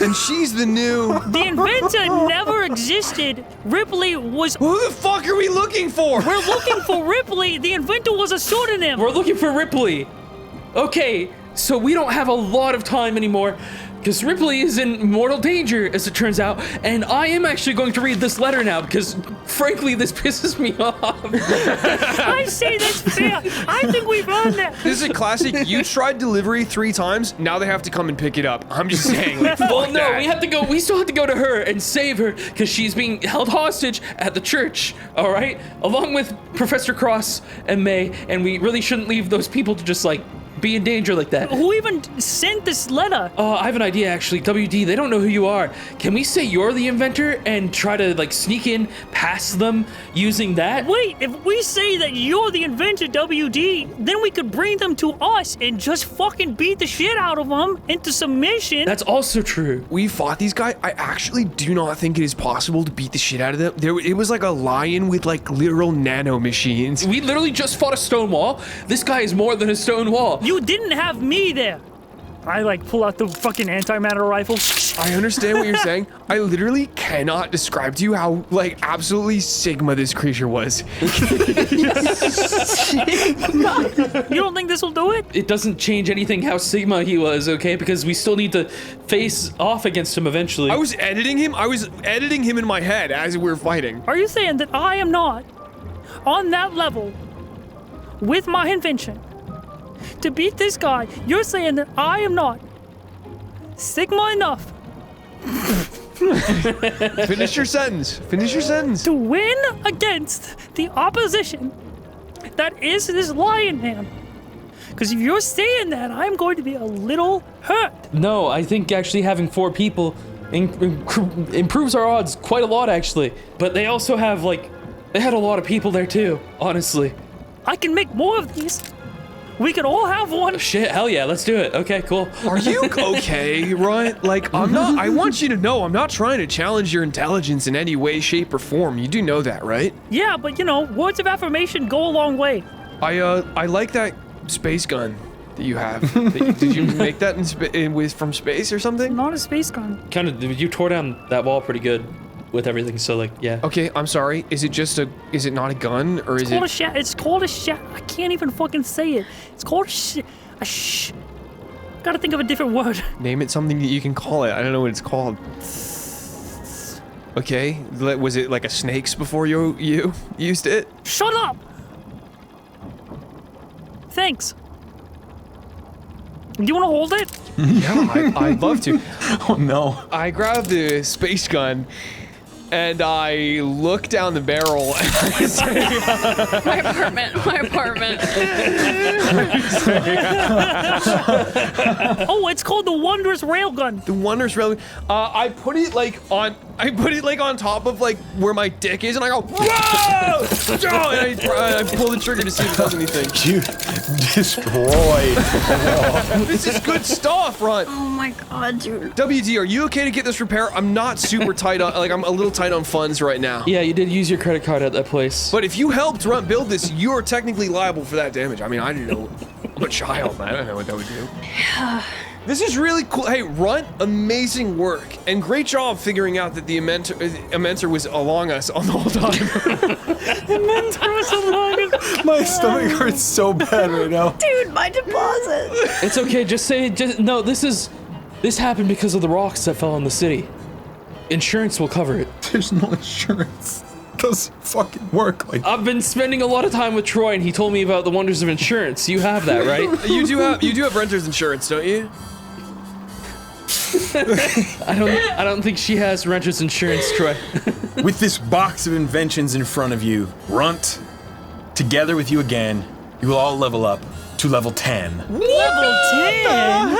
And she's the new... The inventor never existed. Ripley was... Who the fuck are we looking for? We're looking for Ripley. The inventor was a pseudonym. We're looking for Ripley. Okay, so we don't have a lot of time anymore because Ripley is in mortal danger, as it turns out, and I am actually going to read this letter now because, frankly, this pisses me off. I say that's fair. I think we've earned that. This is a classic. You tried delivery 3 times. Now they have to come and pick it up. I'm just saying. Like, Well, fuck no, that. we still have to go to her and save her because she's being held hostage at the church, all right? Along with Professor Cross and May, and we really shouldn't leave those people to just, be in danger like that. Who even sent this letter? I have an idea, actually. WD, they don't know who you are. Can we say you're the inventor and try to, sneak in past them using that? Wait, if we say that you're the inventor, WD, then we could bring them to us and just fucking beat the shit out of them into submission. That's also true. We fought these guys. I actually do not think it is possible to beat the shit out of them. It was like a lion with literal nano machines. We literally just fought a stone wall. This guy is more than a stone wall. You didn't have me there. I pull out the fucking antimatter rifle. I understand what you're saying. I literally cannot describe to you how absolutely Sigma this creature was. You don't think this will do it? It doesn't change anything how Sigma he was, okay? Because we still need to face off against him eventually. I was editing him in my head as we were fighting. Are you saying that I am not on that level with my invention to beat this guy? You're saying that I am not Sigma enough Finish your sentence. to win against the opposition that is this lion man? Because if you're saying that, I'm going to be a little hurt. No, I think actually having 4 people improves our odds quite a lot, actually. But they also have, they had a lot of people there too, honestly. I can make more of these. We could all have one. Shit, hell yeah, let's do it. Okay, cool. Are you okay, right? I want you to know I'm not trying to challenge your intelligence in any way, shape, or form. You do know that, right? Yeah, but words of affirmation go a long way. I like that space gun that you have. Did you make that from space or something? Not a space gun. Kind of, you tore down that wall pretty good with everything, so yeah. Okay, I'm sorry. Is it not a gun, or is it? It's called a I can't even fucking say it. It's called gotta think of a different word. Name it something that you can call it. I don't know what it's called. Okay, was it like a snake's before you used it? Shut up! Thanks. Do you want to hold it? Yeah, I'd love to. Oh no. I grab the space gun and I look down the barrel and I say, My apartment. Oh, it's called the Wondrous Railgun. the wondrous rail. I put it on I put it like on top of like where my dick is, and I go, whoa! And I pull the trigger to see if it does anything. You destroyed. This is good stuff, Runt. Oh my god, dude. WD, are you okay to get this repair? I'm not super tight on, like I'm a little tight on funds right now. Yeah, you did use your credit card at that place. But if you helped Runt build this, you are technically liable for that damage. I mean, I didn't know. I'm a child, man. I don't know what that would do. This is really cool. Hey, Runt, amazing work. And great job figuring out that the Immentor was along us on the whole time. My stomach hurts so bad right now. Dude, my deposit. It's okay, just no, this happened because of the rocks that fell in the city. Insurance will cover it. There's no insurance. It doesn't fucking work like I've been spending a lot of time with Troy, and he told me about the wonders of insurance. You have that, right? You do have renter's insurance, don't you? I don't think she has renter's insurance, Troy. With this box of inventions in front of you, Runt, together with you again, you will all level up to level 10. Level 10?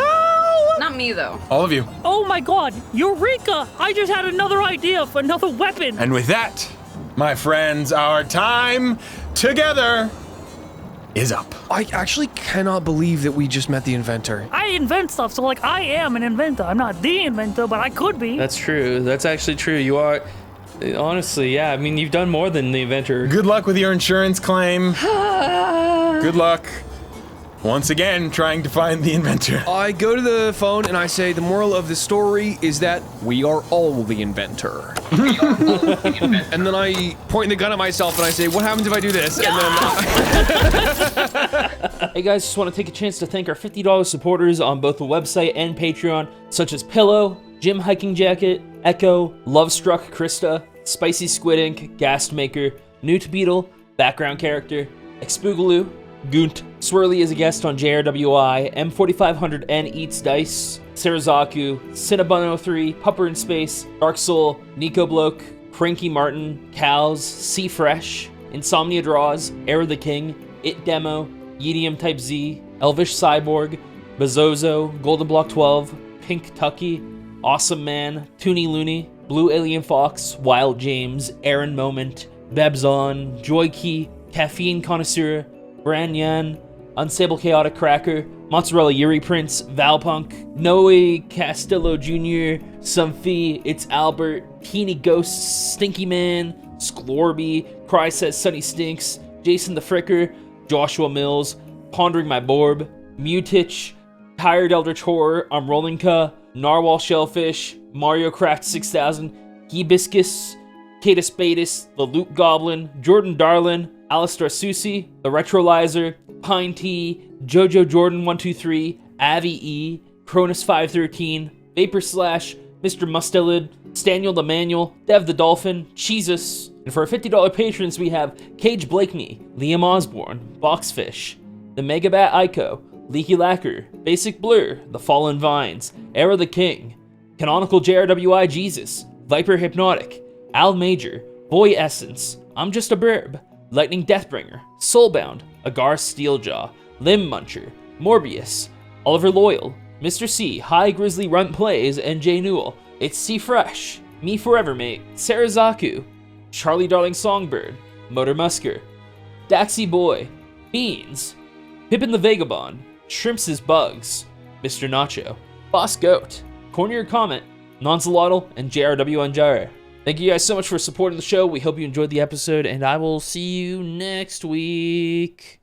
Not me though. All of you. Oh my god, Eureka! I just had another idea for another weapon. And with that, my friends, our time together is up. I actually cannot believe that we just met the inventor. I invent stuff, so like I am an inventor. I'm not the inventor, but I could be. That's true. That's actually true. You are, honestly, yeah. I mean, you've done more than the inventor. Good luck with your insurance claim. Good luck. Once again, trying to find the inventor. I go to the phone and I say, the moral of the story is that we are all the inventor. And then I point the gun at myself and I say, what happens if I do this? And then Hey guys, just want to take a chance to thank our $50 supporters on both the website and Patreon, such as Pillow, Jim Hiking Jacket, Echo, Lovestruck Krista, Spicy Squid Ink, Ghast Maker, Newt Beetle, Background Character, Expoogaloo, Goont, Swirly is a guest on JRWI, M4500N Eats Dice, Sarazaku, Cinnabon03, Pupper in Space, Dark Soul, Nico Bloke, Cranky Martin, Cows, Sea Fresh, Insomnia Draws, Air the King, It Demo, Yedium Type Z, Elvish Cyborg, Bazozo, Golden Block 12, Pink Tucky, Awesome Man, Toony Looney, Blue Alien Fox, Wild James, Aaron Moment, Bebzon, Joy Key, Caffeine Connoisseur, Branyan, Unstable Chaotic Cracker, Mozzarella Yuri Prince, Valpunk, Noe Castillo Jr., Sumphy, It's Albert, Teeny Ghost, Stinky Man, Sklorby, Cry Says Sunny Stinks, Jason the Fricker, Joshua Mills, Pondering My Borb, Mutich, Tired Eldritch Horror, Rollinka, Narwhal Shellfish, Mario Craft 6000, Hibiscus, Catus Batus, The Loot Goblin, Jordan Darlin, Alistair Susi, The Retrolizer, Pine Tea, Jojo Jordan 123, Avi E, Cronus 513, Vapor Slash, Mr. Mustelid, Staniel the Manual, Dev the Dolphin, Jesus. And for our $50 patrons, we have Cage Blakeney, Liam Osborne, Boxfish, The Megabat Ico, Leaky Lacquer, Basic Blur, The Fallen Vines, Era the King, Canonical JRWI Jesus, Viper Hypnotic, Al Major, Boy Essence, I'm Just a Burb, Lightning Deathbringer, Soulbound, Agar Steeljaw, Limb Muncher, Morbius, Oliver Loyal, Mr. C, High Grizzly Runt Plays, and Jay Newell. It's C Fresh, Me Forever Mate, Sarazaku, Charlie Darling Songbird, Motor Musker, Daxy Boy, Beans, Pippin the Vagabond, Shrimps' Bugs, Mr. Nacho, Boss Goat, Cornier Comet, Nonzalotl, and JRW Anjara. Thank you guys so much for supporting the show. We hope you enjoyed the episode, and I will see you next week.